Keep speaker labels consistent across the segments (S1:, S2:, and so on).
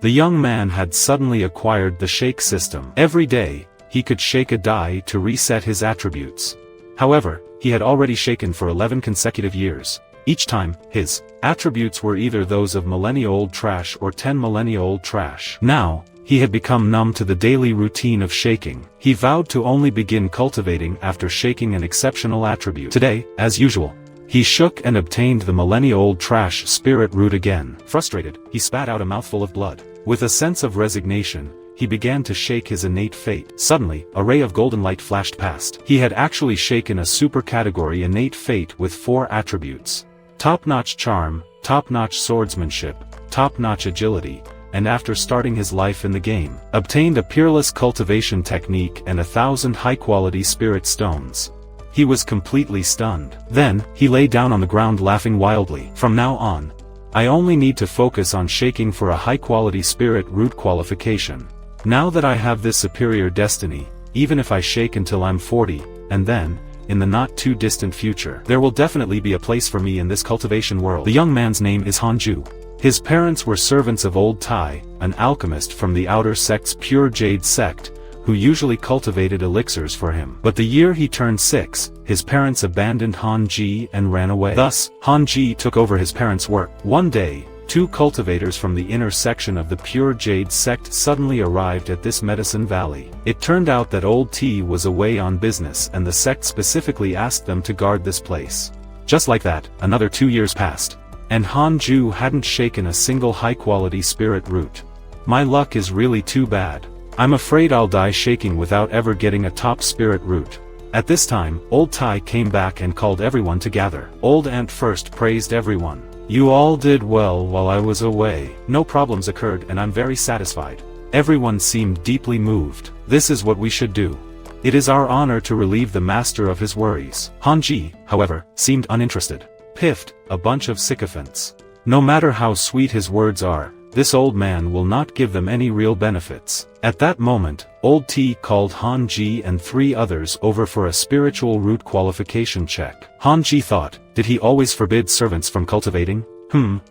S1: The young man had suddenly acquired the shake system. Every day, he could shake a die to reset his attributes. However, he had already shaken for 11 consecutive years. Each time, his attributes were either those of millennia-old trash or 10 millennia-old trash. Now, he had become numb to the daily routine of shaking. He vowed to only begin cultivating after shaking an exceptional attribute. Today, as usual, he shook and obtained the millennia-old trash spirit root again. Frustrated, he spat out a mouthful of blood. With a sense of resignation, he began to shake his innate fate. Suddenly, a ray of golden light flashed past. He had actually shaken a super category innate fate with 4 attributes: top-notch charm, top-notch swordsmanship, top-notch agility, and after starting his life in the game, obtained a peerless cultivation technique and 1,000 high-quality spirit stones. He was completely stunned. Then, he lay down on the ground laughing wildly. From now on, I only need to focus on shaking for a high-quality spirit root qualification. Now that I have this superior destiny, even if I shake until I'm 40, and then, in the not-too-distant future, there will definitely be a place for me in this cultivation world. The young man's name is Hanju. His parents were servants of Old Tai, an alchemist from the outer sect's Pure Jade sect, who usually cultivated elixirs for him. But the year he turned 6, his parents abandoned Hanji and ran away. Thus, Hanji took over his parents' work. One day, 2 cultivators from the inner section of the Pure Jade sect suddenly arrived at this Medicine Valley. It turned out that Old T was away on business and the sect specifically asked them to guard this place. Just like that, another 2 years passed. And Hanju hadn't shaken a single high-quality spirit root. My luck is really too bad. I'm afraid I'll die shaking without ever getting a top spirit root. At this time, Old Tai came back and called everyone to gather. Old Ant first praised everyone. You all did well while I was away. No problems occurred and I'm very satisfied. Everyone seemed deeply moved. This is what we should do. It is our honor to relieve the master of his worries. Hanji, however, seemed uninterested. Piffed, a bunch of sycophants. No matter how sweet his words are, this old man will not give them any real benefits. At that moment, Old T called Hanji and 3 others over for a spiritual root qualification check. Hanji thought, did he always forbid servants from cultivating?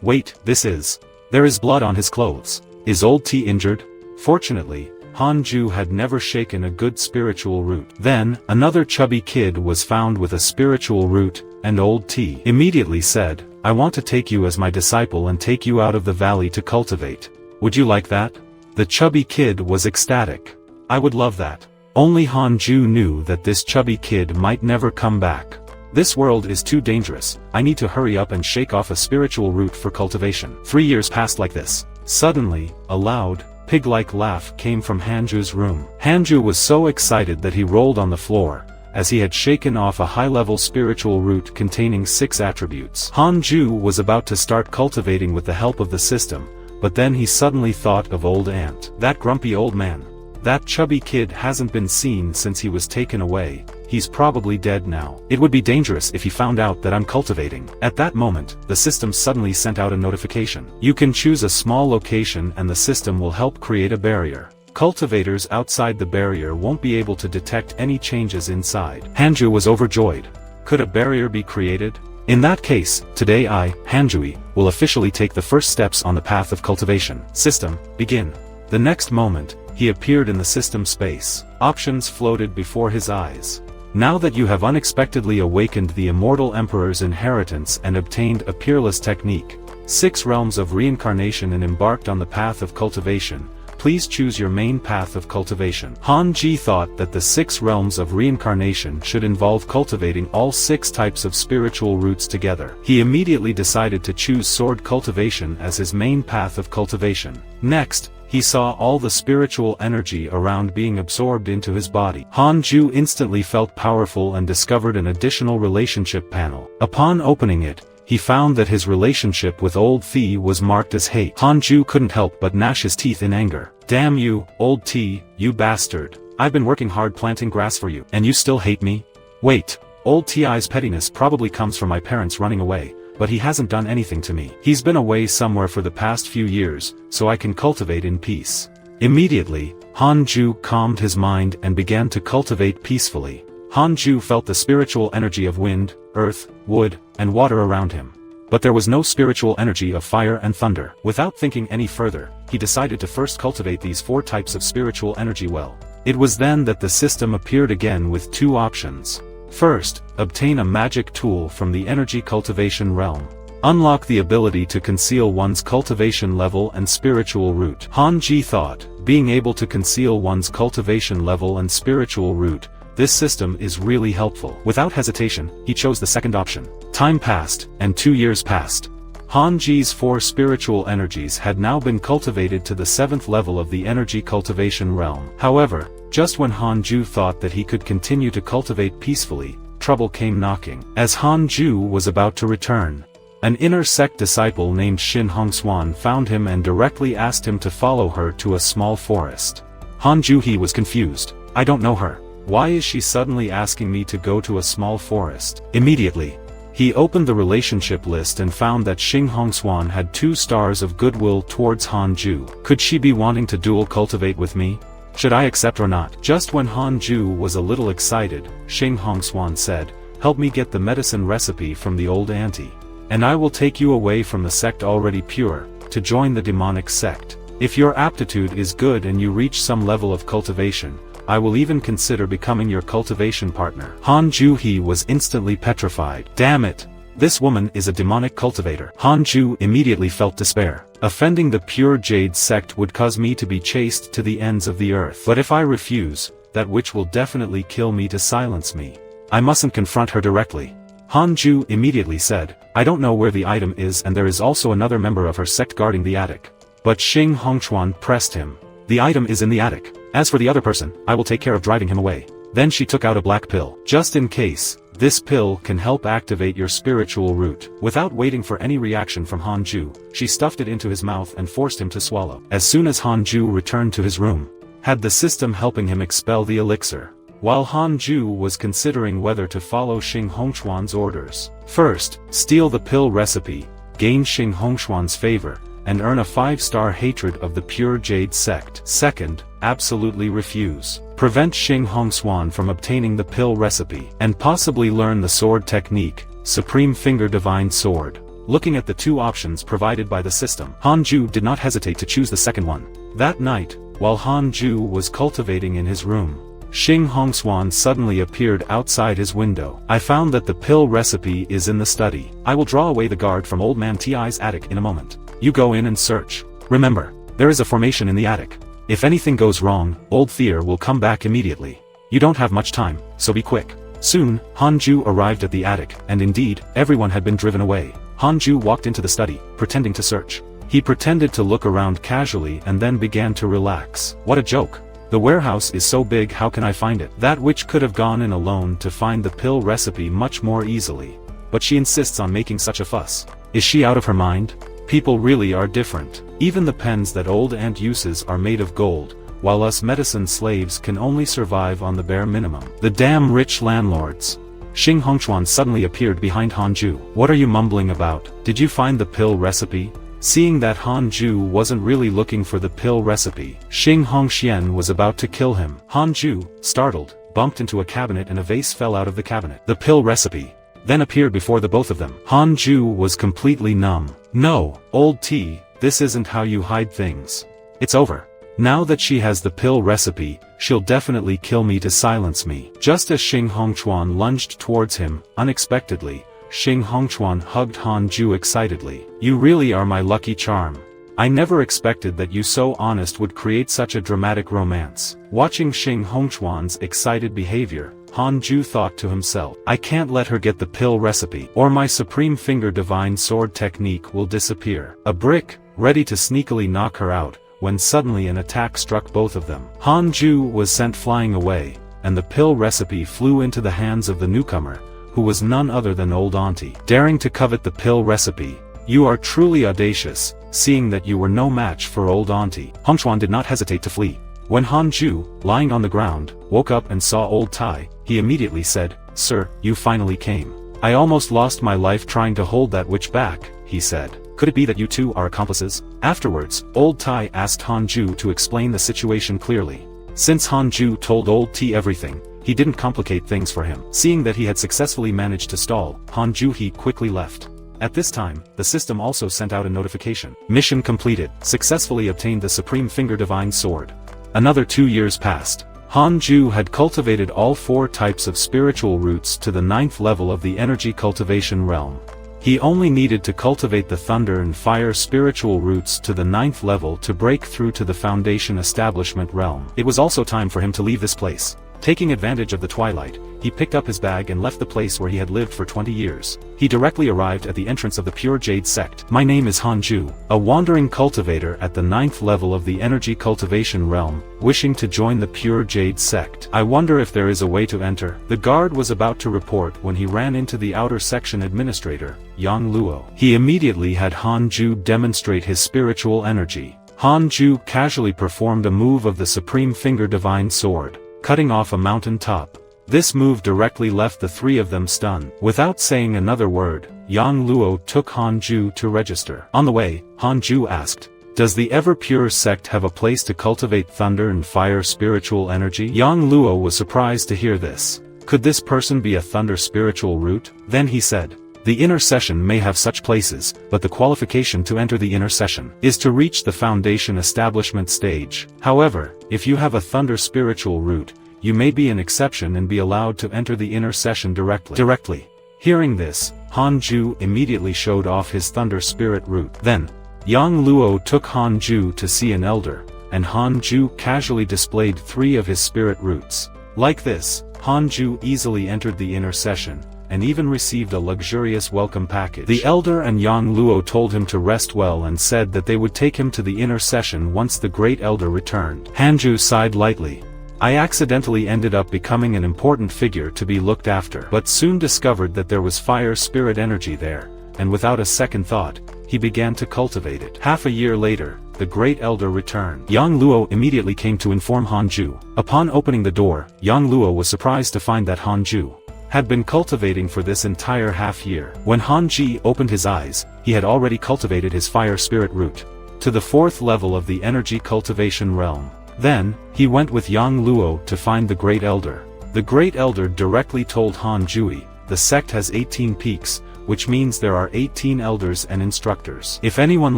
S1: Wait, there is blood on his clothes. Is Old T injured? Fortunately, Hanju had never shaken a good spiritual root. Then, another chubby kid was found with a spiritual root, and Old T immediately said, I want to take you as my disciple and take you out of the valley to cultivate. Would you like that? The chubby kid was ecstatic. I would love that. Only Hanju knew that this chubby kid might never come back. This world is too dangerous. I need to hurry up and shake off a spiritual root for cultivation. 3 years passed like this. Suddenly, a loud, pig-like laugh came from Hanju's room. Hanju was so excited that he rolled on the floor, as he had shaken off a high-level spiritual root containing 6 attributes. Hanju was about to start cultivating with the help of the system, but then he suddenly thought of Old Ant. That grumpy old man. That chubby kid hasn't been seen since he was taken away. He's probably dead now. It would be dangerous if he found out that I'm cultivating. At that moment, the system suddenly sent out a notification. You can choose a small location and the system will help create a barrier. Cultivators outside the barrier won't be able to detect any changes inside. Hanju was overjoyed. Could a barrier be created? In that case, today I, Hanjui, will officially take the first steps on the path of cultivation. System, begin. The next moment, he appeared in the system space. Options floated before his eyes. Now that you have unexpectedly awakened the immortal emperor's inheritance and obtained a peerless technique, 6 realms of reincarnation and embarked on the path of cultivation, please choose your main path of cultivation. Hanji thought that the 6 realms of reincarnation should involve cultivating all 6 types of spiritual roots together. He immediately decided to choose sword cultivation as his main path of cultivation. Next, he saw all the spiritual energy around being absorbed into his body. Hanju instantly felt powerful and discovered an additional relationship panel. Upon opening it, he found that his relationship with Old Thi was marked as hate. Hanju couldn't help but gnash his teeth in anger. Damn you, Old T, you bastard. I've been working hard planting grass for you, and you still hate me? Wait, Old Ti's pettiness probably comes from my parents running away, but he hasn't done anything to me. He's been away somewhere for the past few years, so I can cultivate in peace. Immediately, Hanju calmed his mind and began to cultivate peacefully. Hanju felt the spiritual energy of wind, earth, wood, and water around him. but there was no spiritual energy of fire and thunder. Without thinking any further, he decided to first cultivate these 4 types of spiritual energy well. It was then that the system appeared again with 2 options. First, obtain a magic tool from the energy cultivation realm. Unlock the ability to conceal one's cultivation level and spiritual root. Han Ji thought, being able to conceal one's cultivation level and spiritual root, this system is really helpful. Without hesitation, he chose the second option. Time passed, and 2 years passed. Han Ji's 4 spiritual energies had now been cultivated to the 7th level of the energy cultivation realm. However, just when Han Ju thought that he could continue to cultivate peacefully, trouble came knocking. As Han Ju was about to return, an inner sect disciple named Shin Hongswan found him and directly asked him to follow her to a small forest. Han Ju he was confused. I don't know her. Why is she suddenly asking me to go to a small forest? Immediately, he opened the relationship list and found that Shin Hongswan had 2 stars of goodwill towards Han Ju. Could she be wanting to dual cultivate with me? Should I accept or not? Just when Han Ju was a little excited, Shin Hongswan said, help me get the medicine recipe from the old auntie. And I will take you away from the sect already pure, to join the demonic sect. If your aptitude is good and you reach some level of cultivation, I will even consider becoming your cultivation partner. Han Ju he was instantly petrified. Damn it! This woman is a demonic cultivator. Han Ju immediately felt despair. Offending the pure Jade sect would cause me to be chased to the ends of the earth. But if I refuse, that witch will definitely kill me to silence me. I mustn't confront her directly. Han Ju immediately said, I don't know where the item is and there is also another member of her sect guarding the attic. But Shin Hongshuan pressed him. The item is in the attic. As for the other person, I will take care of driving him away. Then she took out a black pill. Just in case, this pill can help activate your spiritual root. Without waiting for any reaction from Han Ju, she stuffed it into his mouth and forced him to swallow. As soon as Han Ju returned to his room, had the system helping him expel the elixir. While Han Ju was considering whether to follow Shin Hongshuan's orders. First, steal the pill recipe, gain Shin Hongshuan's favor, and earn a 5-star hatred of the pure Jade sect. Second, absolutely refuse. Prevent Shin Hongshuan from obtaining the pill recipe, and possibly learn the sword technique, Supreme Finger Divine Sword. Looking at the 2 options provided by the system, Han Ju did not hesitate to choose the second one. That night, while Han Ju was cultivating in his room, Shin Hongshuan suddenly appeared outside his window. I found that the pill recipe is in the study. I will draw away the guard from Old Man Ti's attic in a moment. You go in and search. Remember, there is a formation in the attic. If anything goes wrong, Old Thier will come back immediately. You don't have much time, so be quick. Soon, Han Ju arrived at the attic, and indeed, everyone had been driven away. Han Ju walked into the study, pretending to search. He pretended to look around casually and then began to relax. What a joke. The warehouse is so big, how can I find it? That witch could have gone in alone to find the pill recipe much more easily. But she insists on making such a fuss. Is she out of her mind? People really are different. Even the pens that old aunt uses are made of gold, while us medicine slaves can only survive on the bare minimum. The damn rich landlords. Shin Hongshuan suddenly appeared behind Han Ju. What are you mumbling about? Did you find the pill recipe? Seeing that Han Ju wasn't really looking for the pill recipe, Shin Hongxian was about to kill him. Han Ju, startled, bumped into a cabinet and a vase fell out of the cabinet. The pill recipe then appeared before the both of them. Han Ju was completely numb. No, Old T, this isn't how you hide things. It's over. Now that she has the pill recipe, she'll definitely kill me to silence me. Just as Shin Hongchuan lunged towards him, unexpectedly, Shin Hongchuan hugged Han Ju excitedly. You really are my lucky charm. I never expected that you so honest would create such a dramatic romance. Watching Shin Hongchuan's excited behavior, Han Ju thought to himself, I can't let her get the pill recipe, or my Supreme Finger Divine Sword technique will disappear. A brick, ready to sneakily knock her out, when suddenly an attack struck both of them. Han Ju was sent flying away, and the pill recipe flew into the hands of the newcomer, who was none other than Old Auntie. Daring to covet the pill recipe, you are truly audacious, seeing that you were no match for Old Auntie. Hongchuan did not hesitate to flee. When Han Ju, lying on the ground, woke up and saw Old Tai, he immediately said, Sir, you finally came. I almost lost my life trying to hold that witch back, he said. Could it be that you two are accomplices? Afterwards, Old Tai asked Han Ju to explain the situation clearly. Since Han Ju told Old T everything, he didn't complicate things for him. Seeing that he had successfully managed to stall, Han Ju he quickly left. At this time, the system also sent out a notification. Mission completed. Successfully obtained the Supreme Finger Divine Sword. Another 2 years passed. Hanju had cultivated all 4 types of spiritual roots to the 9th level of the energy cultivation realm. He only needed to cultivate the thunder and fire spiritual roots to the 9th level to break through to the foundation establishment realm. It was also time for him to leave this place. Taking advantage of the twilight, he picked up his bag and left the place where he had lived for 20 years. He directly arrived at the entrance of the Pure Jade sect. My name is Hanju, a wandering cultivator at the 9th level of the energy cultivation realm, wishing to join the Pure Jade sect. I wonder if there is a way to enter. The guard was about to report when he ran into the outer section administrator, Yang Luo. He immediately had Hanju demonstrate his spiritual energy. Hanju casually performed a move of the Supreme Finger Divine Sword, cutting off a mountain top. This move directly left the 3 of them stunned. Without saying another word, Yang Luo took Hanju to register. On the way, Hanju asked, "Does the Ever-Pure sect have a place to cultivate thunder and fire spiritual energy?" Yang Luo was surprised to hear this. Could this person be a thunder spiritual root? Then he said, "The inner session may have such places, but the qualification to enter the inner session is to reach the foundation establishment stage. However, if you have a thunder spiritual root, you may be an exception and be allowed to enter the inner session directly." Hearing this, Hanju immediately showed off his thunder spirit root. Then, Yang Luo took Hanju to see an elder, and Hanju casually displayed 3 of his spirit roots. Like this, Hanju easily entered the inner session, and even received a luxurious welcome package. The elder and Yang Luo told him to rest well and said that they would take him to the inner session once the great elder returned. Hanju sighed lightly. I accidentally ended up becoming an important figure to be looked after, but soon discovered that there was fire spirit energy there, and without a second thought, he began to cultivate it. Half a year later, the great elder returned. Yang Luo immediately came to inform Hanju. Upon opening the door, Yang Luo was surprised to find that Hanju had been cultivating for this entire half year. When Hanji opened his eyes, he had already cultivated his fire spirit root to the 4th level of the energy cultivation realm. Then, he went with Yang Luo to find the Great Elder. The Great Elder directly told Hanjui, the sect has 18 peaks, which means there are 18 elders and instructors. If anyone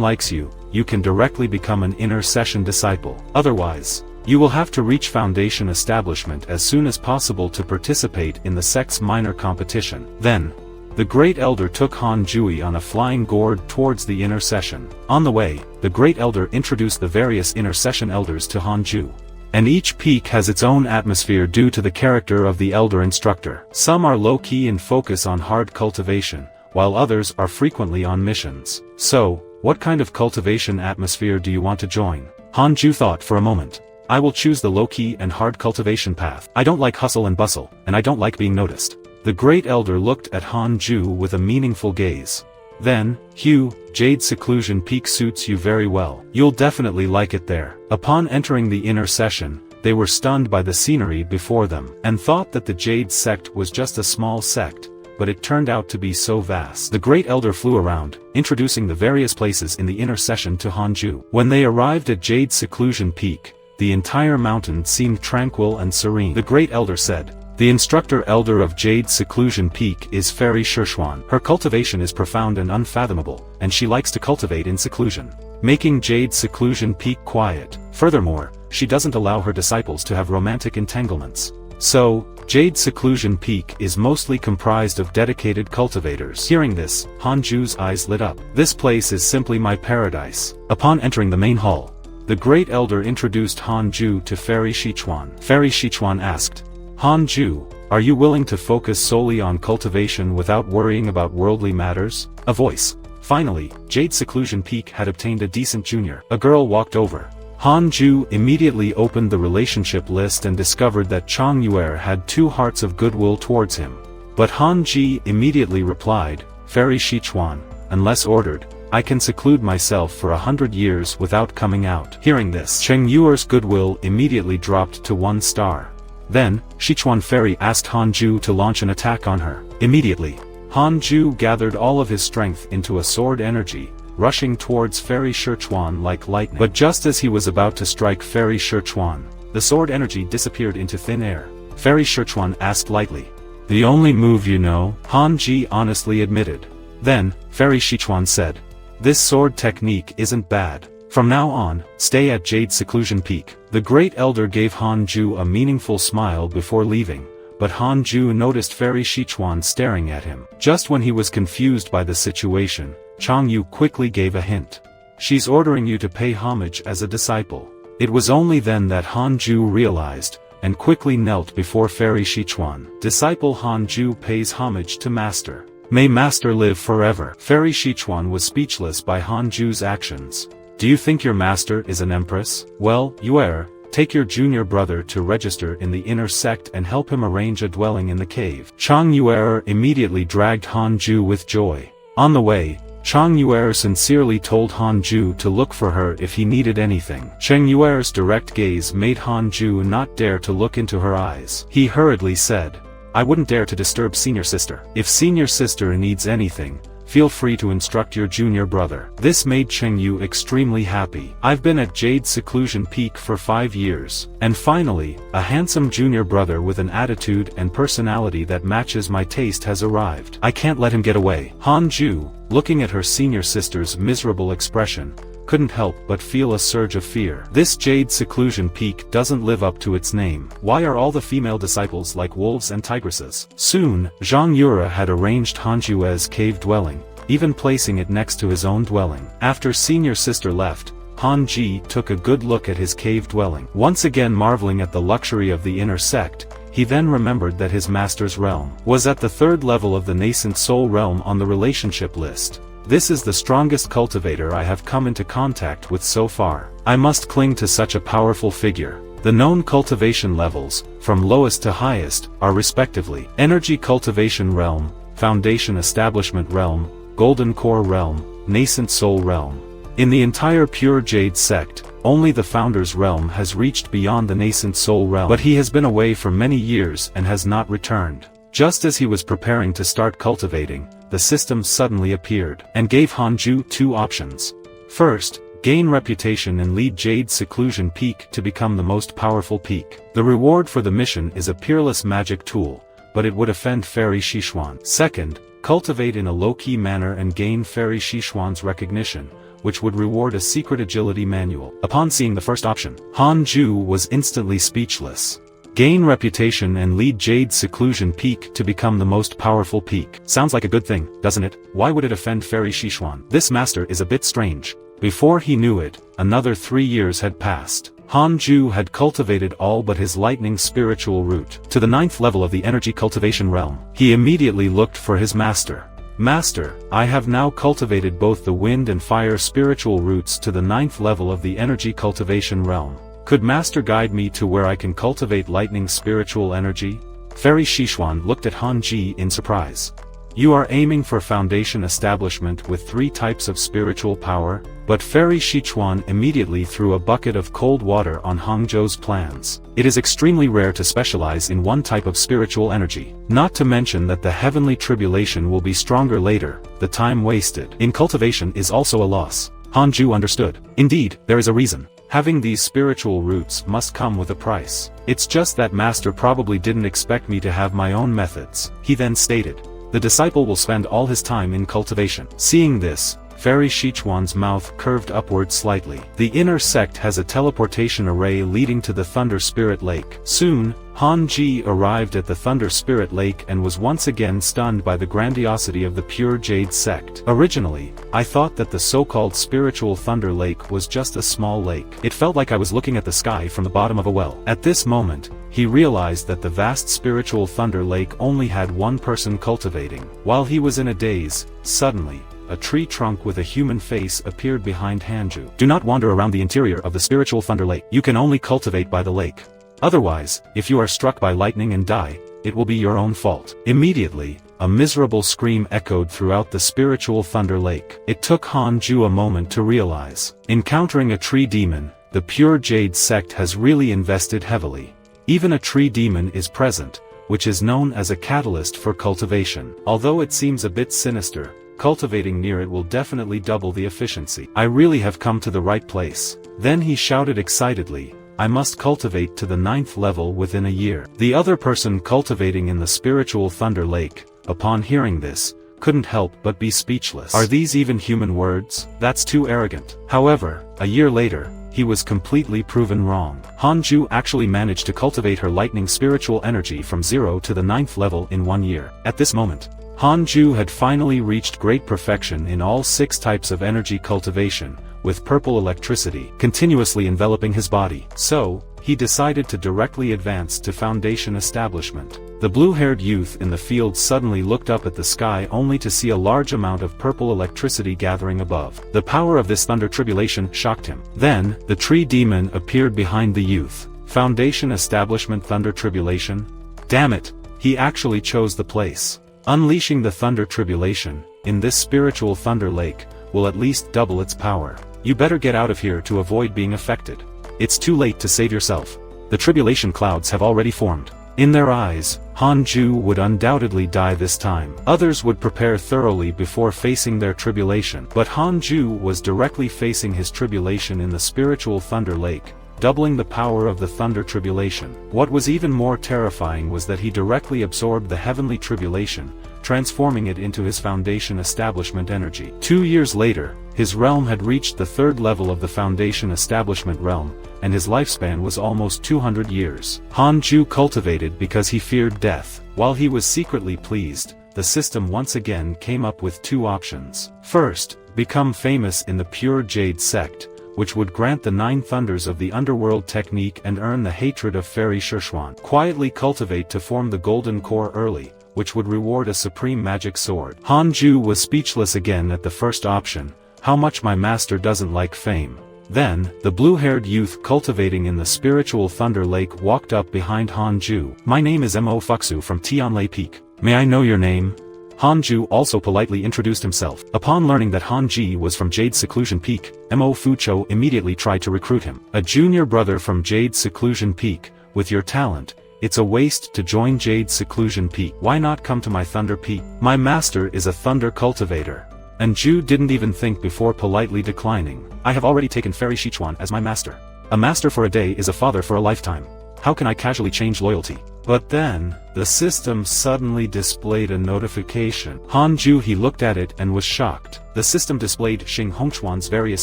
S1: likes you, you can directly become an inner session disciple. Otherwise, you will have to reach foundation establishment as soon as possible to participate in the sect's minor competition. Then, the Great Elder took Hanjui on a flying gourd towards the inner session. On the way, the Great Elder introduced the various inner session elders to Hanju. And each peak has its own atmosphere due to the character of the elder instructor. Some are low-key and focus on hard cultivation, while others are frequently on missions. So, what kind of cultivation atmosphere do you want to join? Hanju thought for a moment. I will choose the low-key and hard cultivation path. I don't like hustle and bustle, and I don't like being noticed. The Great Elder looked at Hanju with a meaningful gaze. Then, Hugh, Jade Seclusion Peak suits you very well. You'll definitely like it there. Upon entering the inner session, they were stunned by the scenery before them, and thought that the Jade sect was just a small sect, but it turned out to be so vast. The Great Elder flew around, introducing the various places in the inner session to Hanju. When they arrived at Jade Seclusion Peak, the entire mountain seemed tranquil and serene. The Great Elder said, "The instructor elder of Jade Seclusion Peak is Fairy Shishuan. Her cultivation is profound and unfathomable, and she likes to cultivate in seclusion, making Jade Seclusion Peak quiet. Furthermore, she doesn't allow her disciples to have romantic entanglements. So, Jade Seclusion Peak is mostly comprised of dedicated cultivators." Hearing this, Hanju's eyes lit up. This place is simply my paradise. Upon entering the main hall, the Great Elder introduced Hanju to Fairy Shichuan. Fairy Shichuan asked, "Hanju, are you willing to focus solely on cultivation without worrying about worldly matters?" A voice. Finally, Jade Seclusion Peak had obtained a decent junior. A girl walked over. Hanju immediately opened the relationship list and discovered that Chang Yuer had 2 hearts of goodwill towards him. But Hanji immediately replied, "Fairy Shichuan, unless ordered, I can seclude myself for 100 years without coming out." Hearing this, Cheng Yuer's goodwill immediately dropped to 1 star. Then, Shichuan Fairy asked Hanju to launch an attack on her. Immediately, Hanju gathered all of his strength into a sword energy, rushing towards Fairy Shichuan like lightning. But just as he was about to strike Fairy Shichuan, the sword energy disappeared into thin air. Fairy Shichuan asked lightly, "The only move you know?" Hanji honestly admitted, Then, Fairy Sichuan said, "This sword technique isn't bad. From now on, stay at Jade Seclusion Peak." The Great Elder gave Hanju a meaningful smile before leaving, but Hanju noticed Fairy Sichuan staring at him. Just when he was confused by the situation, Changyu quickly gave a hint. "She's ordering you to pay homage as a disciple." It was only then that Hanju realized, and quickly knelt before Fairy Sichuan. Disciple Hanju pays homage to Master. May Master live forever. Fairy Sichuan was speechless by Hanju's actions. "Do you think your master is an empress? Well, Yuer, take your junior brother to register in the inner sect and help him arrange a dwelling in the cave." Chang Yuer immediately dragged Hanju with joy. On the way, Chang Yuer sincerely told Hanju to look for her if he needed anything. Cheng Yuer's direct gaze made Hanju not dare to look into her eyes. He hurriedly said, "I wouldn't dare to disturb senior sister. If senior sister needs anything, feel free to instruct your junior brother." This made Cheng Yu extremely happy. "I've been at Jade Seclusion Peak for 5 years, and finally, a handsome junior brother with an attitude and personality that matches my taste has arrived. I can't let him get away." Hanju, looking at her senior sister's miserable expression, couldn't help but feel a surge of fear. This Jade Seclusion Peak doesn't live up to its name. Why are all the female disciples like wolves and tigresses? Soon, Zhang Yura had arranged Hanju's cave dwelling, even placing it next to his own dwelling. After senior sister left, Han Ji took a good look at his cave dwelling. Once again marveling at the luxury of the inner sect, he then remembered that his master's realm was at the 3rd level of the nascent soul realm on the relationship list. "This is the strongest cultivator I have come into contact with so far. I must cling to such a powerful figure." The known cultivation levels, from lowest to highest, are respectively Energy Cultivation Realm, Foundation Establishment Realm, Golden Core Realm, Nascent Soul Realm. In the entire Pure Jade sect, only the Founder's Realm has reached beyond the Nascent Soul Realm. But he has been away for many years and has not returned. Just as he was preparing to start cultivating, the system suddenly appeared, and gave Hanju 2 options. First, gain reputation and lead Jade Seclusion Peak to become the most powerful peak. The reward for the mission is a peerless magic tool, but it would offend Fairy Sichuan. Second, cultivate in a low-key manner and gain Fairy Sichuan's recognition, which would reward a secret agility manual. Upon seeing the first option, Hanju was instantly speechless. Gain reputation and lead Jade Seclusion Peak to become the most powerful peak. Sounds like a good thing, doesn't it? Why would it offend Fairy Sichuan? This master is a bit strange. Before he knew it, another 3 years had passed. Hanju had cultivated all but his lightning spiritual root to the 9th level of the energy cultivation realm. He immediately looked for his master. "Master, I have now cultivated both the wind and fire spiritual roots to the 9th level of the energy cultivation realm. Could Master guide me to where I can cultivate lightning spiritual energy?" Fairy Sichuan looked at Han Ji in surprise. "You are aiming for foundation establishment with 3 types of spiritual power?" But Fairy Sichuan immediately threw a bucket of cold water on Hangzhou's plans. "It is extremely rare to specialize in one type of spiritual energy. Not to mention that the heavenly tribulation will be stronger later, the time wasted in cultivation is also a loss." Hanju understood. "Indeed, there is a reason. Having these spiritual roots must come with a price. It's just that Master probably didn't expect me to have my own methods." He then stated, "The disciple will spend all his time in cultivation." Seeing this, Fairy Sichuan's mouth curved upward slightly. The inner sect has a teleportation array leading to the Thunder Spirit Lake. Soon, Han Ji arrived at the Thunder Spirit Lake and was once again stunned by the grandiosity of the Pure Jade sect. "Originally, I thought that the so-called spiritual Thunder Lake was just a small lake. It felt like I was looking at the sky from the bottom of a well." At this moment, he realized that the vast spiritual Thunder Lake only had one person cultivating. While he was in a daze, suddenly, a tree trunk with a human face appeared behind Hanju. "Do not wander around the interior of the spiritual Thunder Lake. You can only cultivate by the lake. Otherwise, if you are struck by lightning and die, it will be your own fault." Immediately, a miserable scream echoed throughout the spiritual Thunder Lake. It took Hanju a moment to realize. Encountering a tree demon, the Pure Jade sect has really invested heavily. Even a tree demon is present, which is known as a catalyst for cultivation. Although it seems a bit sinister, cultivating near it will definitely double the efficiency. "I really have come to the right place." Then he shouted excitedly, "I must cultivate to the 9th level within a year." The other person cultivating in the spiritual Thunder Lake, upon hearing this, couldn't help but be speechless. Are these even human words? That's too arrogant. However, a year later, he was completely proven wrong. Hanju actually managed to cultivate her lightning spiritual energy from 0 to the 9th level in 1 year. At this moment, Hanju had finally reached great perfection in all 6 types of energy cultivation, with purple electricity continuously enveloping his body. So, he decided to directly advance to foundation establishment. The blue-haired youth in the field suddenly looked up at the sky only to see a large amount of purple electricity gathering above. The power of this thunder tribulation shocked him. Then, the tree demon appeared behind the youth. Foundation establishment thunder tribulation? Damn it, he actually chose the place. Unleashing the thunder tribulation, in this spiritual thunder lake, will at least double its power. You better get out of here to avoid being affected. It's too late to save yourself. The tribulation clouds have already formed. In their eyes, Hanju would undoubtedly die this time. Others would prepare thoroughly before facing their tribulation. But Hanju was directly facing his tribulation in the spiritual thunder lake, doubling the power of the thunder tribulation. What was even more terrifying was that he directly absorbed the heavenly tribulation, transforming it into his foundation establishment energy. 2 years later, his realm had reached the 3rd level of the foundation establishment realm, and his lifespan was almost 200 years. Hanju cultivated because he feared death. While he was secretly pleased, the system once again came up with 2 options. First, become famous in the pure Jade sect, which would grant the 9 thunders of the underworld technique and earn the hatred of Fairy Shishuan. Quietly cultivate to form the golden core early, which would reward a supreme magic sword. Hanju was speechless again at the first option. How much my master doesn't like fame. Then, the blue-haired youth cultivating in the spiritual thunder lake walked up behind Hanju. My name is Mo Fuxu from Tianlei Peak. May I know your name? Hanju also politely introduced himself. Upon learning that Hanji was from Jade Seclusion Peak, Mo Fucho immediately tried to recruit him. A junior brother from Jade Seclusion Peak, with your talent, it's a waste to join Jade Seclusion Peak. Why not come to my Thunder Peak? My master is a thunder cultivator. And Ju didn't even think before politely declining. I have already taken Fairy Shichuan as my master. A master for a day is a father for a lifetime. How can I casually change loyalty? But then, the system suddenly displayed a notification. Hanju he looked at it and was shocked. The system displayed Xing Hongchuan's various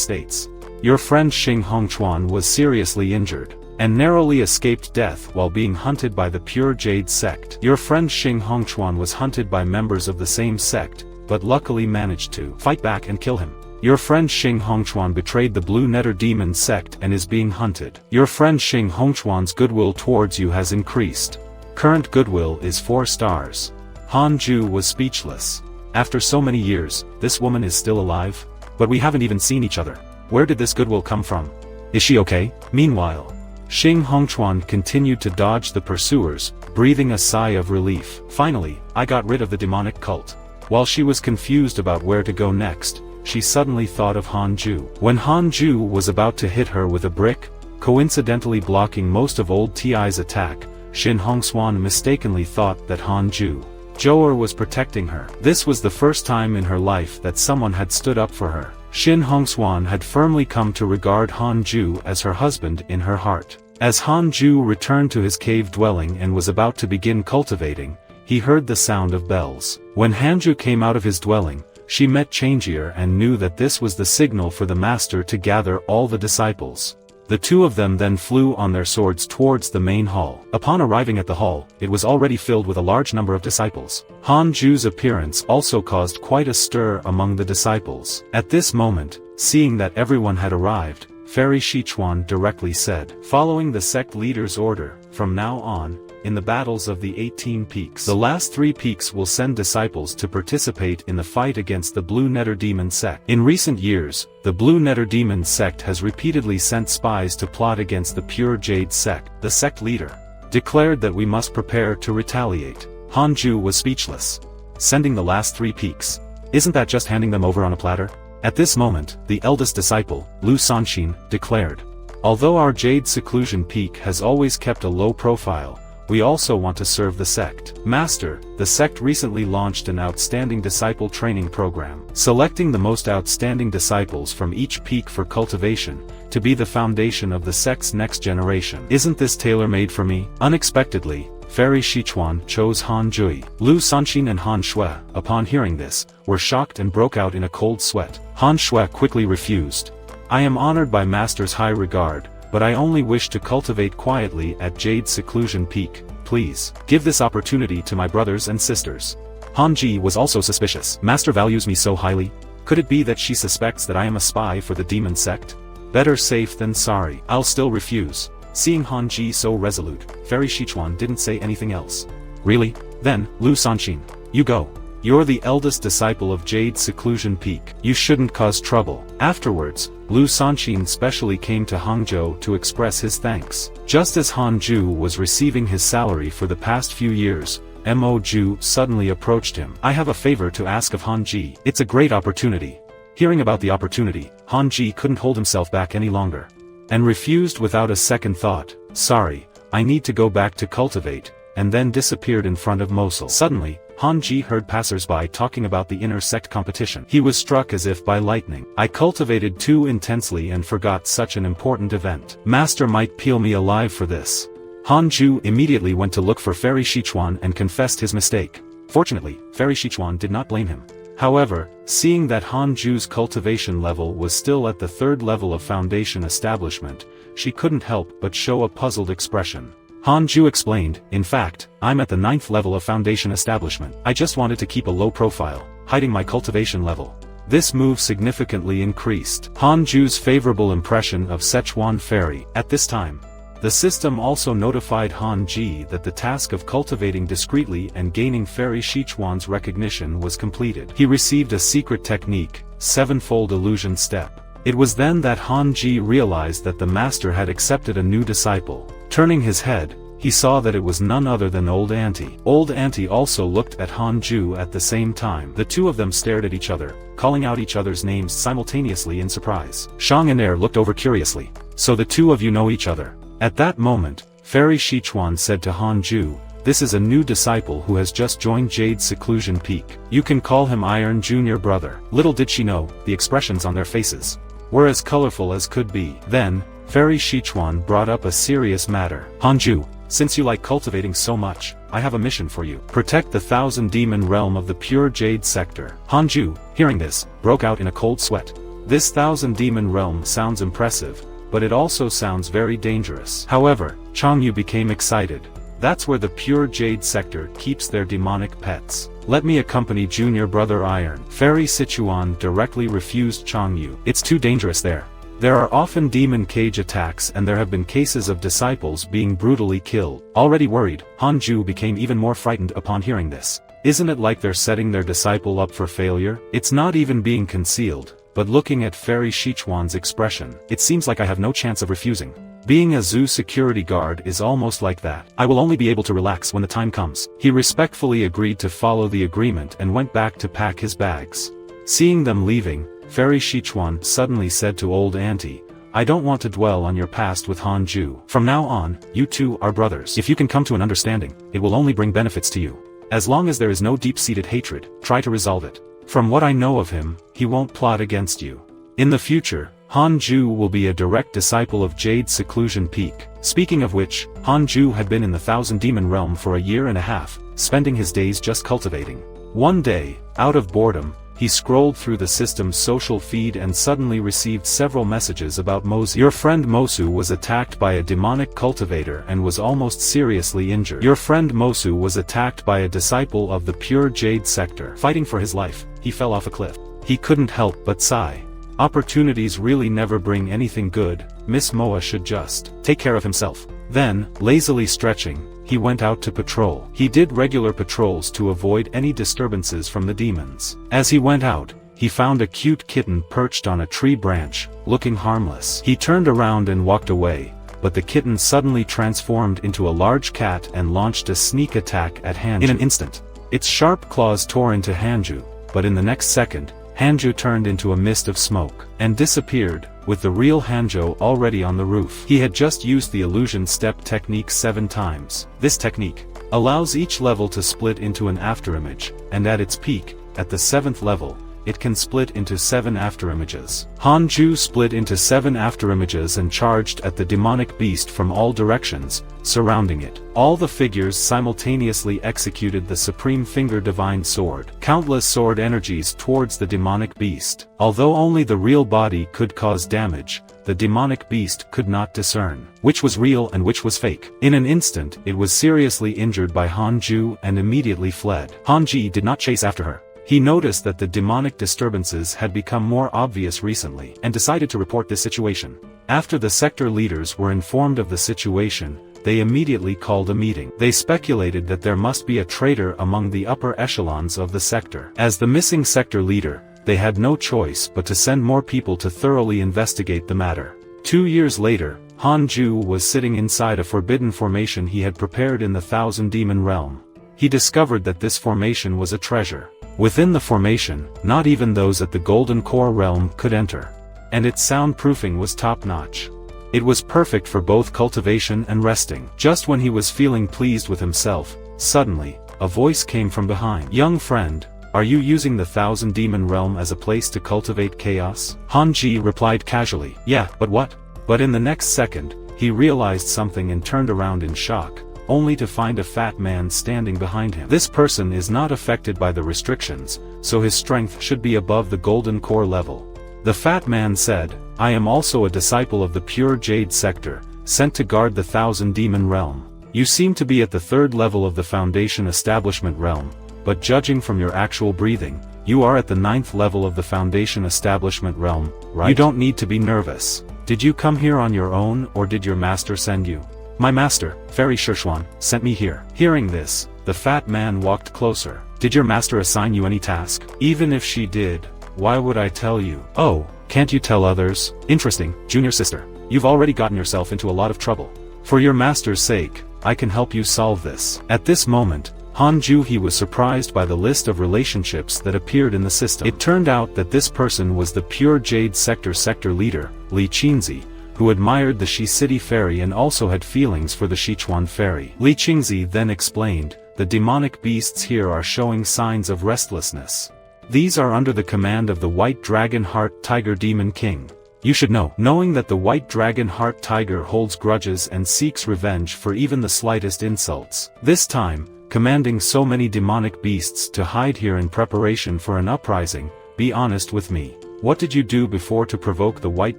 S1: states. Your friend Xing Hongchuan was seriously injured, and narrowly escaped death while being hunted by the Pure Jade sect. Your friend Xing Hongchuan was hunted by members of the same sect, but luckily managed to fight back and kill him. Your friend Xing Hongchuan betrayed the Blue Netter Demon sect and is being hunted. Your friend Xing Hongchuan's goodwill towards you has increased. Current goodwill is 4 stars. Hanju was speechless. After so many years, this woman is still alive? But we haven't even seen each other. Where did this goodwill come from? Is she okay? Meanwhile, Xing Hongchuan continued to dodge the pursuers, breathing a sigh of relief. Finally, I got rid of the demonic cult. While she was confused about where to go next, she suddenly thought of Hanju. When Hanju was about to hit her with a brick, coincidentally blocking most of old Ti's attack, Xin Hongswan mistakenly thought that Hanju Joer was protecting her. This was the first time in her life that someone had stood up for her. Xin Hongswan had firmly come to regard Hanju as her husband in her heart. As Hanju returned to his cave dwelling and was about to begin cultivating, he heard the sound of bells. When Hanju came out of his dwelling, she met Changier and knew that this was the signal for the master to gather all the disciples. The 2 of them then flew on their swords towards the main hall. Upon arriving at the hall, it was already filled with a large number of disciples. Hanju's appearance also caused quite a stir among the disciples. At this moment, seeing that everyone had arrived, Fairy Shichuan directly said, following the sect leader's order, from now on, in the battles of the 18 peaks, the last 3 peaks will send disciples to participate in the fight against the Blue Netter Demon sect. In recent years, the Blue Netter Demon sect has repeatedly sent spies to plot against the Pure Jade sect. The sect leader declared that we must prepare to retaliate. Hanju was speechless. Sending the last 3 peaks. Isn't that just handing them over on a platter? At this moment, the eldest disciple, Lu Sanxin, declared, although our Jade Seclusion Peak has always kept a low profile, we also want to serve the sect. Master, the sect recently launched an outstanding disciple training program, selecting the most outstanding disciples from each peak for cultivation, to be the foundation of the sect's next generation. Isn't this tailor-made for me? Unexpectedly, Fairy Sichuan chose Han Jui. Lu Sanqin and Han Shui, upon hearing this, were shocked and broke out in a cold sweat. Han Shui quickly refused. I am honored by Master's high regard, but I only wish to cultivate quietly at Jade's seclusion peak. Please, give this opportunity to my brothers and sisters. Han Ji was also suspicious. Master values me so highly. Could it be that she suspects that I am a spy for the demon sect? Better safe than sorry. I'll still refuse. Seeing Han Ji so resolute, Fairy Sichuan didn't say anything else. Really? Then, Lu Sanqin, you go. You're the eldest disciple of Jade's seclusion peak. You shouldn't cause trouble. Afterwards, Lu Sanqin specially came to Hangzhou to express his thanks. Just as Han Ju was receiving his salary for the past few years, Mo Ju suddenly approached him. I have a favor to ask of Han Ji. It's a great opportunity. Hearing about the opportunity, Han Ji couldn't hold himself back any longer, and refused without a second thought. Sorry, I need to go back to Cultivate, and then disappeared in front of Mosul. Suddenly, Han Ji heard passers-by talking about the inner sect competition. He was struck as if by lightning. I cultivated too intensely and forgot such an important event. Master might peel me alive for this. Han Ju immediately went to look for Fairy Sichuan and confessed his mistake. Fortunately, Fairy Sichuan did not blame him. However, seeing that Han Ju's cultivation level was still at the 3rd level of foundation establishment, she couldn't help but show a puzzled expression. Han Ju explained, in fact, I'm at the 9th level of foundation establishment. I just wanted to keep a low profile, hiding my cultivation level. This move significantly increased Han Ju's favorable impression of Sichuan Fairy. At this time, the system also notified Han Ji that the task of cultivating discreetly and gaining Fairy Sichuan's recognition was completed. He received a secret technique, 7-fold illusion step. It was then that Han Ji realized that the master had accepted a new disciple. Turning his head, he saw that it was none other than Old Auntie. Old Auntie also looked at Han Ju at the same time. The two of them stared at each other, calling out each other's names simultaneously in surprise. Shang and Er looked over curiously. So the two of you know each other? At that moment, Fairy Sichuan said to Han Ju, this is a new disciple who has just joined Jade's seclusion peak. You can call him Iron Junior Brother. Little did she know, the expressions on their faces were as colorful as could be. Then, Fairy Sichuan brought up a serious matter. Han Ju, since you like cultivating so much, I have a mission for you. Protect the 1000 demon realm of the pure Jade sector. Han Ju, hearing this, broke out in a cold sweat. This 1000 demon realm sounds impressive, but it also sounds very dangerous. However, Chang Yu became excited. That's where the pure Jade sector keeps their demonic pets. Let me accompany Junior Brother Iron. Fairy Sichuan directly refused Chang Yu. It's too dangerous there. There are often demon cage attacks and there have been cases of disciples being brutally killed. Already worried, Han Ju became even more frightened upon hearing this. Isn't it like they're setting their disciple up for failure? It's not even being concealed. But looking at Fairy Sichuan's expression, it seems like I have no chance of refusing. Being a zoo security guard is almost like that. I will only be able to relax when the time comes. He respectfully agreed to follow the agreement and went back to pack his bags. Seeing them leaving, Fairy Sichuan suddenly said to Old Auntie, I don't want to dwell on your past with Han Ju. From now on, you two are brothers. If you can come to an understanding, it will only bring benefits to you. As long as there is no deep-seated hatred, try to resolve it. From what I know of him, he won't plot against you. In the future, Han Ju will be a direct disciple of Jade's seclusion peak. Speaking of which, Han Ju had been in the 1000 demon realm for a year and a half, spending his days just cultivating. One day, out of boredom, he scrolled through the system's social feed and suddenly received several messages about Mosu. Your friend Mosu was attacked by a demonic cultivator and was almost seriously injured. Your friend Mosu was attacked by a disciple of the pure Jade sector. Fighting for his life, he fell off a cliff. He couldn't help but sigh. Opportunities really never bring anything good. Miss Moa should just take care of himself. Then, lazily stretching, he went out to patrol. He did regular patrols to avoid any disturbances from the demons. As he went out, he found a cute kitten perched on a tree branch, looking harmless. He turned around and walked away, but the kitten suddenly transformed into a large cat and launched a sneak attack at Hanju. In an instant, its sharp claws tore into Hanju, but in the next second, Hanju turned into a mist of smoke, and disappeared, with the real Hanjo already on the roof. He had just used the illusion step technique 7 times. This technique allows each level to split into an afterimage, and at its peak, at the 7th level, it can split into 7 afterimages. Hanju split into 7 afterimages and charged at the demonic beast from all directions, surrounding it. All the figures simultaneously executed the Supreme Finger Divine Sword. Countless sword energies towards the demonic beast. Although only the real body could cause damage, the demonic beast could not discern which was real and which was fake. In an instant, it was seriously injured by Hanju and immediately fled. Hanji did not chase after her. He noticed that the demonic disturbances had become more obvious recently, and decided to report this situation. After the sector leaders were informed of the situation, they immediately called a meeting. They speculated that there must be a traitor among the upper echelons of the sector. As the missing sector leader, they had no choice but to send more people to thoroughly investigate the matter. 2 years later, Hanju was sitting inside a forbidden formation he had prepared in the Thousand Demon Realm. He discovered that this formation was a treasure. Within the formation, not even those at the Golden Core realm could enter. And its soundproofing was top-notch. It was perfect for both cultivation and resting. Just when he was feeling pleased with himself, suddenly, a voice came from behind. "Young friend, are you using the Thousand Demon Realm as a place to cultivate chaos?" Hanji replied casually, "Yeah, but what?" But in the next second, he realized something and turned around in shock, only to find a fat man standing behind him. This person is not affected by the restrictions, so his strength should be above the Golden Core level. The fat man said, "I am also a disciple of the Pure Jade Sector, sent to guard the Thousand Demon Realm. You seem to be at the 3rd level of the Foundation Establishment Realm, but judging from your actual breathing, you are at the 9th level of the Foundation Establishment Realm, right? You don't need to be nervous. Did you come here on your own or did your master send you?" "My master, Fairy Shishuan, sent me here." Hearing this, the fat man walked closer. "Did your master assign you any task?" "Even if she did, why would I tell you?" "Oh, can't you tell others?" "Interesting, junior sister. You've already gotten yourself into a lot of trouble. For your master's sake, I can help you solve this." At this moment, Hanju was surprised by the list of relationships that appeared in the system. It turned out that this person was the Pure Jade sector leader, Li Qingzi, who admired the Shi City Fairy and also had feelings for the Sichuan Fairy. Li Qingzi then explained, "The demonic beasts here are showing signs of restlessness. These are under the command of the White Dragon Heart Tiger Demon King. You should know." Knowing that the White Dragon Heart Tiger holds grudges and seeks revenge for even the slightest insults. This time, commanding so many demonic beasts to hide here in preparation for an uprising, be honest with me. What did you do before to provoke the White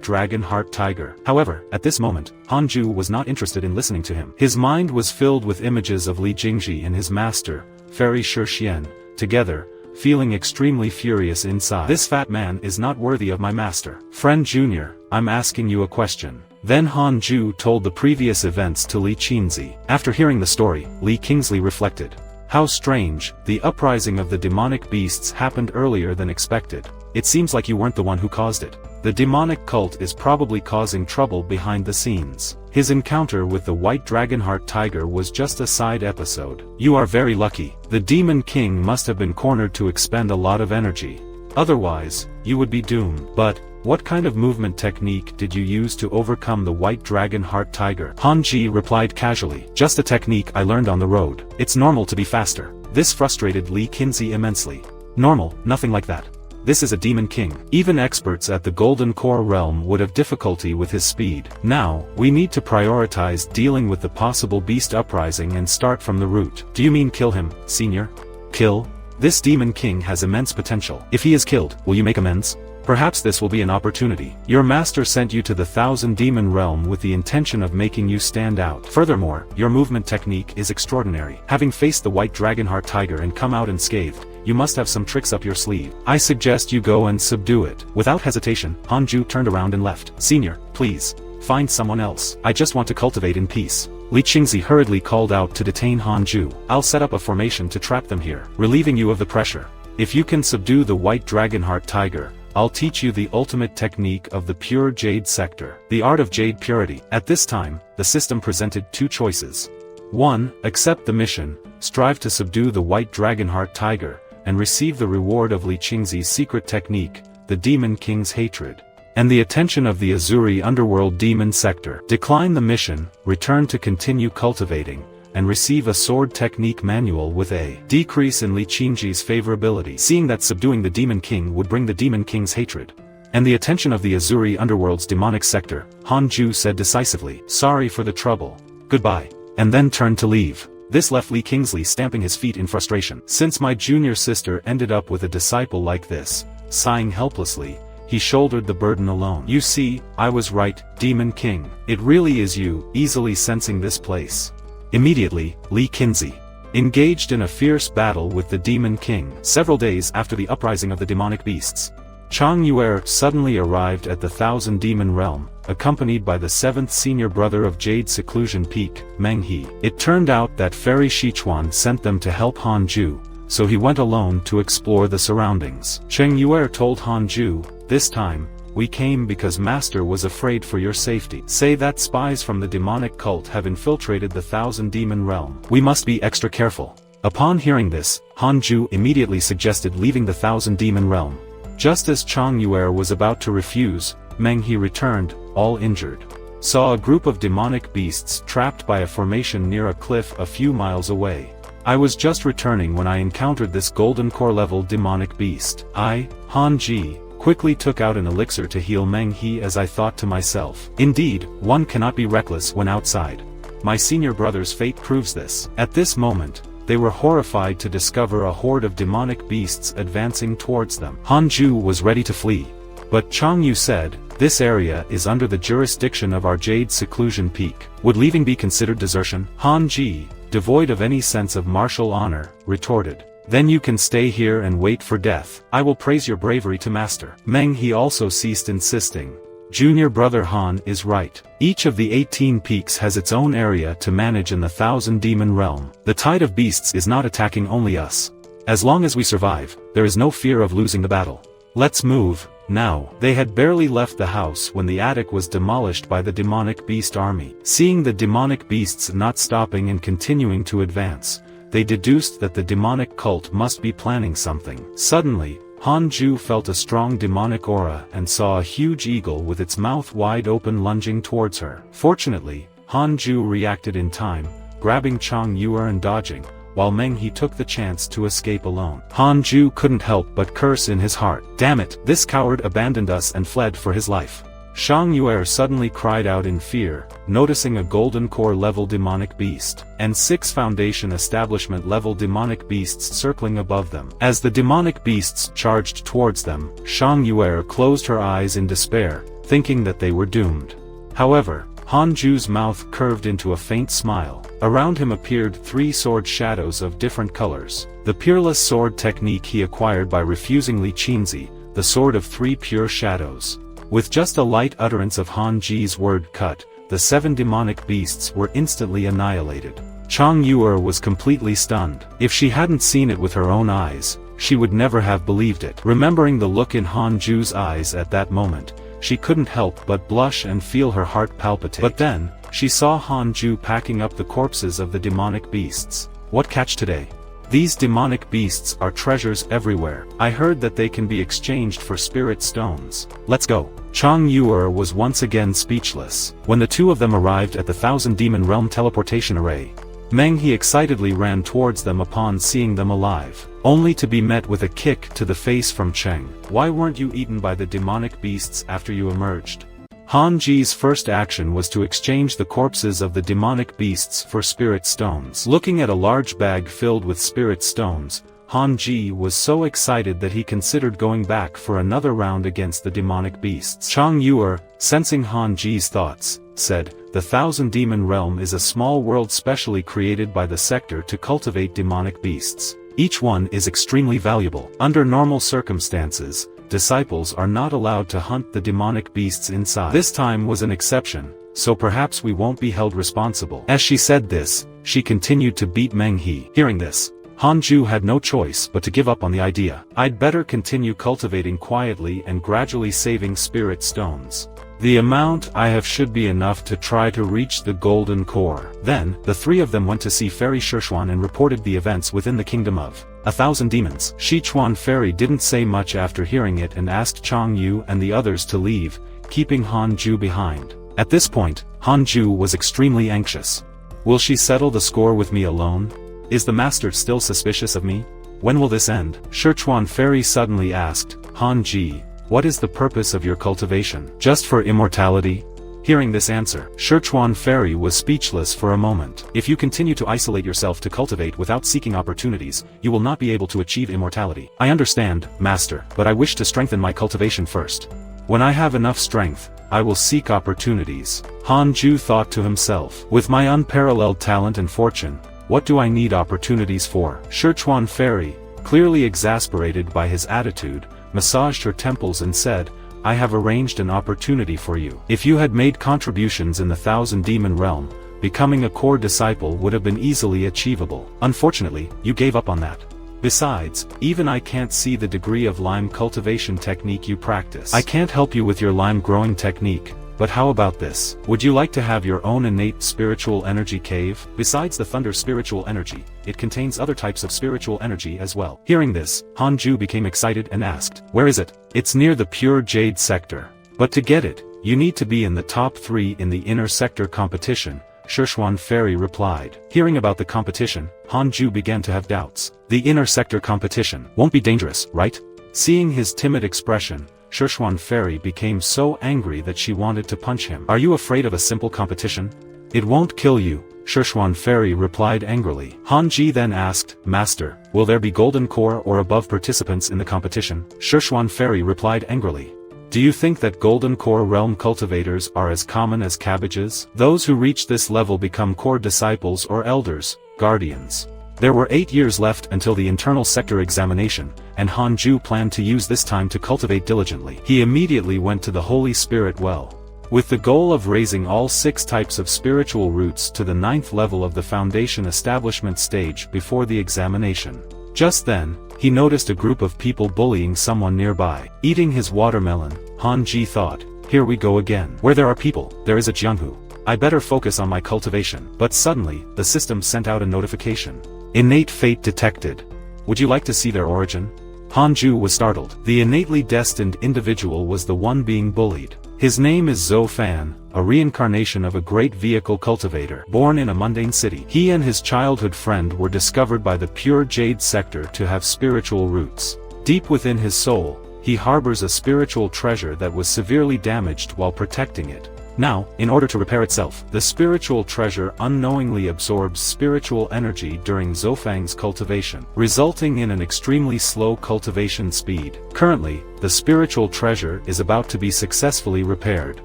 S1: Dragon Heart Tiger? However, at this moment, Hanju was not interested in listening to him. His mind was filled with images of Li Jingji and his master, Fairy Shixian, together, feeling extremely furious inside. "This fat man is not worthy of my master. Friend Junior, I'm asking you a question." Then Hanju told the previous events to Li Qingzi. After hearing the story, Li Kingsley reflected. How strange, the uprising of the demonic beasts happened earlier than expected. It seems like you weren't the one who caused it. The demonic cult is probably causing trouble behind the scenes. His encounter with the White Dragonheart Tiger was just a side episode. You are very lucky. The Demon King must have been cornered to expend a lot of energy. Otherwise, you would be doomed. But, what kind of movement technique did you use to overcome the White Dragonheart Tiger? Hanji replied casually. Just a technique I learned on the road. It's normal to be faster. This frustrated Li Qingzi immensely. Normal, nothing like that. This is a demon king. Even experts at the Golden Core realm would have difficulty with his speed. Now, we need to prioritize dealing with the possible beast uprising and start from the root. Do you mean kill him, senior? Kill? This demon king has immense potential. If he is killed, will you make amends? Perhaps this will be an opportunity. Your master sent you to the Thousand Demon Realm with the intention of making you stand out. Furthermore, your movement technique is extraordinary. Having faced the White Dragonheart Tiger and come out unscathed, you must have some tricks up your sleeve. I suggest you go and subdue it. Without hesitation, Hanju turned around and left. Senior, please, find someone else. I just want to cultivate in peace. Li Qingzi hurriedly called out to detain Hanju. I'll set up a formation to trap them here, relieving you of the pressure. If you can subdue the White Dragonheart Tiger, I'll teach you the ultimate technique of the Pure Jade Sector, the art of Jade Purity. At this time, the system presented two choices. 1. Accept the mission, strive to subdue the White Dragonheart Tiger, and receive the reward of Li Qingzi's secret technique, the Demon King's hatred, and the attention of the Azuri Underworld Demon Sector. Decline the mission, return to continue cultivating, and receive a sword technique manual with a decrease in Li Qingji's favorability, seeing that subduing the Demon King would bring the Demon King's hatred and the attention of the Azuri Underworld's demonic sector. Han Ju said decisively, "Sorry for the trouble. Goodbye," and then turned to leave. This left Li Kingsley stamping his feet in frustration. Since my junior sister ended up with a disciple like this, sighing helplessly, he shouldered the burden alone. "You see, I was right, Demon King. It really is you," easily sensing this place. Immediately, Li Qingzi engaged in a fierce battle with the Demon King. Several days after the uprising of the demonic beasts, Chang Yuer suddenly arrived at the Thousand Demon Realm, accompanied by the seventh senior brother of Jade Seclusion Peak, Meng He. It turned out that Fairy Shichuan sent them to help Han Ju, so he went alone to explore the surroundings. Cheng Yuer told Han Ju, "This time, we came because Master was afraid for your safety. Say that spies from the demonic cult have infiltrated the Thousand Demon Realm. We must be extra careful." Upon hearing this, Han Ju immediately suggested leaving the Thousand Demon Realm. Just as Chang Yuer was about to refuse, Meng He returned, all injured. Saw a group of demonic beasts trapped by a formation near a cliff a few miles away. "I was just returning when I encountered this golden core level demonic beast. I, Han Ji, quickly took out an elixir to heal Meng He as I thought to myself, indeed, one cannot be reckless when outside. My senior brother's fate proves this." At this moment, they were horrified to discover a horde of demonic beasts advancing towards them. Han Ju was ready to flee. But Chang Yu said, "This area is under the jurisdiction of our Jade Seclusion Peak. Would leaving be considered desertion?" Han Ji, devoid of any sense of martial honor, retorted, "Then you can stay here and wait for death. I will praise your bravery to Master." Meng He also ceased insisting. Junior brother Han is right. Each of the 18 peaks has its own area to manage in the Thousand Demon Realm. The tide of beasts is not attacking only us. As long as we survive, there is no fear of losing the battle. Let's move, now. They had barely left the house when the attic was demolished by the demonic beast army. Seeing the demonic beasts not stopping and continuing to advance, they deduced that the demonic cult must be planning something. Suddenly, Han Ju felt a strong demonic aura and saw a huge eagle with its mouth wide open lunging towards her. Fortunately, Han Ju reacted in time, grabbing Chang Yuer and dodging, while Meng He took the chance to escape alone. Han Ju couldn't help but curse in his heart. "Damn it, this coward abandoned us and fled for his life." Chang Yuer suddenly cried out in fear, noticing a golden core level demonic beast, and 6 foundation establishment level demonic beasts circling above them. As the demonic beasts charged towards them, Chang Yuer closed her eyes in despair, thinking that they were doomed. However, Han Ju's mouth curved into a faint smile. Around him appeared 3 sword shadows of different colors. The peerless sword technique he acquired by refusing Li Qingzi, the sword of 3 pure shadows. With just a light utterance of Han Ji's word cut, the 7 demonic beasts were instantly annihilated. Chang Yuer was completely stunned. If she hadn't seen it with her own eyes, she would never have believed it. Remembering the look in Han Ju's eyes at that moment, she couldn't help but blush and feel her heart palpitate. But then, she saw Han Ju packing up the corpses of the demonic beasts. What catch today? These demonic beasts are treasures everywhere. I heard that they can be exchanged for spirit stones. Let's go. Chang Yuer was once again speechless. When the 2 of them arrived at the Thousand Demon Realm teleportation array, Meng He excitedly ran towards them upon seeing them alive, only to be met with a kick to the face from Cheng. "Why weren't you eaten by the demonic beasts after you emerged?" Han Ji's first action was to exchange the corpses of the demonic beasts for spirit stones. Looking at a large bag filled with spirit stones, Han Ji was so excited that he considered going back for another round against the demonic beasts. Chang Yuer, sensing Han Ji's thoughts, said, "The Thousand Demon Realm is a small world specially created by the sector to cultivate demonic beasts. Each one is extremely valuable. Under normal circumstances, disciples are not allowed to hunt the demonic beasts inside. This time was an exception, so perhaps we won't be held responsible." As she said this, she continued to beat Meng He. Hearing this, Han Ju had no choice but to give up on the idea. "I'd better continue cultivating quietly and gradually saving spirit stones. The amount I have should be enough to try to reach the golden core." Then, the 3 of them went to see Fairy Shichuan and reported the events within the kingdom of 1,000 demons. Shichuan Fairy didn't say much after hearing it and asked Chang Yu and the others to leave, keeping Han Ju behind. At this point, Han Ju was extremely anxious. Will she settle the score with me alone? Is the master still suspicious of me? When will this end? Sichuan Fairy suddenly asked, Han Ji, what is the purpose of your cultivation? Just for immortality? Hearing this answer, Sichuan Fairy was speechless for a moment. If you continue to isolate yourself to cultivate without seeking opportunities, you will not be able to achieve immortality. I understand, master, but I wish to strengthen my cultivation first. When I have enough strength, I will seek opportunities. Han Ju thought to himself, with my unparalleled talent and fortune, what do I need opportunities for? Sichuan Fairy, clearly exasperated by his attitude, massaged her temples and said, I have arranged an opportunity for you. If you had made contributions in the Thousand Demon Realm, becoming a core disciple would have been easily achievable. Unfortunately, you gave up on that. Besides, even I can't see the degree of lime cultivation technique you practice. I can't help you with your lime growing technique, but how about this? Would you like to have your own innate spiritual energy cave? Besides the thunder spiritual energy, it contains other types of spiritual energy as well. Hearing this, Han Ju became excited and asked, where is it? It's near the pure jade sector. But to get it, you need to be in the top 3 in the inner sector competition, Sichuan Fairy replied. Hearing about the competition, Han Ju began to have doubts. The inner sector competition won't be dangerous, right? Seeing his timid expression, Sichuan Fairy became so angry that she wanted to punch him. Are you afraid of a simple competition? It won't kill you, Sichuan Fairy replied angrily. Han Ji then asked, Master, will there be golden core or above participants in the competition? Sichuan Fairy replied angrily. Do you think that golden core realm cultivators are as common as cabbages? Those who reach this level become core disciples or elders, guardians. There were 8 years left until the internal sector examination, and Han Ju planned to use this time to cultivate diligently. He immediately went to the Holy Spirit well, with the goal of raising all 6 types of spiritual roots to the 9th level of the foundation establishment stage before the examination. Just then, he noticed a group of people bullying someone nearby. Eating his watermelon, Han Ji thought, here we go again. Where there are people, there is a Jianghu. I better focus on my cultivation. But suddenly, the system sent out a notification. Innate fate detected. Would you like to see their origin? Han Ju was startled. The innately destined individual was the one being bullied. His name is Zhou Fan, a reincarnation of a great vehicle cultivator, born in a mundane city. He and his childhood friend were discovered by the pure jade sector to have spiritual roots. Deep within his soul, he harbors a spiritual treasure that was severely damaged while protecting it. Now, in order to repair itself, the spiritual treasure unknowingly absorbs spiritual energy during Zofang's cultivation, resulting in an extremely slow cultivation speed. Currently, the spiritual treasure is about to be successfully repaired.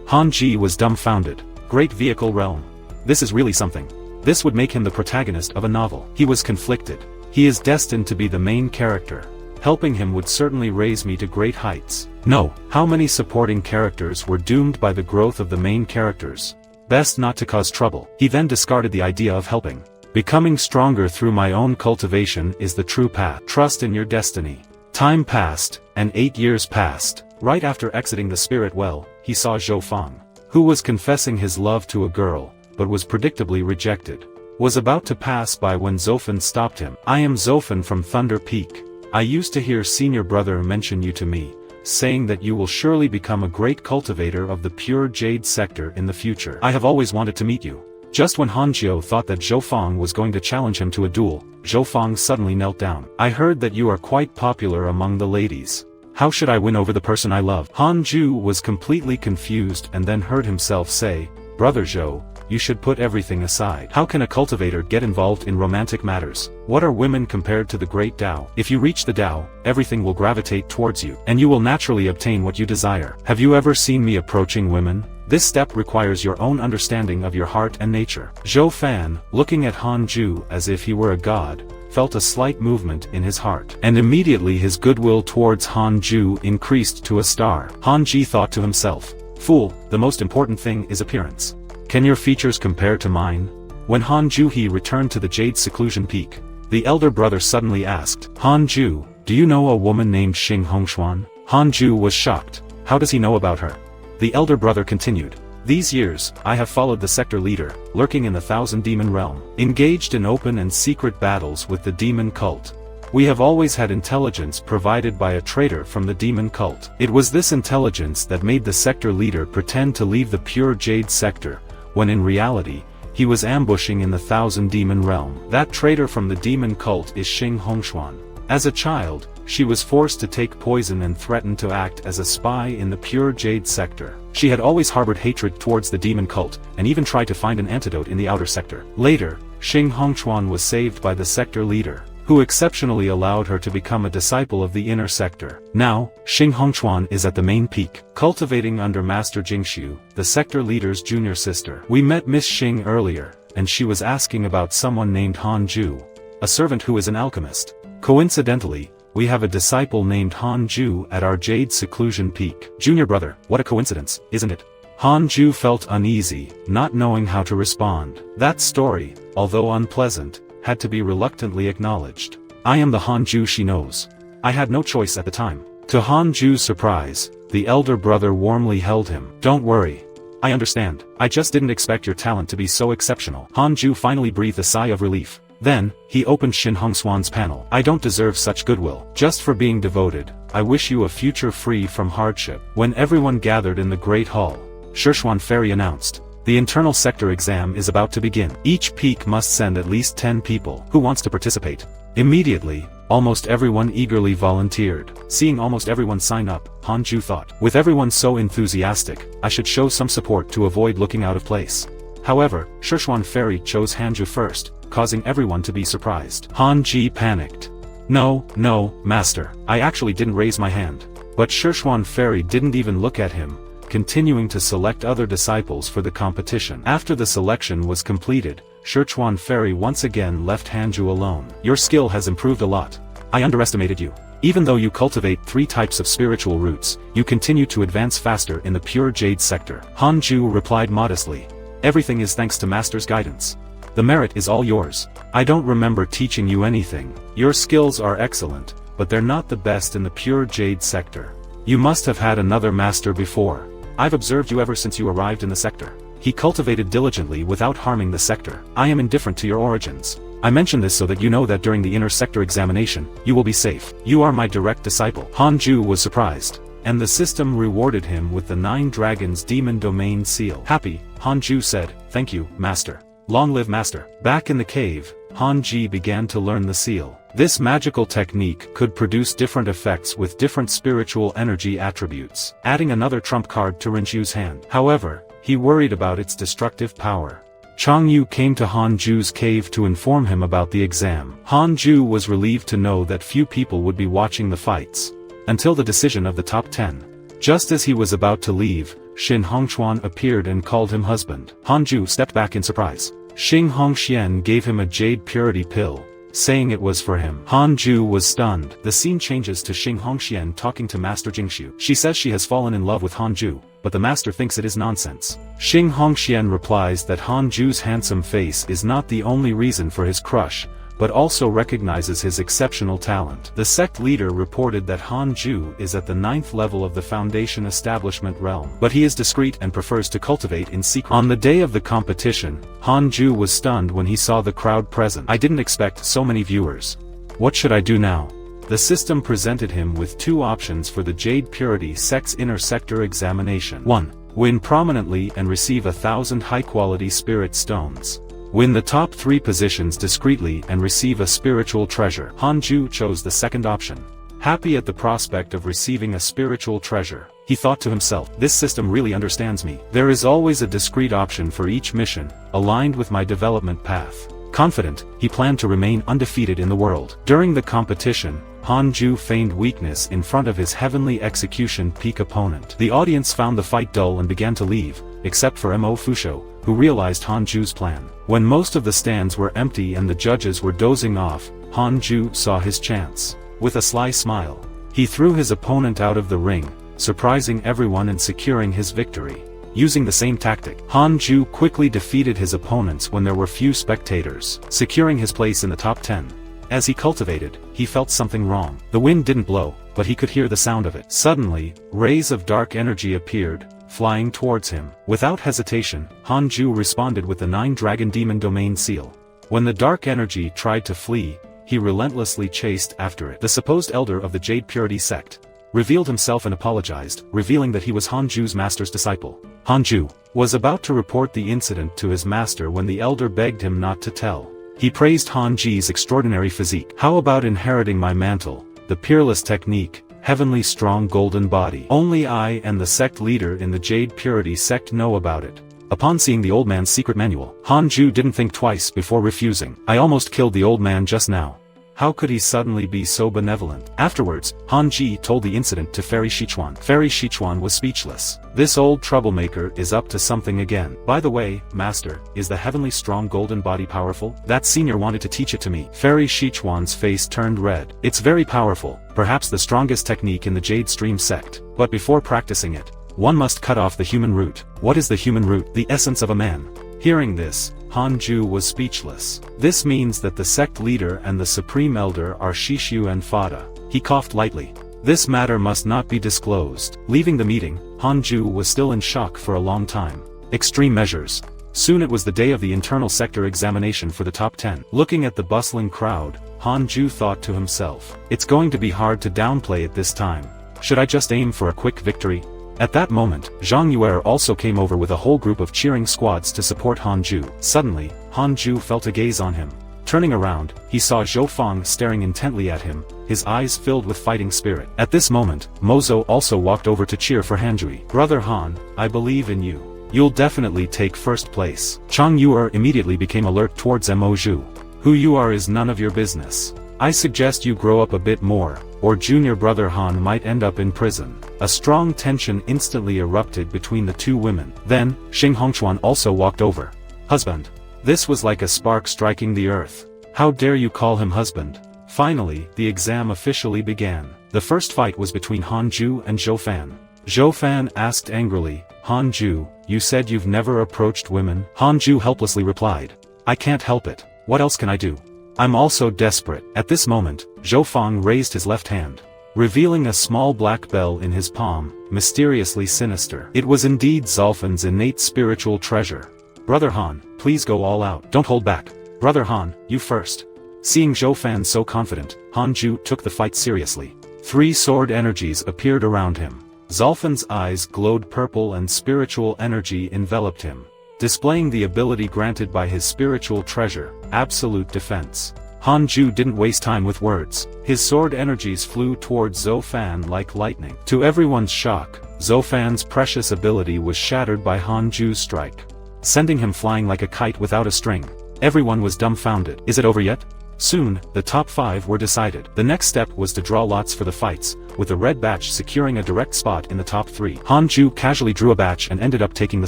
S1: Han Ji was dumbfounded. Great vehicle realm. This is really something. This would make him the protagonist of a novel. He was conflicted. He is destined to be the main character. Helping him would certainly raise me to great heights. No, how many supporting characters were doomed by the growth of the main characters? Best not to cause trouble. He then discarded the idea of helping. Becoming stronger through my own cultivation is the true path. Trust in your destiny. Time passed, and 8 years passed. Right after exiting the spirit well, he saw Zhou Fang, who was confessing his love to a girl, but was predictably rejected. Was about to pass by when Zofen stopped him. I am Zofen from Thunder Peak. I used to hear senior brother mention you to me, saying that you will surely become a great cultivator of the pure jade sector in the future. I have always wanted to meet you. Just when Han Jiu thought that Zhou Fang was going to challenge him to a duel, Zhou Fang suddenly knelt down. I heard that you are quite popular among the ladies. How should I win over the person I love? Han Ju was completely confused and then heard himself say, Brother Zhou, you should put everything aside. How can a cultivator get involved in romantic matters? What are women compared to the great Tao? If you reach the Tao, everything will gravitate towards you, and you will naturally obtain what you desire. Have you ever seen me approaching women? This step requires your own understanding of your heart and nature. Zhou Fan, looking at Han Ju as if he were a god, felt a slight movement in his heart, and immediately his goodwill towards Han Ju increased to a star. Han Ji thought to himself, Fool, the most important thing is appearance. Can your features compare to mine? When Han Ju-hee returned to the Jade Seclusion Peak, the elder brother suddenly asked, Han Ju, do you know a woman named Xing Hongshuan? Han Ju was shocked. How does he know about her? The elder brother continued, These years, I have followed the sector leader, lurking in the Thousand Demon Realm, engaged in open and secret battles with the demon cult. We have always had intelligence provided by a traitor from the demon cult. It was this intelligence that made the sector leader pretend to leave the pure Jade sector, when in reality, he was ambushing in the Thousand Demon realm. That traitor from the demon cult is Xing Hongshuan. As a child, she was forced to take poison and threatened to act as a spy in the pure Jade sector. She had always harbored hatred towards the demon cult, and even tried to find an antidote in the outer sector. Later, Xing Hongshuan was saved by the sector leader, who exceptionally allowed her to become a disciple of the inner sector. Now, Xing Hongshuan is at the main peak, cultivating under Master Jingxiu, the sector leader's junior sister. We met Miss Xing earlier, and she was asking about someone named Han Ju, a servant who is an alchemist. Coincidentally, we have a disciple named Han Ju at our Jade Seclusion Peak. Junior brother, what a coincidence, isn't it? Han Ju felt uneasy, not knowing how to respond. That story, although unpleasant, had to be reluctantly acknowledged. I am the Han Ju she knows. I had no choice at the time. To Han Ju's surprise, the elder brother warmly held him. Don't worry. I understand. I just didn't expect your talent to be so exceptional. Han Ju finally breathed a sigh of relief. Then, he opened Xing Hongshuan's panel. I don't deserve such goodwill. Just for being devoted, I wish you a future free from hardship. When everyone gathered in the Great Hall, Shishuan Fairy announced, the internal sector exam is about to begin. Each peak must send at least 10 people. Who wants to participate? Immediately, almost everyone eagerly volunteered. Seeing almost everyone sign up, Han Ju thought, with everyone so enthusiastic, I should show some support to avoid looking out of place. However, Shishuan Fairy chose Han Ju first, causing everyone to be surprised. Han Ji panicked. No, master, I actually didn't raise my hand. But Shishuan Fairy didn't even look at him, continuing to select other disciples for the competition. After the selection was completed, Shishuan Fairy once again left Han Ju alone. Your skill has improved a lot. I underestimated you. Even though you cultivate 3 types of spiritual roots, you continue to advance faster in the pure Jade sector. Han Ju replied modestly. Everything is thanks to Master's guidance. The merit is all yours. I don't remember teaching you anything. Your skills are excellent, but they're not the best in the pure Jade sector. You must have had another master before. I've observed you ever since you arrived in the sector. He cultivated diligently without harming the sector. I am indifferent to your origins. I mention this so that you know that during the inner sector examination, you will be safe. You are my direct disciple. Han Ju was surprised, and the system rewarded him with the 9 Dragons Demon Domain seal. Happy, Han Ju said, thank you, Master. Long live Master. Back in the cave, Han Ji began to learn the seal. This magical technique could produce different effects with different spiritual energy attributes, adding another trump card to Rinju's hand. However, he worried about its destructive power. Chang Yu came to Han Ju's cave to inform him about the exam. Han Ju was relieved to know that few people would be watching the fights, until the decision of the top 10. Just as he was about to leave, Xing Hongshuan appeared and called him husband. Han Ju stepped back in surprise. Xing Hongxian gave him a jade purity pill, saying it was for him. Han Ju was stunned. The scene changes to Xing Hongxian talking to Master Jingxiu. She says she has fallen in love with Han Ju, but the master thinks it is nonsense. Xing Hongxian replies that Han Ju's handsome face is not the only reason for his crush, but also recognizes his exceptional talent. The sect leader reported that Han Ju is at the 9th level of the Foundation Establishment realm, but he is discreet and prefers to cultivate in secret. On the day of the competition, Han Ju was stunned when he saw the crowd present. I didn't expect so many viewers. What should I do now? The system presented him with 2 options for the Jade Purity Sect's Inner Sector examination. 1. Win prominently and receive 1,000 high-quality spirit stones. Win the top 3 positions discreetly and receive a spiritual treasure. Han Ju chose the second option. Happy at the prospect of receiving a spiritual treasure, he thought to himself, this system really understands me. There is always a discrete option for each mission, aligned with my development path. Confident, he planned to remain undefeated in the world. During the competition, Han Ju feigned weakness in front of his heavenly execution peak opponent. The audience found the fight dull and began to leave, except for Mo Fusho, who realized Han Ju's plan. When most of the stands were empty and the judges were dozing off, Han Ju saw his chance. With a sly smile, he threw his opponent out of the ring, surprising everyone and securing his victory. Using the same tactic, Han Ju quickly defeated his opponents when there were few spectators, securing his place in the top 10. As he cultivated, he felt something wrong. The wind didn't blow, but he could hear the sound of it. Suddenly, rays of dark energy appeared, flying towards him. Without hesitation, Han Ju responded with the 9 Dragon Demon Domain seal. When the dark energy tried to flee, he relentlessly chased after it. The supposed elder of the Jade Purity sect revealed himself and apologized, revealing that he was Han Ju's master's disciple. Hanju was about to report the incident to his master when the elder begged him not to tell. He praised Hanji's extraordinary physique. How about inheriting my mantle, the peerless technique, heavenly strong golden body? Only I and the sect leader in the Jade Purity sect know about it. Upon seeing the old man's secret manual, Hanju didn't think twice before refusing. I almost killed the old man just now. How could he suddenly be so benevolent? Afterwards, Hanji told the incident to Fairy Shichuan. Fairy Shichuan was speechless. This old troublemaker is up to something again. By the way, master, is the heavenly strong golden body powerful? That senior wanted to teach it to me. Fairy Shichuan's face turned red. It's very powerful, perhaps the strongest technique in the Jade Stream sect. But before practicing it, one must cut off the human root. What is the human root? The essence of a man. Hearing this, Hanju was speechless. This means that the sect leader and the supreme elder are Shishu and Fada. He coughed lightly. This matter must not be disclosed. Leaving the meeting, Hanju was still in shock for a long time. Extreme measures. Soon it was the day of the internal sector examination for the top 10. Looking at the bustling crowd, Hanju thought to himself, it's going to be hard to downplay it this time. Should I just aim for a quick victory? At that moment, Zhang Yuer also came over with a whole group of cheering squads to support Hanju. Suddenly, Hanju felt a gaze on him. Turning around, he saw Zhou Fang staring intently at him, his eyes filled with fighting spirit. At this moment, Mozo also walked over to cheer for Hanjui. Brother Han, I believe in you. You'll definitely take first place. Zhang Yuer immediately became alert towards Mo Zhu. Who you are is none of your business. I suggest you grow up a bit more, or junior brother Han might end up in prison. A strong tension instantly erupted between the two women. Then, Xing Hongchuan also walked over. Husband. This was like a spark striking the earth. How dare you call him husband? Finally, the exam officially began. The first fight was between Hanju and Zhou Fan. Zhou Fan asked angrily, Hanju, you said you've never approached women? Hanju helplessly replied, I can't help it. What else can I do? I'm also desperate. At this moment, Zhou Fang raised his left hand, revealing a small black bell in his palm, mysteriously sinister. It was indeed Zolfan's innate spiritual treasure. Brother Han, please go all out. Don't hold back. Brother Han, you first. Seeing Zhou Fan so confident, Hanju took the fight seriously. 3 sword energies appeared around him. Zolfan's eyes glowed purple and spiritual energy enveloped him, displaying the ability granted by his spiritual treasure, absolute defense. Hanju didn't waste time with words. His sword energies flew towards Zhou Fan like lightning. To everyone's shock, Zhou Fan's precious ability was shattered by Hanju's strike, sending him flying like a kite without a string. Everyone was dumbfounded. Is it over yet? Soon, the top 5 were decided. The next step was to draw lots for the fights, with the red batch securing a direct spot in the top 3. Hanju casually drew a batch and ended up taking the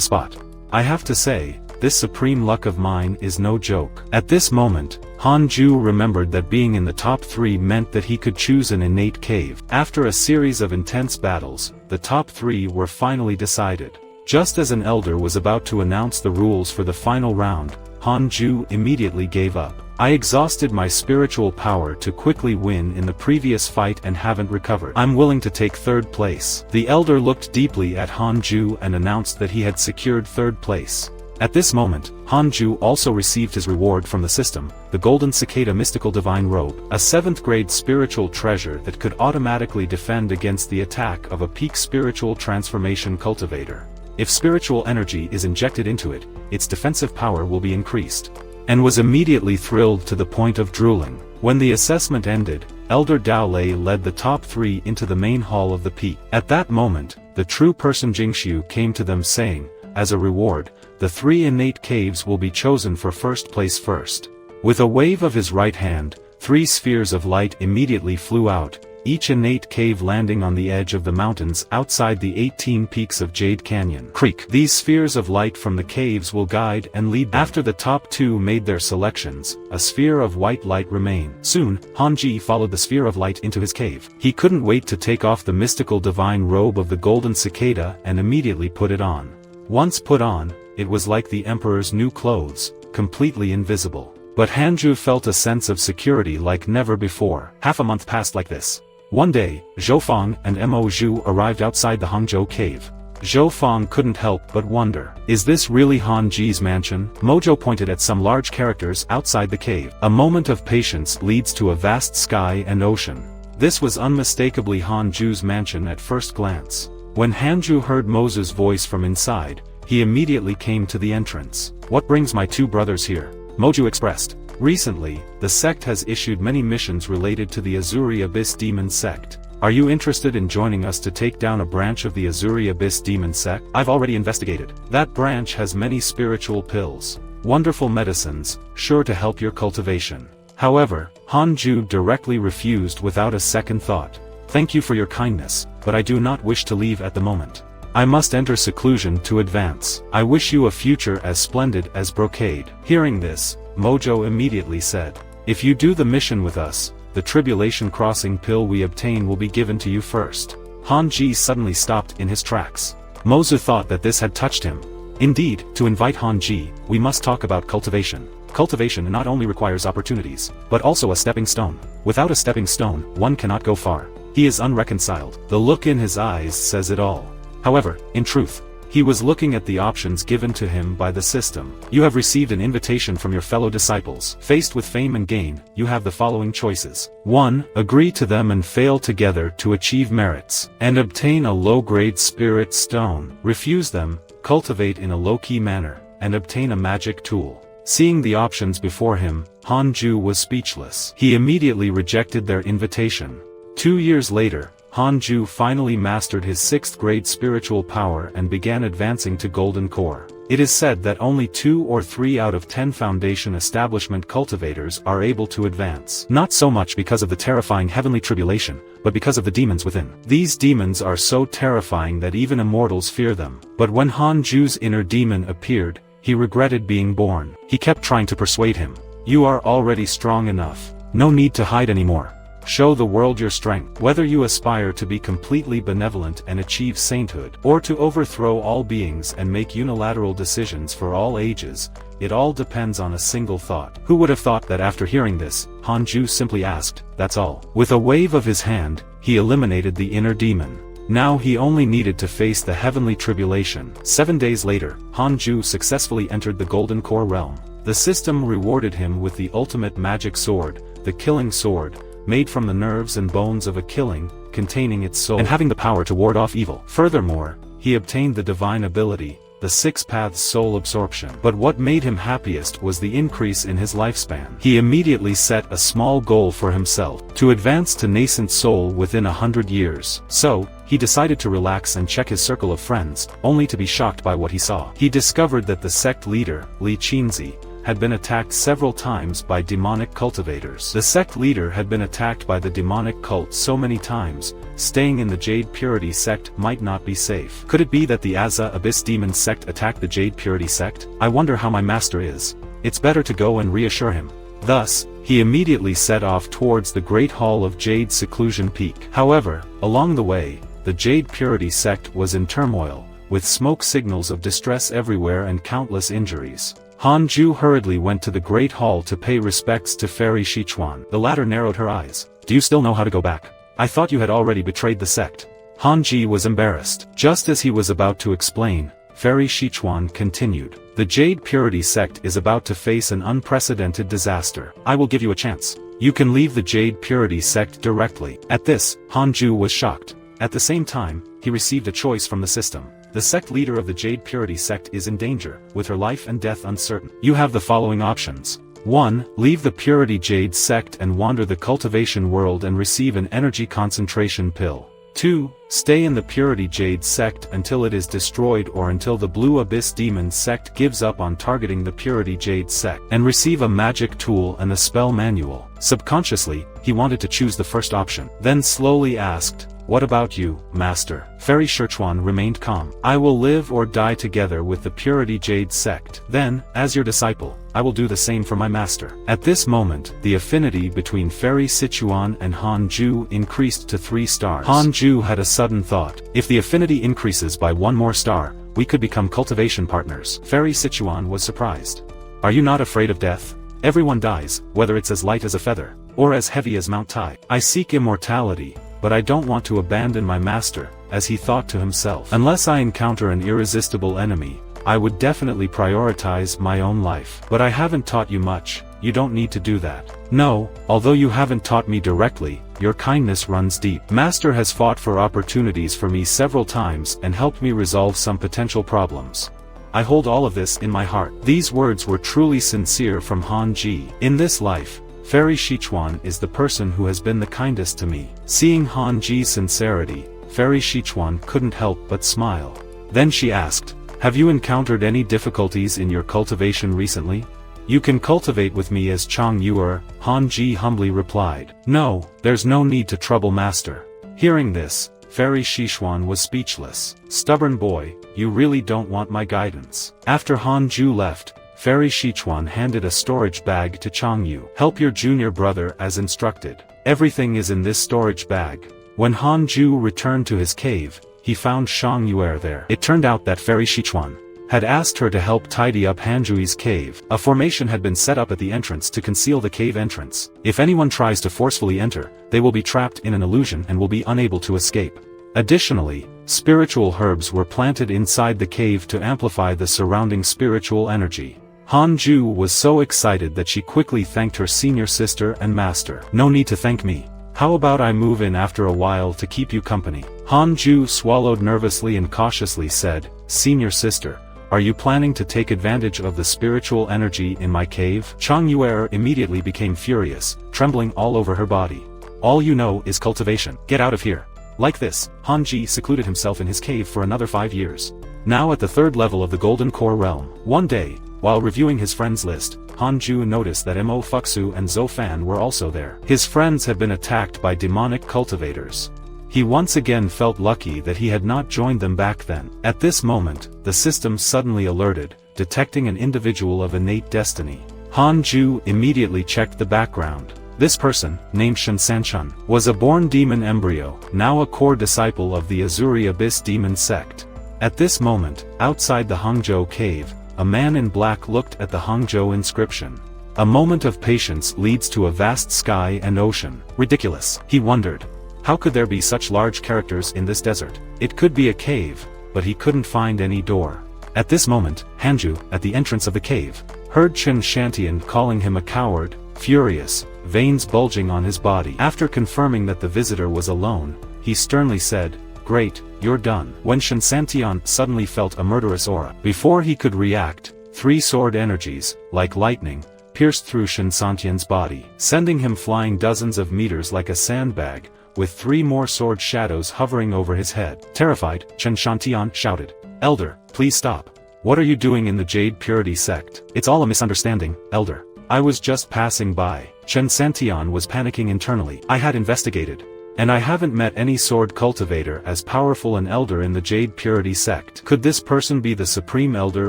S1: spot. I have to say, this supreme luck of mine is no joke. At this moment, Hanju remembered that being in the top 3 meant that he could choose an innate cave. After a series of intense battles, the top 3 were finally decided. Just as an elder was about to announce the rules for the final round, Hanju immediately gave up. I exhausted my spiritual power to quickly win in the previous fight and haven't recovered. I'm willing to take 3rd place. The elder looked deeply at Hanju and announced that he had secured 3rd place. At this moment, Hanju also received his reward from the system, the Golden Cicada Mystical Divine Robe, a 7th grade spiritual treasure that could automatically defend against the attack of a peak spiritual transformation cultivator. If spiritual energy is injected into it, its defensive power will be increased. And was immediately thrilled to the point of drooling. When the assessment ended, Elder Dao Lei led the top 3 into the main hall of the peak. At that moment, the true person Jingxiu came to them saying, as a reward, the 3 innate caves will be chosen for first place first. With a wave of his right hand, 3 spheres of light immediately flew out, each innate cave landing on the edge of the mountains outside the 18 peaks of Jade Canyon Creek. These spheres of light from the caves will guide and lead them. After the top 2 made their selections, a sphere of white light remained. Soon, Hanji followed the sphere of light into his cave. He couldn't wait to take off the mystical divine robe of the Golden Cicada and immediately put it on. Once put on, it was like the Emperor's new clothes, completely invisible. But Hanju felt a sense of security like never before. Half a month passed like this. One day, Zhou Fang and Mo Zhu arrived outside the Hangzhou cave. Zhou Fang couldn't help but wonder, is this really Han Ji's mansion? Mojo pointed at some large characters outside the cave. A moment of patience leads to a vast sky and ocean. This was unmistakably Han Ju's mansion at first glance. When Hanju heard Mozo's voice from inside, he immediately came to the entrance. "What brings my two brothers here?" Moju expressed. "Recently, the sect has issued many missions related to the Azuri Abyss Demon Sect. Are you interested in joining us to take down a branch of the Azuri Abyss Demon Sect? I've already investigated. That branch has many spiritual pills. Wonderful medicines, sure to help your cultivation." However, Hanju directly refused without a second thought. "Thank you for your kindness, but I do not wish to leave at the moment. I must enter seclusion to advance. I wish you a future as splendid as Brocade." Hearing this, Mojo immediately said, "If you do the mission with us, the tribulation crossing pill we obtain will be given to you first." Hanji suddenly stopped in his tracks. Mozu thought that this had touched him. Indeed, to invite Hanji, we must talk about cultivation. Cultivation not only requires opportunities, but also a stepping stone. Without a stepping stone, one cannot go far. He is unreconciled. The look in his eyes says it all. However, in truth, he was looking at the options given to him by the system. You have received an invitation from your fellow disciples. Faced with fame and gain, you have the following choices. 1. Agree to them and fail together to achieve merits, and obtain a low-grade spirit stone. Refuse them, cultivate in a low-key manner, and obtain a magic tool. Seeing the options before him, Hanju was speechless. He immediately rejected their invitation. 2 years later, Hanju finally mastered his 6th grade spiritual power and began advancing to Golden Core. It is said that only 2 or 3 out of 10 Foundation Establishment cultivators are able to advance. Not so much because of the terrifying heavenly tribulation, but because of the demons within. These demons are so terrifying that even immortals fear them. But when Hanju's inner demon appeared, he regretted being born. He kept trying to persuade him. "You are already strong enough. No need to hide anymore. Show the world your strength." Whether you aspire to be completely benevolent and achieve sainthood, or to overthrow all beings and make unilateral decisions for all ages, it all depends on a single thought. Who would have thought that after hearing this, Hanju simply asked, "That's all." With a wave of his hand, he eliminated the inner demon. Now he only needed to face the heavenly tribulation. 7 days later, Hanju successfully entered the Golden Core realm. The system rewarded him with the ultimate magic sword, the Killing Sword, made from the nerves and bones of a killing, containing its soul, and having the power to ward off evil. Furthermore, he obtained the divine ability, the 6 paths soul absorption. But what made him happiest was the increase in his lifespan. He immediately set a small goal for himself, to advance to nascent soul within 100 years. So, he decided to relax and check his circle of friends, only to be shocked by what he saw. He discovered that the sect leader, Li Qinzi, had been attacked several times by demonic cultivators. The sect leader had been attacked by the demonic cult so many times, staying in the Jade Purity sect might not be safe. Could it be that the Aza Abyss Demon sect attacked the Jade Purity sect? I wonder how my master is. It's better to go and reassure him. Thus, he immediately set off towards the Great Hall of Jade Seclusion Peak. However, along the way, the Jade Purity sect was in turmoil, with smoke signals of distress everywhere and countless injuries. Hanju hurriedly went to the Great Hall to pay respects to Fairy Shichuan. The latter narrowed her eyes. "Do you still know how to go back? I thought you had already betrayed the sect." Hanji was embarrassed. Just as he was about to explain, Fairy Shichuan continued. "The Jade Purity sect is about to face an unprecedented disaster. I will give you a chance. You can leave the Jade Purity sect directly." At this, Hanju was shocked. At the same time, he received a choice from the system. The sect leader of the Jade Purity sect is in danger, with her life and death uncertain. You have the following options. 1. Leave the Purity Jade sect and wander the cultivation world and receive an energy concentration pill. 2. Stay in the Purity Jade sect until it is destroyed or until the Blue Abyss Demon sect gives up on targeting the Purity Jade sect, and receive a magic tool and a spell manual. Subconsciously, he wanted to choose the first option, then slowly asked, "What about you, Master?" Fairy Shichuan remained calm. "I will live or die together with the Purity Jade sect. Then, as your disciple, I will do the same for my master." At this moment, the affinity between Fairy Sichuan and Hanju increased to 3 stars. Hanju had a sudden thought. If the affinity increases by 1 more star, we could become cultivation partners. Fairy Sichuan was surprised. "Are you not afraid of death? Everyone dies, whether it's as light as a feather, or as heavy as Mount Tai. I seek immortality, but I don't want to abandon my master," as he thought to himself. "Unless I encounter an irresistible enemy, I would definitely prioritize my own life. But I haven't taught you much, you don't need to do that. No, although you haven't taught me directly, your kindness runs deep. Master has fought for opportunities for me several times and helped me resolve some potential problems. I hold all of this in my heart. These words were truly sincere from Han Ji. In this life, Fairy Sichuan is the person who has been the kindest to me. Seeing Han Ji's sincerity, Fairy Sichuan couldn't help but smile. Then she asked, have you encountered any difficulties in your cultivation recently? You can cultivate with me as Chang Yuer, Han Ji humbly replied. No, there's no need to trouble master. Hearing this, Fairy Sichuan was speechless. Stubborn boy, you really don't want my guidance. After Han Ju left, Fairy Sichuan handed a storage bag to Chang Yu. Help your junior brother as instructed. Everything is in this storage bag. When Han Ju returned to his cave, he found Shang Yuer there. It turned out that Fairy Sichuan had asked her to help tidy up Hanjui's cave. A formation had been set up at the entrance to conceal the cave entrance. If anyone tries to forcefully enter, they will be trapped in an illusion and will be unable to escape. Additionally, spiritual herbs were planted inside the cave to amplify the surrounding spiritual energy. Han Ju was so excited that she quickly thanked her senior sister and master. No need to thank me. How about I move in after a while to keep you company? Han Ju swallowed nervously and cautiously said, Senior sister, are you planning to take advantage of the spiritual energy in my cave? Chang Yuer immediately became furious, trembling all over her body. All you know is cultivation. Get out of here. Like this, Han Ji secluded himself in his cave for another 5 years. Now at the 3rd level of the Golden Core realm. One day, while reviewing his friends list, Han Ju noticed that Mo Fuxu and Zhou Fan were also there. His friends had been attacked by demonic cultivators. He once again felt lucky that he had not joined them back then. At this moment, the system suddenly alerted, detecting an individual of innate destiny. Han Ju immediately checked the background. This person, named Shen Sanchun, was a born demon embryo, now a core disciple of the Azuri Abyss demon sect. At this moment, outside the Hangzhou cave, a man in black looked at the Hangzhou inscription. A moment of patience leads to a vast sky and ocean. Ridiculous, he wondered. How could there be such large characters in this desert? It could be a cave, but he couldn't find any door. At this moment, Hanju, at the entrance of the cave, heard Chen Shantian calling him a coward, furious, veins bulging on his body. After confirming that the visitor was alone, he sternly said, Great, you're done. When Shen Santian suddenly felt a murderous aura. Before he could react, 3 sword energies, like lightning, pierced through Shen Santian's body, sending him flying dozens of meters like a sandbag, with 3 more sword shadows hovering over his head. Terrified, Chen Shantian shouted, Elder, please stop. What are you doing in the Jade Purity sect? It's all a misunderstanding, Elder. I was just passing by. Chen Santian was panicking internally. I had investigated. And I haven't met any sword cultivator as powerful an elder in the Jade Purity sect. Could this person be the supreme elder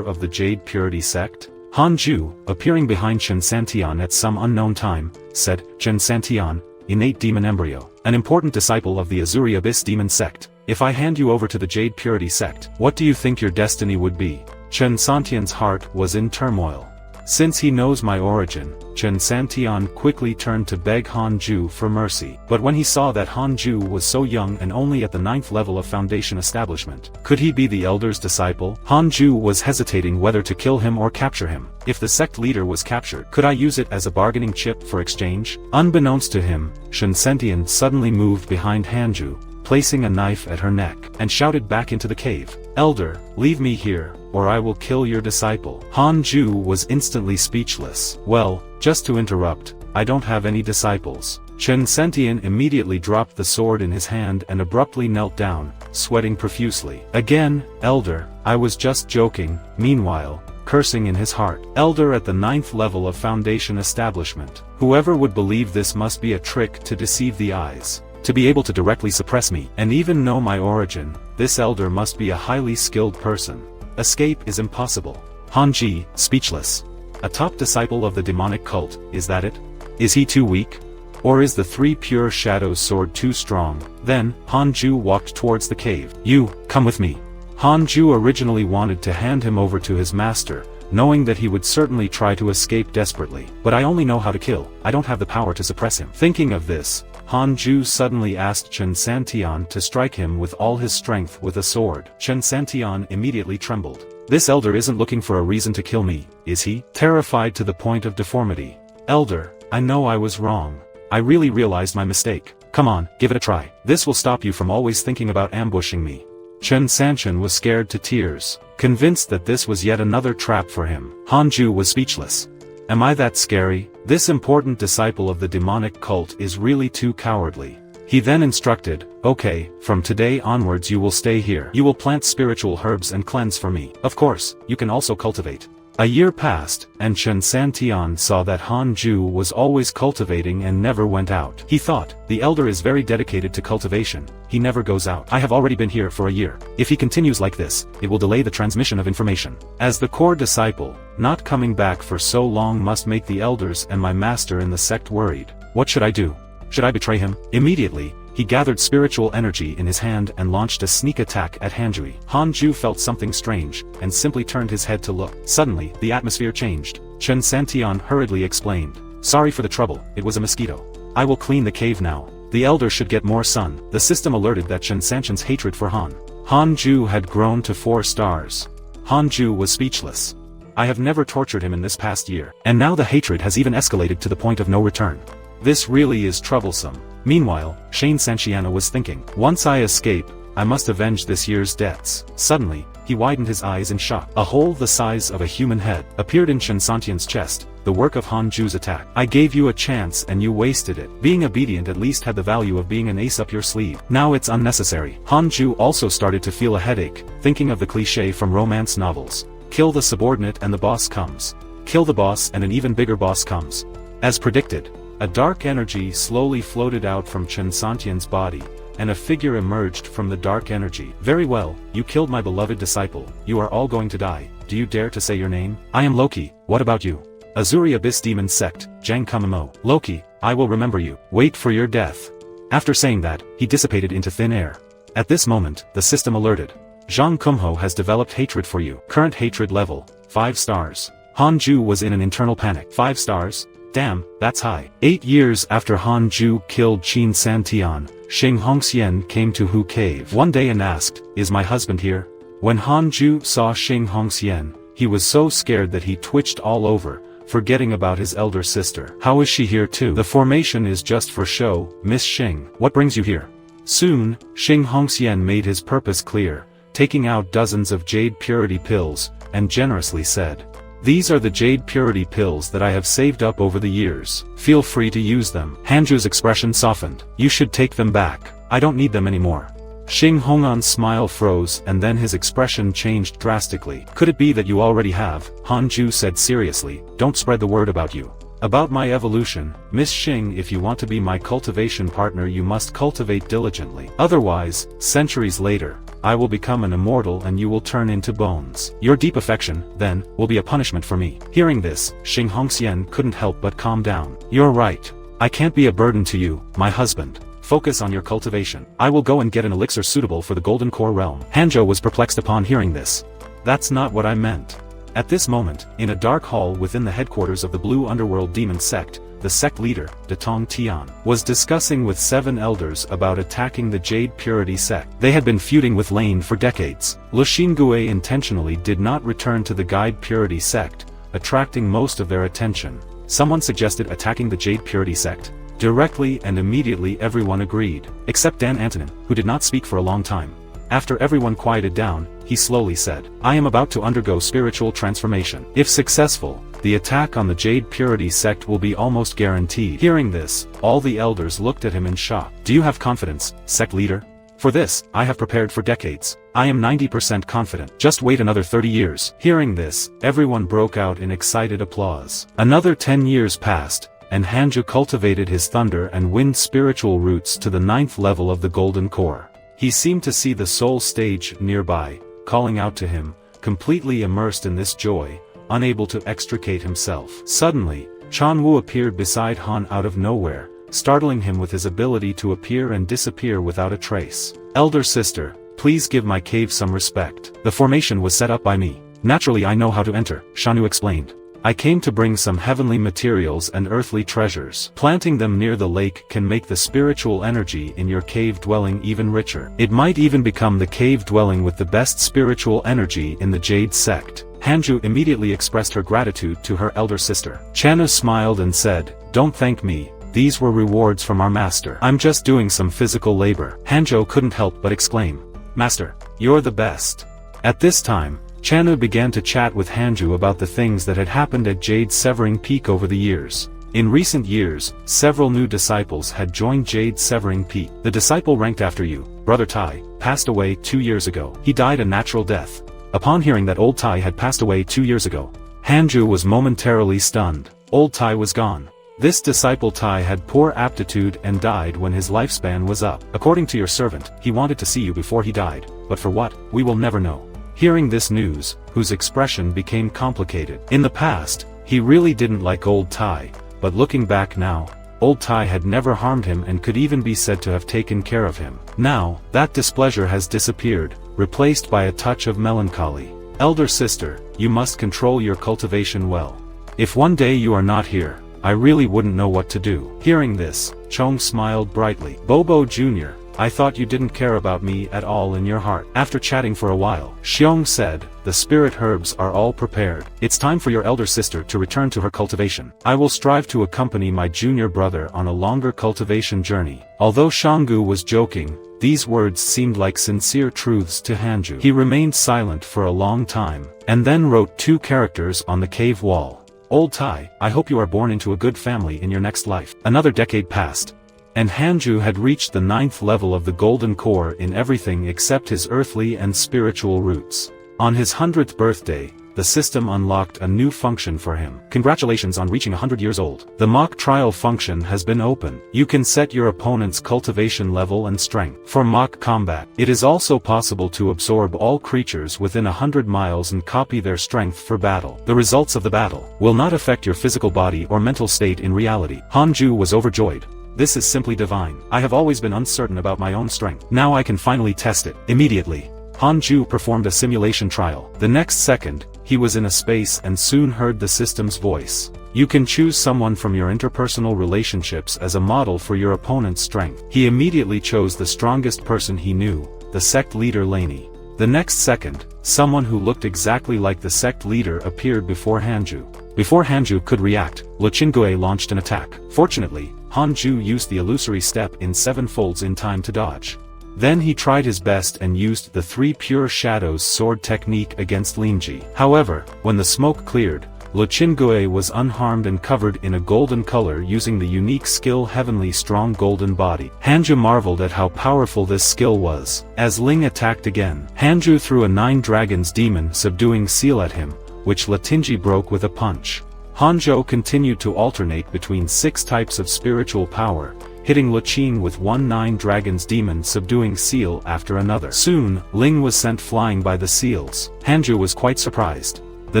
S1: of the Jade Purity sect? Han Ju, appearing behind Chen Santian at some unknown time, said, Chen Santian, innate demon embryo, an important disciple of the Azuri Abyss demon sect. If I hand you over to the Jade Purity sect, what do you think your destiny would be? Chen Santian's heart was in turmoil. Since he knows my origin, Chen Santian quickly turned to beg Han Ju for mercy. But when he saw that Han Ju was so young and only at the 9th level of Foundation establishment, could he be the elder's disciple? Han Ju was hesitating whether to kill him or capture him. If the sect leader was captured, could I use it as a bargaining chip for exchange? Unbeknownst to him, Shen Sentian suddenly moved behind Han Ju, placing a knife at her neck, and shouted back into the cave, Elder, leave me here, or I will kill your disciple. Han Ju was instantly speechless. Well, just to interrupt, I don't have any disciples. Chen Sentian immediately dropped the sword in his hand and abruptly knelt down, sweating profusely. Again, Elder, I was just joking. Meanwhile, cursing in his heart, Elder at the 9th level of Foundation establishment. Whoever would believe this must be a trick to deceive the eyes. To be able to directly suppress me, and even know my origin, this elder must be a highly skilled person. Escape is impossible. Han Ji, speechless. A top disciple of the demonic cult, is that it? Is he too weak? Or is the 3 pure shadows sword too strong? Then, Han Ju walked towards the cave. You, come with me. Han Ju originally wanted to hand him over to his master, knowing that he would certainly try to escape desperately. But I only know how to kill, I don't have the power to suppress him. Thinking of this, Han Ju suddenly asked Chen Santian to strike him with all his strength with a sword. Chen Santian immediately trembled. This elder isn't looking for a reason to kill me, is he? Terrified to the point of deformity. Elder, I know I was wrong. I really realized my mistake. Come on, give it a try. This will stop you from always thinking about ambushing me. Chen Sanchen was scared to tears, convinced that this was yet another trap for him. Hanju was speechless. Am I that scary? This important disciple of the demonic cult is really too cowardly. He then instructed, okay, from today onwards you will stay here. You will plant spiritual herbs and cleanse for me. Of course, you can also cultivate. A year passed, and Chen Santian saw that Hanju was always cultivating and never went out. He thought, the elder is very dedicated to cultivation, he never goes out. I have already been here for a year. If he continues like this, it will delay the transmission of information. As the core disciple, not coming back for so long must make the elders and my master in the sect worried. What should I do? Should I betray him? Immediately, he gathered spiritual energy in his hand and launched a sneak attack at Hanju. Hanju felt something strange, and simply turned his head to look. Suddenly, the atmosphere changed. Chen Santian hurriedly explained. Sorry for the trouble, it was a mosquito. I will clean the cave now. The elder should get more sun. The system alerted that Chen Sanchen's hatred for Hanju had grown to 4 stars. Hanju was speechless. I have never tortured him in this past year. And now the hatred has even escalated to the point of no return. This really is troublesome. Meanwhile, Shane Sanchiana was thinking, once I escape, I must avenge this year's debts. Suddenly, he widened his eyes in shock. A hole the size of a human head appeared in Chen Santian's chest, the work of Hanju's attack. I gave you a chance and you wasted it. Being obedient at least had the value of being an ace up your sleeve. Now it's unnecessary. Hanju also started to feel a headache, thinking of the cliché from romance novels. Kill the subordinate and the boss comes. Kill the boss and an even bigger boss comes. As predicted, a dark energy slowly floated out from Chen Santian's body, and a figure emerged from the dark energy. Very well, you killed my beloved disciple, you are all going to die. Do you dare to say your name? I am Loki, what about you? Azuri Abyss Demon Sect, Jang Kumamo. Loki, I will remember you. Wait for your death. After saying that, he dissipated into thin air. At this moment, the system alerted. Zhang Kumho has developed hatred for you. Current hatred level, 5 stars. Hanju was in an internal panic. 5 stars? Damn, that's high. 8 years after Hanju killed Qin Santian, Xing Hongxian came to Hu Cave one day and asked, is my husband here? When Hanju saw Xing Hongxian, he was so scared that he twitched all over, forgetting about his elder sister. How is she here too? The formation is just for show, Miss Xing. What brings you here? Soon, Xing Hongxian made his purpose clear, taking out dozens of jade purity pills, and generously said, these are the jade purity pills that I have saved up over the years. Feel free to use them. Hanju's expression softened. You should take them back. I don't need them anymore. Xing Hongan's smile froze and then his expression changed drastically. Could it be that you already have? Hanju said seriously, don't spread the word about you. About my evolution, Miss Xing, if you want to be my cultivation partner you must cultivate diligently. Otherwise, centuries later, I will become an immortal and you will turn into bones. Your deep affection, then, will be a punishment for me. Hearing this, Xing Hongxian couldn't help but calm down. You're right. I can't be a burden to you, my husband. Focus on your cultivation. I will go and get an elixir suitable for the Golden Core realm. Hanjo was perplexed upon hearing this. That's not what I meant. At this moment, in a dark hall within the headquarters of the Blue Underworld Demon Sect, the sect leader, Datong Tian, was discussing with 7 elders about attacking the Jade Purity sect. They had been feuding with Lane for decades. Le Xingue intentionally did not return to the Guide Purity sect, attracting most of their attention. Someone suggested attacking the Jade Purity sect. Directly and immediately everyone agreed, except Dan Antonin, who did not speak for a long time. After everyone quieted down, he slowly said, I am about to undergo spiritual transformation. If successful, the attack on the Jade Purity sect will be almost guaranteed. Hearing this, all the elders looked at him in shock. Do you have confidence, sect leader? For this, I have prepared for decades. I am 90% confident. Just wait another 30 years. Hearing this, everyone broke out in excited applause. Another 10 years passed, and Hanju cultivated his thunder and wind spiritual roots to the 9th level of the Golden Core. He seemed to see the soul stage nearby, calling out to him, completely immersed in this joy, unable to extricate himself. Suddenly, Chan Wu appeared beside Han out of nowhere, startling him with his ability to appear and disappear without a trace. Elder sister, please give my cave some respect. The formation was set up by me. Naturally I know how to enter, Shanu explained. I came to bring some heavenly materials and earthly treasures. Planting them near the lake can make the spiritual energy in your cave dwelling even richer. It might even become the cave dwelling with the best spiritual energy in the Jade sect. Hanju immediately expressed her gratitude to her elder sister. Channa smiled and said, don't thank me, these were rewards from our master. I'm just doing some physical labor. Hanjo couldn't help but exclaim, Master, You're the best. At this time, Chanu began to chat with Hanju about the things that had happened at Jade's Severing Peak over the years. In recent years, several new disciples had joined Jade's Severing Peak. The disciple ranked after you, Brother Tai, passed away 2 years ago. He died a natural death. Upon hearing that old Tai had passed away 2 years ago, Hanju was momentarily stunned. Old Tai was gone. This disciple Tai had poor aptitude and died when his lifespan was up. According to your servant, he wanted to see you before he died, but for what, we will never know. Hearing this news, whose expression became complicated. In the past, he really didn't like old Tai, but looking back now, old Tai had never harmed him and could even be said to have taken care of him. Now, that displeasure has disappeared, replaced by a touch of melancholy. Elder sister, you must control your cultivation well. If one day you are not here, I really wouldn't know what to do. Hearing this, Chong smiled brightly. Bobo Jr., I thought you didn't care about me at all in your heart. After chatting for a while, Xiong said, the spirit herbs are all prepared. It's time for your elder sister to return to her cultivation. I will strive to accompany my junior brother on a longer cultivation journey. Although Shanggu was joking, these words seemed like sincere truths to Hanju. He remained silent for a long time, and then wrote 2 characters on the cave wall. Old Tai, I hope you are born into a good family in your next life. Another decade passed, and Hanju had reached the 9th level of the Golden Core in everything except his earthly and spiritual roots. On his 100th birthday, the system unlocked a new function for him. Congratulations on reaching 100 years old. The mock trial function has been opened. You can set your opponent's cultivation level and strength. For mock combat, it is also possible to absorb all creatures within 100 miles and copy their strength for battle. The results of the battle will not affect your physical body or mental state in reality. Hanju was overjoyed. This is simply divine. I have always been uncertain about my own strength. Now I can finally test it. Immediately, Hanju performed a simulation trial. The next second, he was in a space and soon heard the system's voice. You can choose someone from your interpersonal relationships as a model for your opponent's strength. He immediately chose the strongest person he knew, the sect leader Laney. The next second, someone who looked exactly like the sect leader appeared before Hanju. Before Hanju could react, Luchingue launched an attack. Fortunately, Hanju used the illusory step in 7 folds in time to dodge. Then he tried his best and used the 3 pure shadows sword technique against Linji. However, when the smoke cleared, Luchingue was unharmed and covered in a golden color using the unique skill Heavenly Strong Golden Body. Hanju marveled at how powerful this skill was. As Ling attacked again, Hanju threw a 9 Dragons Demon Subduing Seal at him, which Latinji broke with a punch. Hanzhou continued to alternate between 6 types of spiritual power, hitting Luchin with 1 9 Dragons Demon Subduing Seal after another. Soon, Ling was sent flying by the seals. Hanju was quite surprised. The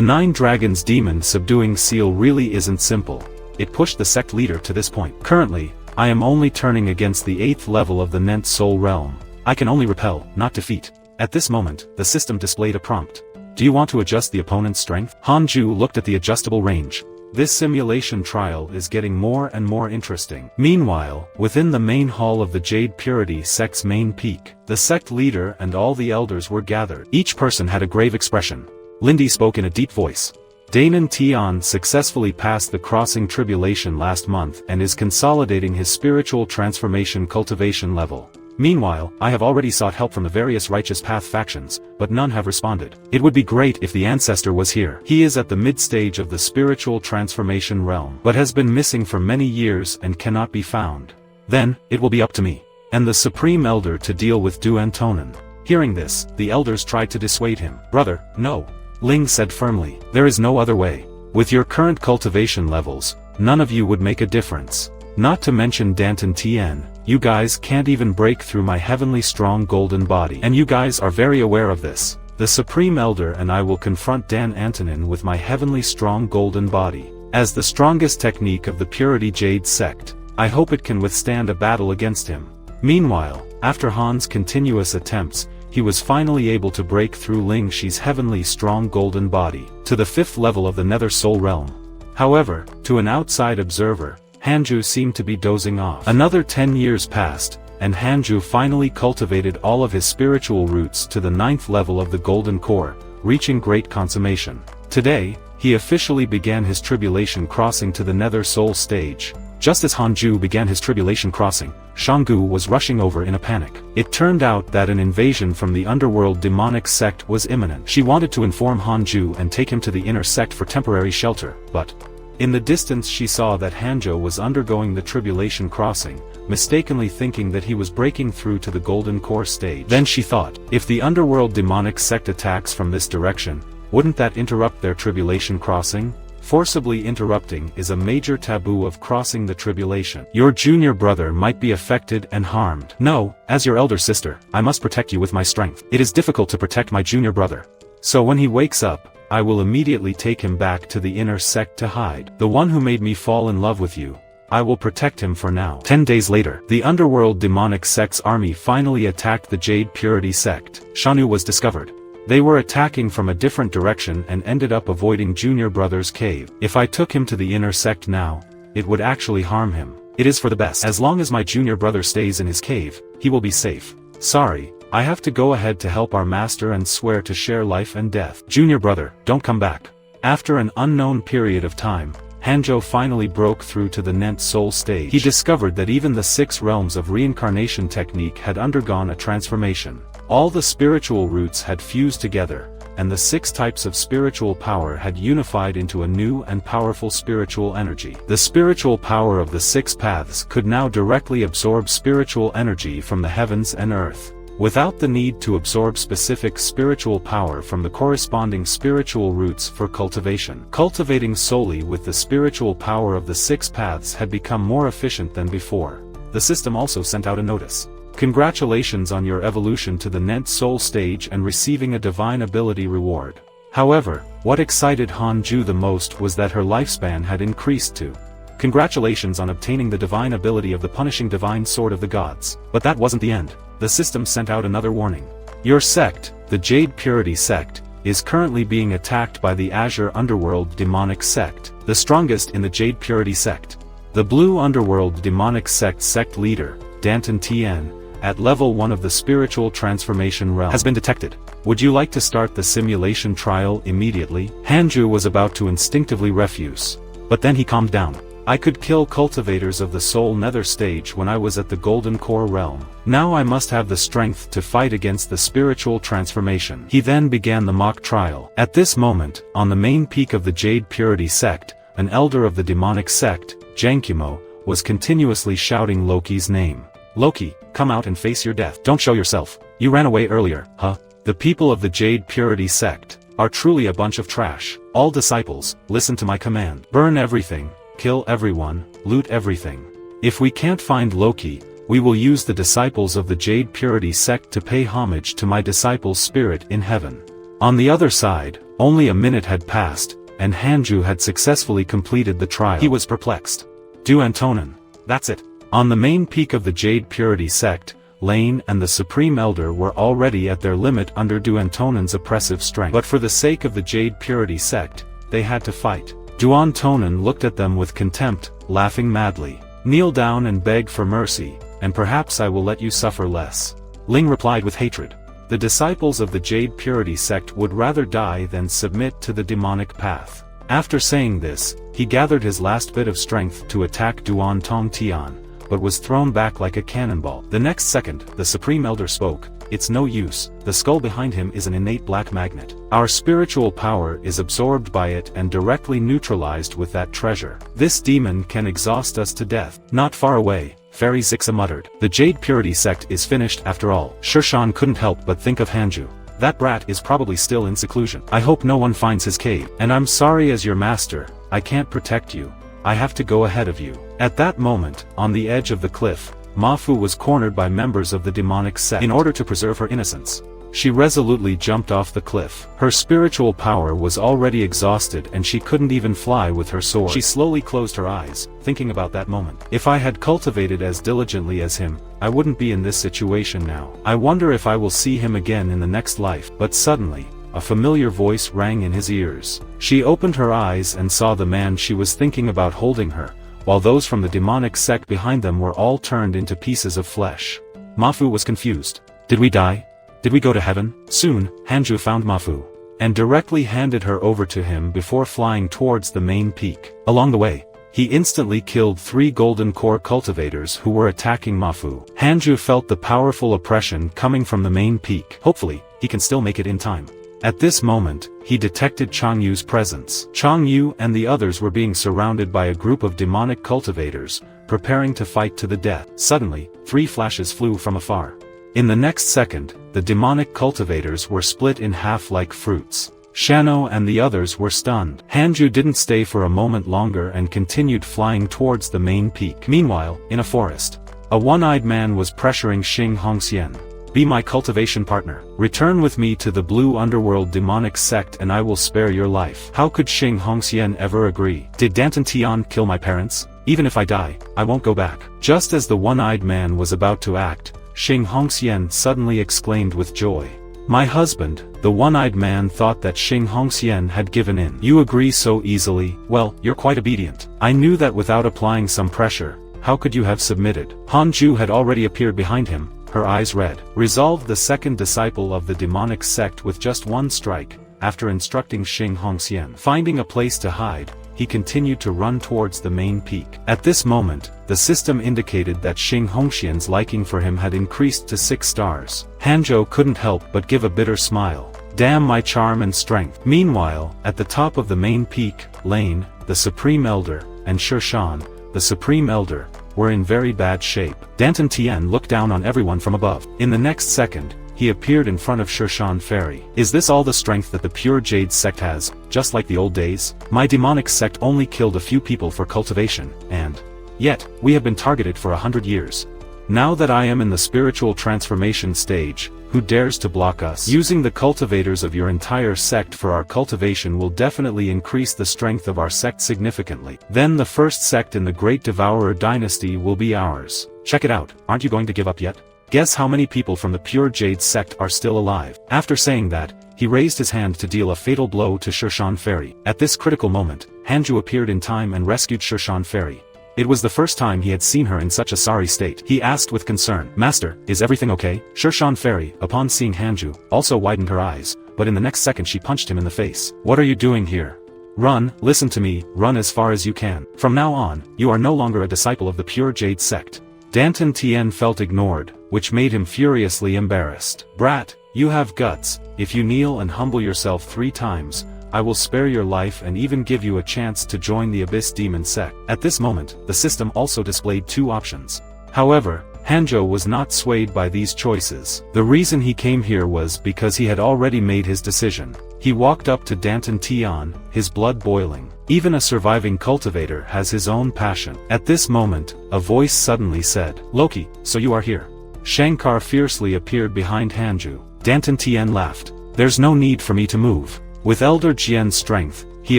S1: 9 Dragons Demon Subduing Seal really isn't simple. It pushed the sect leader to this point. Currently, I am only turning against the 8th level of the Nent Soul Realm. I can only repel, not defeat. At this moment, the system displayed a prompt. Do you want to adjust the opponent's strength? Hanju looked at the adjustable range. This simulation trial is getting more and more interesting. Meanwhile, within the main hall of the Jade Purity sect's main peak, the sect leader and all the elders were gathered. Each person had a grave expression. Lindy spoke in a deep voice. Danon Tian successfully passed the crossing tribulation last month and is consolidating his spiritual transformation cultivation level. Meanwhile, I have already sought help from the various Righteous Path factions, but none have responded. It would be great if the ancestor was here. He is at the mid-stage of the spiritual transformation realm, but has been missing for many years and cannot be found. Then, it will be up to me and the Supreme Elder to deal with Du Antonin. Hearing this, the elders tried to dissuade him. Brother, no. Ling said firmly. There is no other way. With your current cultivation levels, none of you would make a difference. Not to mention Danton Tien, you guys can't even break through my heavenly strong golden body. And you guys are very aware of this. The Supreme Elder and I will confront Dan Antonin with my heavenly strong golden body. As the strongest technique of the Purity Jade sect, I hope it can withstand a battle against him. Meanwhile, after Han's continuous attempts, he was finally able to break through Ling Shi's heavenly strong golden body, to the 5th level of the Nether Soul Realm. However, to an outside observer, Hanju seemed to be dozing off. Another 10 years passed, and Hanju finally cultivated all of his spiritual roots to the 9th level of the Golden Core, reaching great consummation. Today, he officially began his tribulation crossing to the Nether Soul stage. Just as Hanju began his tribulation crossing, Shanggu was rushing over in a panic. It turned out that an invasion from the underworld demonic sect was imminent. She wanted to inform Hanju and take him to the inner sect for temporary shelter, but in the distance she saw that Hanjo was undergoing the tribulation crossing, mistakenly thinking that he was breaking through to the golden core stage. Then she thought, if the underworld demonic sect attacks from this direction, wouldn't that interrupt their tribulation crossing? Forcibly interrupting is a major taboo of crossing the tribulation. Your junior brother might be affected and harmed. No, as your elder sister, I must protect you with my strength. It is difficult to protect my junior brother. So when he wakes up, I will immediately take him back to the inner sect to hide. The one who made me fall in love with you. I will protect him for now. 10 days later, the underworld demonic sect's army finally attacked the Jade Purity sect. Shanu was discovered. They were attacking from a different direction and ended up avoiding junior brother's cave. If I took him to the inner sect now, it would actually harm him. It is for the best. As long as my junior brother stays in his cave, he will be safe. Sorry, I have to go ahead to help our master and swear to share life and death. Junior brother, don't come back. After an unknown period of time, Hanjo finally broke through to the Nent Soul stage. He discovered that even the 6 realms of reincarnation technique had undergone a transformation. All the spiritual roots had fused together, and the 6 types of spiritual power had unified into a new and powerful spiritual energy. The spiritual power of the 6 paths could now directly absorb spiritual energy from the heavens and earth, without the need to absorb specific spiritual power from the corresponding spiritual roots for cultivation. Cultivating solely with the spiritual power of the 6 paths had become more efficient than before. The system also sent out a notice. Congratulations on your evolution to the Nent Soul stage and receiving a divine ability reward. However, what excited Hanju the most was that her lifespan had increased to. Congratulations on obtaining the divine ability of the punishing divine sword of the gods. But that wasn't the end. The system sent out another warning. Your sect, the Jade Purity sect, is currently being attacked by the Azure Underworld demonic sect, the strongest in the Jade Purity sect. The Blue Underworld demonic sect leader, Danton Tien, at level 1 of the spiritual transformation realm, has been detected. Would you like to start the simulation trial immediately? Hanju was about to instinctively refuse. But then he calmed down. I could kill cultivators of the soul nether stage when I was at the golden core realm. Now I must have the strength to fight against the spiritual transformation. He then began the mock trial. At this moment, on the main peak of the Jade Purity sect, an elder of the demonic sect, Jankumo, was continuously shouting Loki's name. Loki, come out and face your death. Don't show yourself. You ran away earlier, huh? The people of the Jade Purity sect are truly a bunch of trash. All disciples, listen to my command. Burn everything, kill everyone, loot everything. If we can't find Loki, we will use the disciples of the Jade Purity sect to pay homage to my disciple's spirit in heaven. On the other side, only a minute had passed, and Hanju had successfully completed the trial. He was perplexed. Du Antonin. That's it. On the main peak of the Jade Purity sect, Lane and the Supreme Elder were already at their limit under Du Antonin's oppressive strength. But for the sake of the Jade Purity sect, they had to fight. Du Antonin looked at them with contempt, laughing madly. Kneel down and beg for mercy, and perhaps I will let you suffer less. Ling replied with hatred. The disciples of the Jade Purity sect would rather die than submit to the demonic path. After saying this, he gathered his last bit of strength to attack Duan Tong Tian, but was thrown back like a cannonball. The next second, the Supreme Elder spoke. It's no use, the skull behind him is an innate black magnet. Our spiritual power is absorbed by it and directly neutralized with that treasure. This demon can exhaust us to death. Not far away, Fairy Zixa muttered. The Jade Purity sect is finished after all. Shirshan couldn't help but think of Hanju. That brat is probably still in seclusion. I hope no one finds his cave. And I'm sorry as your master, I can't protect you. I have to go ahead of you. At that moment, on the edge of the cliff, Mafu was cornered by members of the demonic sect. In order to preserve her innocence, she resolutely jumped off the cliff. Her spiritual power was already exhausted and she couldn't even fly with her sword. She slowly closed her eyes, thinking about that moment. If I had cultivated as diligently as him, I wouldn't be in this situation now. I wonder if I will see him again in the next life. But suddenly, a familiar voice rang in his ears. She opened her eyes and saw the man she was thinking about holding her, while those from the demonic sect behind them were all turned into pieces of flesh. Mafu was confused. Did we die? Did we go to heaven? Soon, Hanju found Mafu, and directly handed her over to him before flying towards the main peak. Along the way, he instantly killed 3 golden core cultivators who were attacking Mafu. Hanju felt the powerful oppression coming from the main peak. Hopefully, he can still make it in time. At this moment, he detected Changyu's presence. Changyu and the others were being surrounded by a group of demonic cultivators, preparing to fight to the death. Suddenly, 3 flashes flew from afar. In the next second, the demonic cultivators were split in half like fruits. Shano and the others were stunned. Hanju didn't stay for a moment longer and continued flying towards the main peak. Meanwhile, in a forest, a one-eyed man was pressuring Xing Hongxian. Be my cultivation partner. Return with me to the blue underworld demonic sect and I will spare your life. How could Xing Hongxian ever agree? Did Danton Tian kill my parents? Even if I die, I won't go back. Just as the one-eyed man was about to act, Xing Hongxian suddenly exclaimed with joy. My husband, the one-eyed man thought that Xing Hongxian had given in. You agree so easily? Well, you're quite obedient. I knew that without applying some pressure, how could you have submitted? Hanju had already appeared behind him, her eyes red. Resolved the second disciple of the demonic sect with just one strike, after instructing Xing Hongxian. Finding a place to hide, he continued to run towards the main peak. At this moment, the system indicated that Xing Hongxian's liking for him had increased to 6 stars. Hanzhou couldn't help but give a bitter smile. Damn my charm and strength. Meanwhile, at the top of the main peak, Lane, the Supreme Elder, and Shirshan, the Supreme Elder, were in very bad shape. Danton Tian looked down on everyone from above. In the next second, he appeared in front of Shirshan Fairy. Is this all the strength that the Pure Jade sect has, just like the old days? My demonic sect only killed a few people for cultivation, and yet, we have been targeted for 100 years. Now that I am in the spiritual transformation stage, who dares to block us? Using the cultivators of your entire sect for our cultivation will definitely increase the strength of our sect significantly. Then the first sect in the Great Devourer dynasty will be ours. Check it out, aren't you going to give up yet? Guess how many people from the Pure Jade sect are still alive? After saying that, he raised his hand to deal a fatal blow to Shirshan Fairy. At this critical moment, Hanju appeared in time and rescued Shirshan Fairy. It was the first time he had seen her in such a sorry state. He asked with concern, Master, is everything okay? Shirshan Fairy, upon seeing Hanju, also widened her eyes, but in the next second she punched him in the face. What are you doing here? Run, listen to me, run as far as you can. From now on, you are no longer a disciple of the Pure Jade sect. Danton Tian felt ignored, which made him furiously embarrassed. Brat, you have guts. If you kneel and humble yourself 3 times, I will spare your life and even give you a chance to join the Abyss Demon sect. At this moment, the system also displayed 2 options. However, Hanzhou was not swayed by these choices. The reason he came here was because he had already made his decision. He walked up to Danton Tian, his blood boiling. Even a surviving cultivator has his own passion. At this moment, a voice suddenly said, Loki, so you are here. Shankar fiercely appeared behind Hanju. Danton Tian laughed. There's no need for me to move. With Elder Jian's strength, he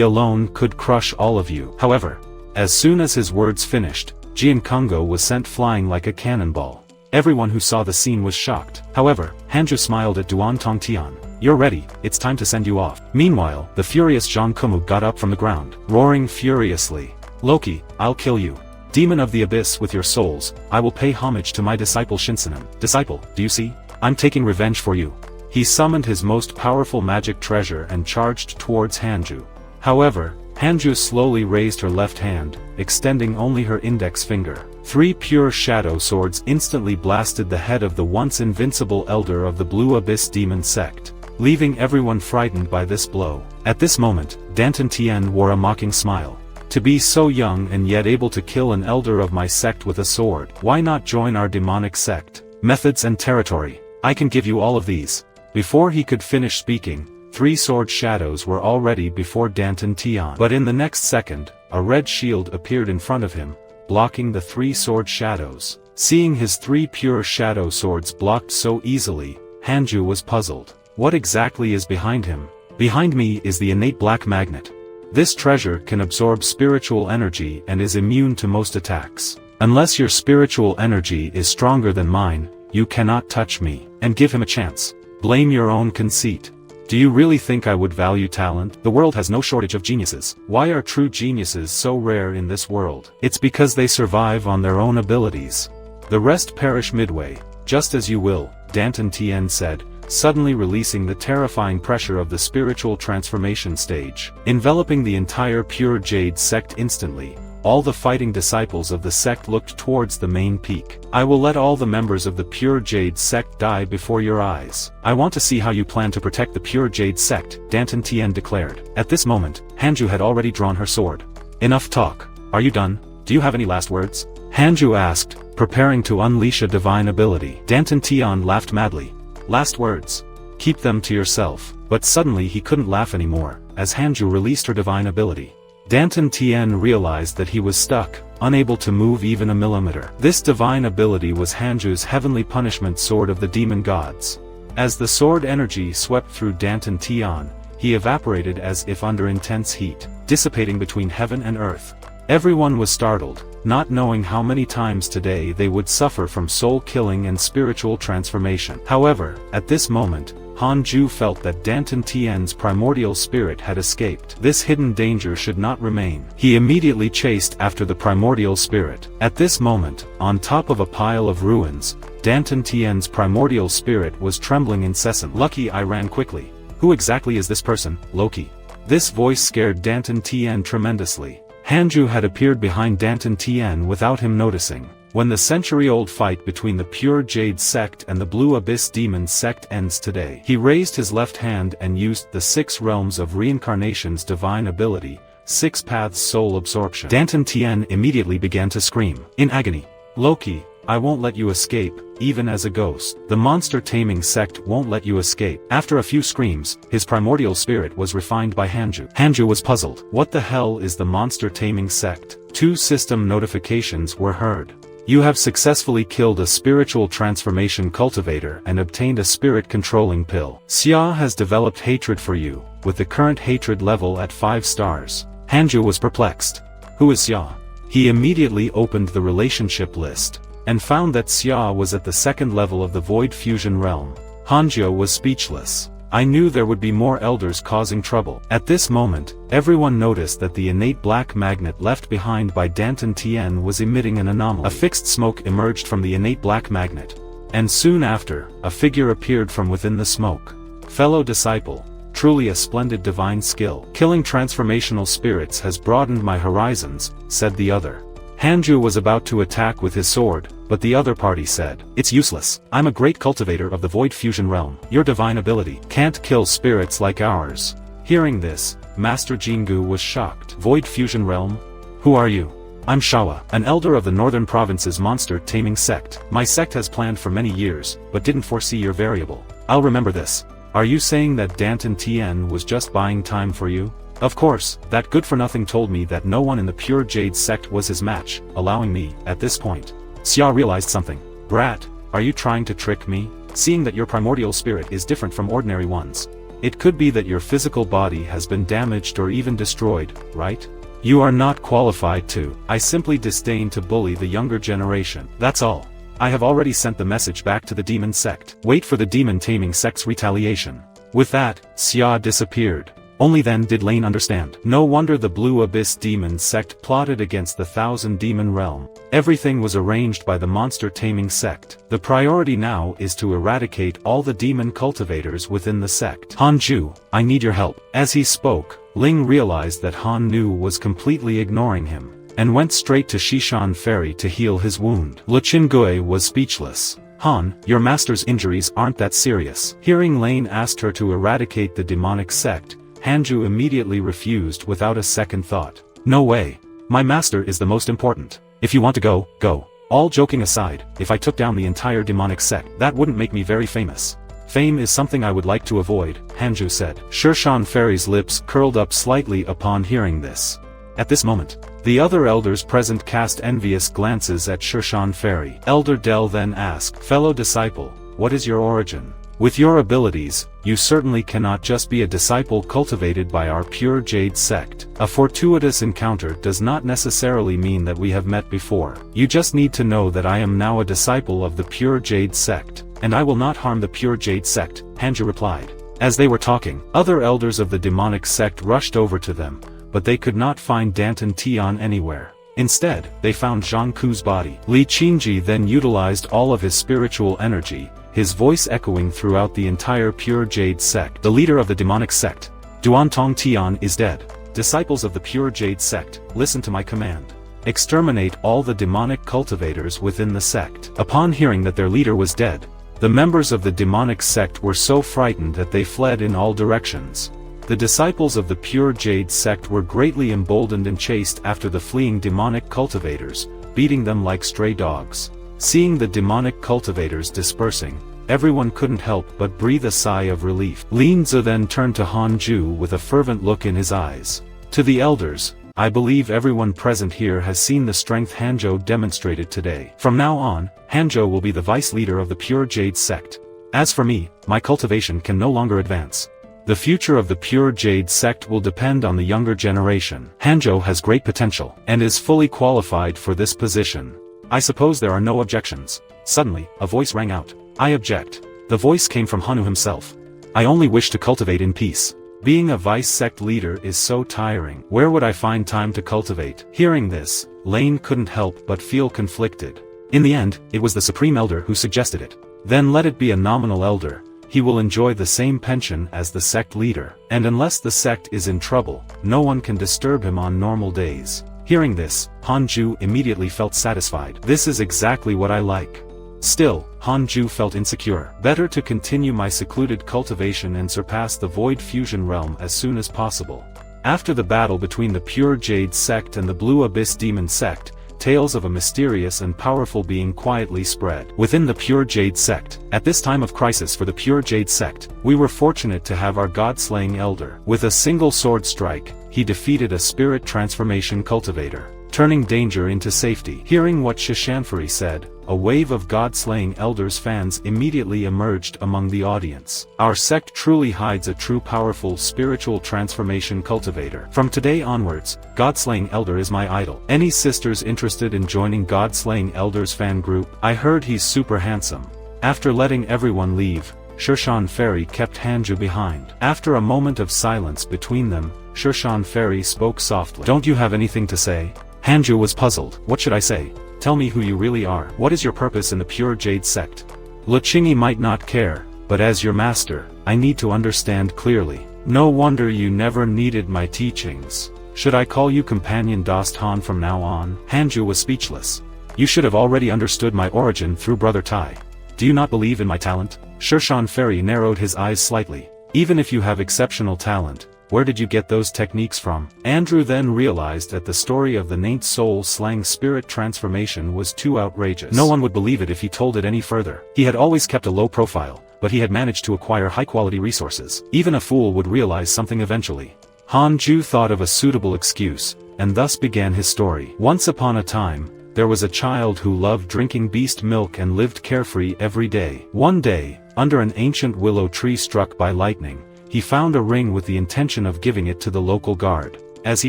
S1: alone could crush all of you. However, as soon as his words finished, Jian Kungo was sent flying like a cannonball. Everyone who saw the scene was shocked. However, Hanju smiled at Duan Tongtian. You're ready, it's time to send you off. Meanwhile, the furious Zhang Kumu got up from the ground, roaring furiously. Loki, I'll kill you. Demon of the Abyss with your souls, I will pay homage to my disciple Shinsenin. Disciple, do you see? I'm taking revenge for you. He summoned his most powerful magic treasure and charged towards Hanju. However, Hanju slowly raised her left hand, extending only her index finger. 3 pure shadow swords instantly blasted the head of the once invincible elder of the Blue Abyss Demon sect, leaving everyone frightened by this blow. At this moment, Danton Tian wore a mocking smile. To be so young and yet able to kill an elder of my sect with a sword, why not join our demonic sect? Methods and territory. I can give you all of these. Before he could finish speaking, 3 sword shadows were already before Danton Tian. But in the next second, a red shield appeared in front of him, blocking the 3 sword shadows. Seeing his 3 pure shadow swords blocked so easily, Hanju was puzzled. What exactly is behind him? Behind me is the innate black magnet. This treasure can absorb spiritual energy and is immune to most attacks. Unless your spiritual energy is stronger than mine, you cannot touch me. And give him a chance. Blame your own conceit. Do you really think I would value talent? The world has no shortage of geniuses. Why are true geniuses so rare in this world? It's because they survive on their own abilities. The rest perish midway. Just as you will, Danton Tian said, suddenly releasing the terrifying pressure of the spiritual transformation stage, enveloping the entire Pure Jade sect instantly. all the fighting disciples of the sect looked towards the main peak. I will let all the members of the Pure Jade sect die before your eyes. I want to see how you plan to protect the Pure Jade sect, Danton Tien declared. At this moment, Hanju had already drawn her sword. Enough talk. Are you done? Do you have any last words? Hanju asked, preparing to unleash a divine ability. Danton Tien laughed madly. Last words? Keep them to yourself. But suddenly he couldn't laugh anymore, as Hanju released her divine ability. Danton Tien realized that he was stuck, unable to move even a millimeter. This divine ability was Hanju's heavenly punishment sword of the demon gods. As the sword energy swept through Danton Tien, he evaporated as if under intense heat, dissipating between heaven and earth. Everyone was startled, not knowing how many times today they would suffer from soul-killing and spiritual transformation. However, at this moment, Hanju felt that Danton Tien's primordial spirit had escaped. This hidden danger should not remain. He immediately chased after the primordial spirit. At this moment, on top of a pile of ruins, Danton Tien's primordial spirit was trembling incessantly. Lucky I ran quickly. Who exactly is this person, Loki? This voice scared Danton Tien tremendously. Hanju had appeared behind Danton Tien without him noticing. When the century-old fight between the Pure Jade sect and the Blue Abyss Demon sect ends today, he raised his left hand and used the 6 realms of reincarnation's divine ability, 6 paths soul absorption. Danton Tien immediately began to scream, in agony. Loki, I won't let you escape, even as a ghost. The monster taming sect won't let you escape. After a few screams, his primordial spirit was refined by Hanju. Hanju was puzzled. What the hell is the monster taming sect? 2 system notifications were heard. You have successfully killed a spiritual transformation cultivator and obtained a spirit-controlling pill. Xia has developed hatred for you, with the current hatred level at 5 stars. Hanju was perplexed. Who is Xia? He immediately opened the relationship list, and found that Xia was at the 2nd level of the Void Fusion realm. Hanju was speechless. I knew there would be more elders causing trouble. At this moment, everyone noticed that the innate black magnet left behind by Danton Tien was emitting an anomaly. A fixed smoke emerged from the innate black magnet. And soon after, a figure appeared from within the smoke. Fellow disciple, truly a splendid divine skill. Killing transformational spirits has broadened my horizons, said the other. Hanju was about to attack with his sword, but the other party said, it's useless. I'm a great cultivator of the Void Fusion realm. Your divine ability can't kill spirits like ours. Hearing this, Master Jingu was shocked. Void Fusion realm? Who are you? I'm Shawa, an elder of the Northern Province's monster taming sect. My sect has planned for many years, but didn't foresee your variable. I'll remember this. Are you saying that Danton Tien was just buying time for you? Of course, that good-for-nothing told me that no one in the Pure Jade sect was his match, allowing me, at this point. Xia realized something. Brat, are you trying to trick me? Seeing that your primordial spirit is different from ordinary ones. It could be that your physical body has been damaged or even destroyed, right? You are not qualified to. I simply disdain to bully the younger generation. That's all. I have already sent the message back to the demon sect. Wait for the demon taming sect's retaliation. With that, Xia disappeared. Only then did Lane understand. No wonder the Blue Abyss Demon sect plotted against the Thousand Demon realm. Everything was arranged by the monster taming sect. The priority now is to eradicate all the demon cultivators within the sect. Hanju, I need your help. As he spoke, Ling realized that Han Nu was completely ignoring him, and went straight to Shishan Ferry to heal his wound. Le Qingui was speechless. Han, your master's injuries aren't that serious. Hearing Lane asked her to eradicate the demonic sect, Hanju immediately refused without a second thought. No way. My master is the most important. If you want to go, go. All joking aside, if I took down the entire demonic sect, that wouldn't make me very famous. Fame is something I would like to avoid, Hanju said. Shishan Fairy's lips curled up slightly upon hearing this. At this moment, the other elders present cast envious glances at Shishan Fairy. Elder Del then asked, fellow disciple, what is your origin? With your abilities, you certainly cannot just be a disciple cultivated by our Pure Jade sect. A fortuitous encounter does not necessarily mean that we have met before. You just need to know that I am now a disciple of the Pure Jade sect, and I will not harm the Pure Jade sect, Hanju replied. As they were talking, other elders of the demonic sect rushed over to them, but they could not find Danton Tien anywhere. Instead, they found Zhang Ku's body. Li Qingji then utilized all of his spiritual energy, his voice echoing throughout the entire Pure Jade sect. The leader of the demonic sect, Duan Tong Tian, is dead. Disciples of the Pure Jade sect, listen to my command. exterminate all the demonic cultivators within the sect. Upon hearing that their leader was dead, the members of the demonic sect were so frightened that they fled in all directions. The disciples of the Pure Jade sect were greatly emboldened and chased after the fleeing demonic cultivators, beating them like stray dogs. Seeing the demonic cultivators dispersing, everyone couldn't help but breathe a sigh of relief. Lin Zi then turned to Hanju with a fervent look in his eyes. To the elders, I believe everyone present here has seen the strength Hanjo demonstrated today. From now on, Hanjo will be the vice leader of the Pure Jade sect. As for me, my cultivation can no longer advance. The future of the Pure Jade sect will depend on the younger generation. Hanjo has great potential, and is fully qualified for this position. I suppose there are no objections. Suddenly, a voice rang out. I object. The voice came from Hanu himself. I only wish to cultivate in peace. Being a vice sect leader is so tiring. Where would I find time to cultivate? Hearing this, Lane couldn't help but feel conflicted. In the end, it was the Supreme Elder who suggested it. Then let it be a nominal elder. He will enjoy the same pension as the sect leader, and unless the sect is in trouble, no one can disturb him on normal days. Hearing this, Hanju immediately felt satisfied. This is exactly what I like. Still, Hanju felt insecure. Better to continue my secluded cultivation and surpass the Void Fusion realm as soon as possible. After the battle between the Pure Jade sect and the Blue Abyss Demon sect, tales of a mysterious and powerful being quietly spread within the Pure Jade sect. At this time of crisis for the Pure Jade sect, we were fortunate to have our god-slaying elder. With a single sword strike, he defeated a spirit transformation cultivator, turning danger into safety. Hearing what Shishanfari said, a wave of god-slaying elders fans immediately emerged among the audience. Our sect truly hides a true powerful spiritual transformation cultivator. From today onwards, God-slaying elder is my idol. Any sisters interested in joining God-slaying elders fan group? I heard he's super handsome. After letting everyone leave, Shishanfari kept Hanju behind. After a moment of silence between them, Shishanfari spoke softly. Don't you have anything to say? Hanju was puzzled. What should I say? Tell me who you really are. What is your purpose in the Pure Jade sect? Luchingi might not care, but as your master, I need to understand clearly. No wonder you never needed my teachings. Should I call you Companion Dost Han from now on? Hanju was speechless. You should have already understood my origin through Brother Tai. Do you not believe in my talent? Shishanfari narrowed his eyes slightly. Even if you have exceptional talent, where did you get those techniques from? Andrew then realized that the story of the Naint Soul Slang spirit transformation was too outrageous. No one would believe it if he told it any further. He had always kept a low profile, but he had managed to acquire high-quality resources. Even a fool would realize something eventually. Hanju thought of a suitable excuse, and thus began his story. Once upon a time, there was a child who loved drinking beast milk and lived carefree every day. One day, under an ancient willow tree struck by lightning, he found a ring with the intention of giving it to the local guard. As he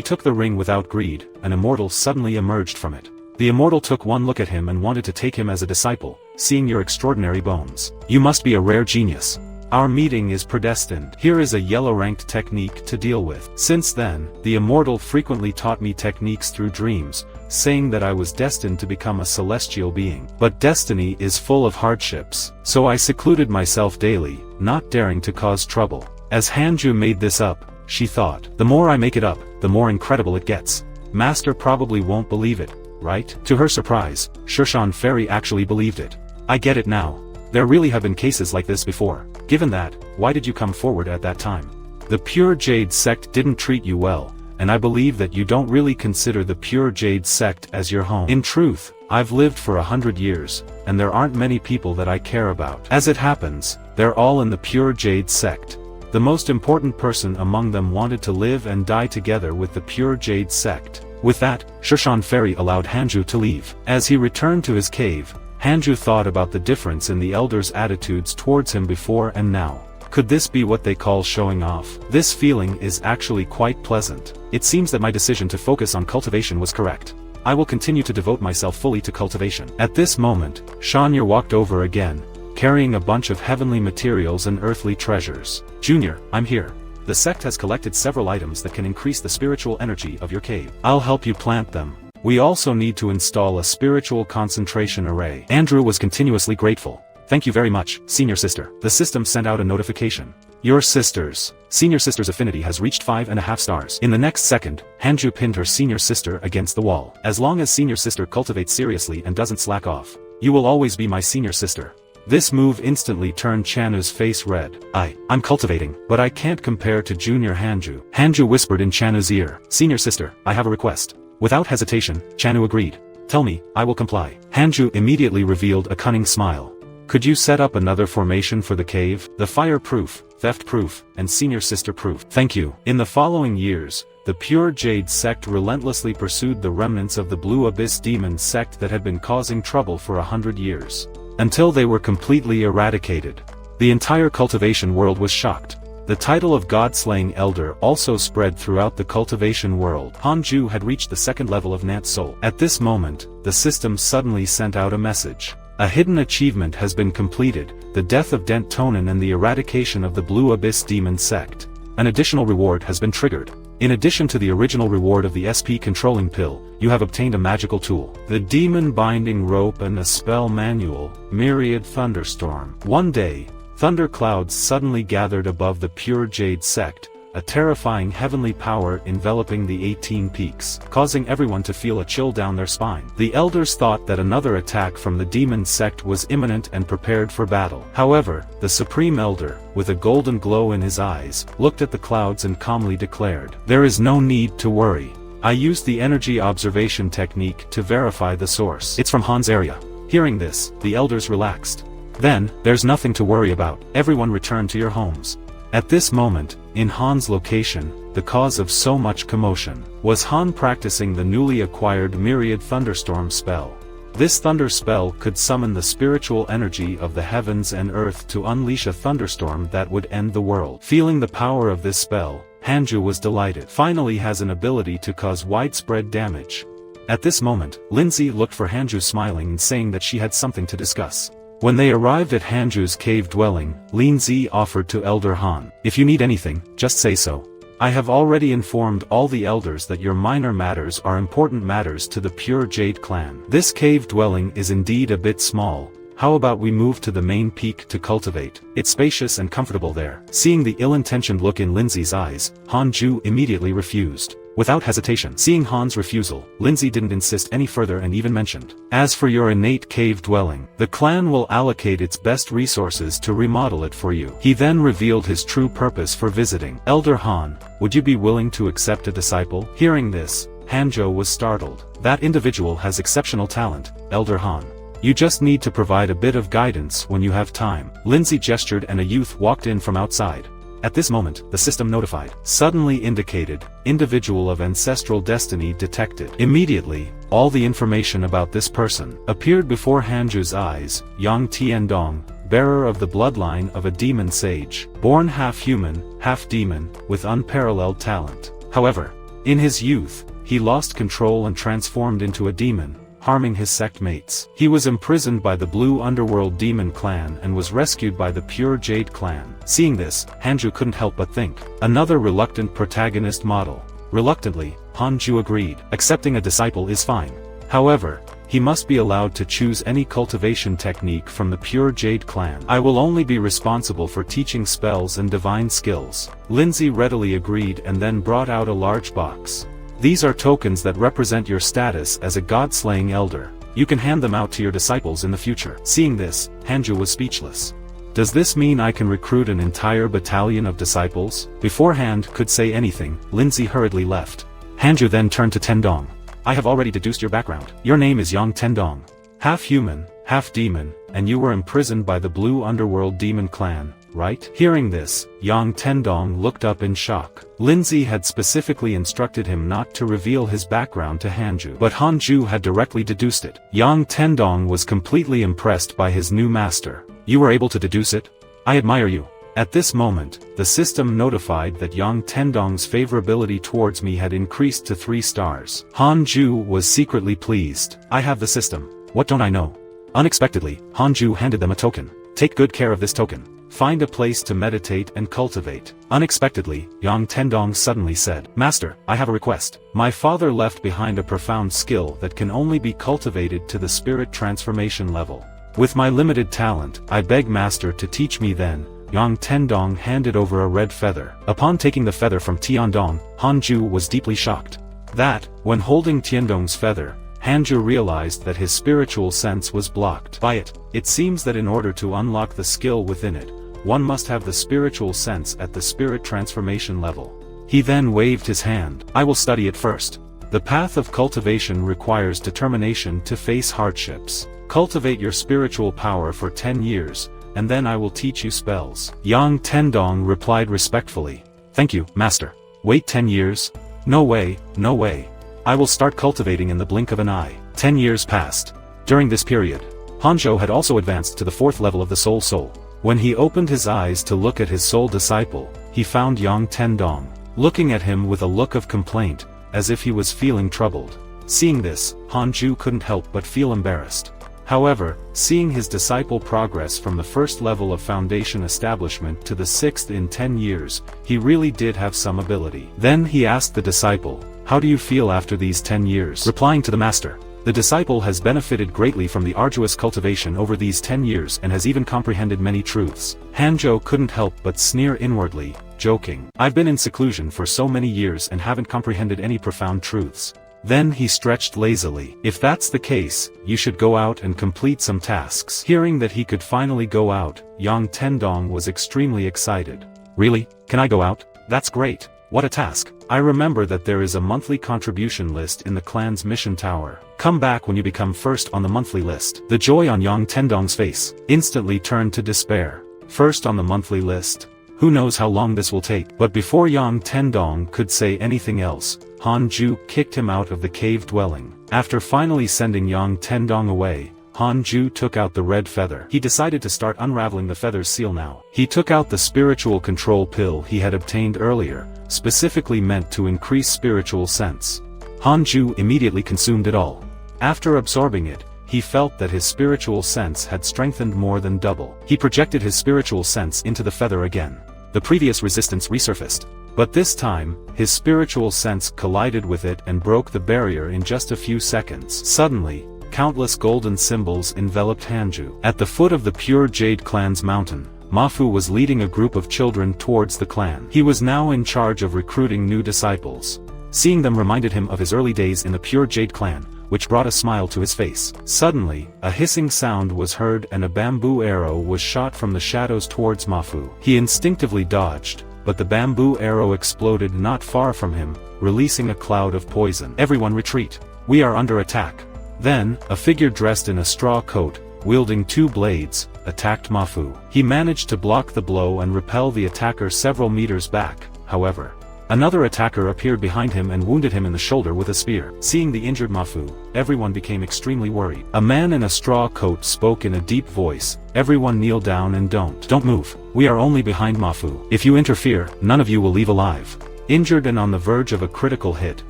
S1: took the ring without greed, an immortal suddenly emerged from it. The immortal took one look at him and wanted to take him as a disciple, seeing your extraordinary bones. You must be a rare genius. Our meeting is predestined. Here is a yellow-ranked technique to deal with. Since then, the immortal frequently taught me techniques through dreams, saying that I was destined to become a celestial being. But destiny is full of hardships, so I secluded myself daily, not daring to cause trouble. As Hanju made this up, she thought, the more I make it up, the more incredible it gets. Master probably won't believe it, right? To her surprise, Shishanfari actually believed it. I get it now. There really have been cases like this before. Given that, why did you come forward at that time? The Pure Jade sect didn't treat you well, and I believe that you don't really consider the Pure Jade sect as your home. In truth, I've lived for 100 years, and there aren't many people that I care about. As it happens, they're all in the Pure Jade sect. The most important person among them wanted to live and die together with the Pure Jade sect. With that, Shishanfari allowed Hanju to leave. As he returned to his cave, Hanju thought about the difference in the elders' attitudes towards him before and now. Could this be what they call showing off? This feeling is actually quite pleasant. It seems that my decision to focus on cultivation was correct. I will continue to devote myself fully to cultivation. At this moment, Shanya walked over again, carrying a bunch of heavenly materials and earthly treasures. Junior, I'm here. The sect has collected several items that can increase the spiritual energy of your cave. I'll help you plant them. We also need to install a spiritual concentration array. Andrew was continuously grateful. Thank you very much, senior sister. The system sent out a notification. Your sisters. Senior sister's affinity has reached 5.5 stars. In the next second, Hanju pinned her senior sister against the wall. As long as senior sister cultivates seriously and doesn't slack off, you will always be my senior sister. This move instantly turned Chanu's face red. I'm cultivating, but I can't compare to junior Hanju. Hanju whispered in Chanu's ear. Senior sister, I have a request. Without hesitation, Chanu agreed. Tell me, I will comply. Hanju immediately revealed a cunning smile. Could you set up another formation for the cave? The fire-proof, theft-proof, and senior sister-proof. Thank you. In the following years, the Pure Jade sect relentlessly pursued the remnants of the Blue Abyss demon sect that had been causing trouble for 100 years. Until they were completely eradicated. The entire cultivation world was shocked. The title of God-slaying elder also spread throughout the cultivation world. Hanju had reached the second level of Nant Soul. At this moment, the system suddenly sent out a message. A hidden achievement has been completed, the death of Dent Tonin and the eradication of the Blue Abyss demon sect. An additional reward has been triggered. In addition to the original reward of the SP controlling pill, you have obtained a magical tool. The demon binding rope and a spell manual, Myriad Thunderstorm. One day, thunder clouds suddenly gathered above the Pure Jade sect, a terrifying heavenly power enveloping the 18 peaks, causing everyone to feel a chill down their spine. The elders thought that another attack from the demon sect was imminent and prepared for battle. However, the Supreme Elder, with a golden glow in his eyes, looked at the clouds and calmly declared, "There is no need to worry. I used the energy observation technique to verify the source. It's from Han's area." Hearing this, the elders relaxed. Then, there's nothing to worry about. Everyone return to your homes. At this moment, in Han's location, the cause of so much commotion, was Han practicing the newly acquired Myriad Thunderstorm spell. This thunder spell could summon the spiritual energy of the heavens and earth to unleash a thunderstorm that would end the world. Feeling the power of this spell, Hanju was delighted. Finally has an ability to cause widespread damage. At this moment, Lindsay looked for Hanju smiling and saying that she had something to discuss. When they arrived at Hanju's cave dwelling, Lindsay offered to Elder Han, "If you need anything, just say so. I have already informed all the elders that your minor matters are important matters to the Pure Jade clan. This cave dwelling is indeed a bit small. How about we move to the main peak to cultivate? It's spacious and comfortable there." Seeing the ill-intentioned look in Lindsay's eyes, Hanju immediately refused. Without hesitation, seeing Han's refusal, Lindsay didn't insist any further and even mentioned, "As for your innate cave dwelling, the clan will allocate its best resources to remodel it for you." He then revealed his true purpose for visiting. "Elder Han, would you be willing to accept a disciple?" Hearing this, Hanjo was startled. "That individual has exceptional talent, Elder Han. You just need to provide a bit of guidance when you have time." Lindsay gestured and a youth walked in from outside. At this moment, the system notified, suddenly indicated, individual of ancestral destiny detected. Immediately, all the information about this person appeared before Hanju's eyes. Yang Tiandong, bearer of the bloodline of a demon sage, born half human, half demon, with unparalleled talent. However, in his youth, he lost control and transformed into a demon, harming his sect mates. He was imprisoned by the Blue Underworld Demon clan and was rescued by the Pure Jade clan. Seeing this, Hanju couldn't help but think, another reluctant protagonist model. Reluctantly, Hanju agreed. Accepting a disciple is fine. However, he must be allowed to choose any cultivation technique from the Pure Jade clan. I will only be responsible for teaching spells and divine skills. Lindsay readily agreed and then brought out a large box. These are tokens that represent your status as a god-slaying elder. You can hand them out to your disciples in the future. Seeing this, Hanju was speechless. Does this mean I can recruit an entire battalion of disciples? Before Hand could say anything, Lindsay hurriedly left. Hanju then turned to Tendong. I have already deduced your background. Your name is Yang Tendong. Half human, half demon, and you were imprisoned by the Blue Underworld Demon clan, right? Hearing this, Yang Tendong looked up in shock. Lindsay had specifically instructed him not to reveal his background to Hanju, but Hanju had directly deduced it. Yang Tendong was completely impressed by his new master. You were able to deduce it? I admire you. At this moment, the system notified that Yang Tendong's favorability towards me had increased to 3 stars. Hanju was secretly pleased. I have the system. What don't I know? Unexpectedly, Hanju handed them a token. Take good care of this token. Find a place to meditate and cultivate. Unexpectedly, Yang Tendong suddenly said, Master, I have a request. My father left behind a profound skill that can only be cultivated to the spirit transformation level. With my limited talent, I beg Master to teach me then, Yang Tendong handed over a red feather. Upon taking the feather from Tiandong, Hanju was deeply shocked. That, when holding Tiandong's feather, Hanju realized that his spiritual sense was blocked by it. It seems that in order to unlock the skill within it, one must have the spiritual sense at the spirit transformation level. He then waved his hand. I will study it first. The path of cultivation requires determination to face hardships. Cultivate your spiritual power for 10 years, and then I will teach you spells. Yang Tendong replied respectfully. Thank you, master. Wait 10 years? No way, no way. I will start cultivating in the blink of an eye. 10 years passed. During this period, Hanzhou had also advanced to the 4th level of the soul. When he opened his eyes to look at his soul disciple, he found Yang Tendong, looking at him with a look of complaint, as if he was feeling troubled. Seeing this, Hanju couldn't help but feel embarrassed. However, seeing his disciple progress from the 1st level of foundation establishment to the 6th in 10 years, he really did have some ability. Then he asked the disciple, how do you feel after these 10 years? Replying to the master, the disciple has benefited greatly from the arduous cultivation over these 10 years and has even comprehended many truths. Hanzhou couldn't help but sneer inwardly, joking. I've been in seclusion for so many years and haven't comprehended any profound truths. Then he stretched lazily. If that's the case, you should go out and complete some tasks. Hearing that he could finally go out, Yang Tendong was extremely excited. Really? Can I go out? That's great. What a task. I remember that there is a monthly contribution list in the clan's mission tower. Come back when you become first on the monthly list. The joy on Yang Tendong's face instantly turned to despair. First on the monthly list? Who knows how long this will take? But before Yang Tendong could say anything else, Hanju kicked him out of the cave dwelling. After finally sending Yang Tendong away, Hanju took out the red feather. He decided to start unraveling the feather's seal now. He took out the spiritual control pill he had obtained earlier, specifically meant to increase spiritual sense. Hanju immediately consumed it all. After absorbing it, he felt that his spiritual sense had strengthened more than double. He projected his spiritual sense into the feather again. The previous resistance resurfaced. But this time, his spiritual sense collided with it and broke the barrier in just a few seconds. Suddenly, countless golden symbols enveloped Hanju. At the foot of the Pure Jade clan's mountain, Mafu was leading a group of children towards the clan. He was now in charge of recruiting new disciples. Seeing them reminded him of his early days in the Pure Jade clan, which brought a smile to his face. Suddenly, a hissing sound was heard and a bamboo arrow was shot from the shadows towards Mafu. He instinctively dodged, but the bamboo arrow exploded not far from him, releasing a cloud of poison. Everyone retreat. We are under attack. Then, a figure dressed in a straw coat, wielding 2 blades, attacked Mafu. He managed to block the blow and repel the attacker several meters back, however. Another attacker appeared behind him and wounded him in the shoulder with a spear. Seeing the injured Mafu, everyone became extremely worried. A man in a straw coat spoke in a deep voice, everyone kneel down and don't move. We are only behind Mafu. If you interfere, none of you will leave alive. Injured and on the verge of a critical hit,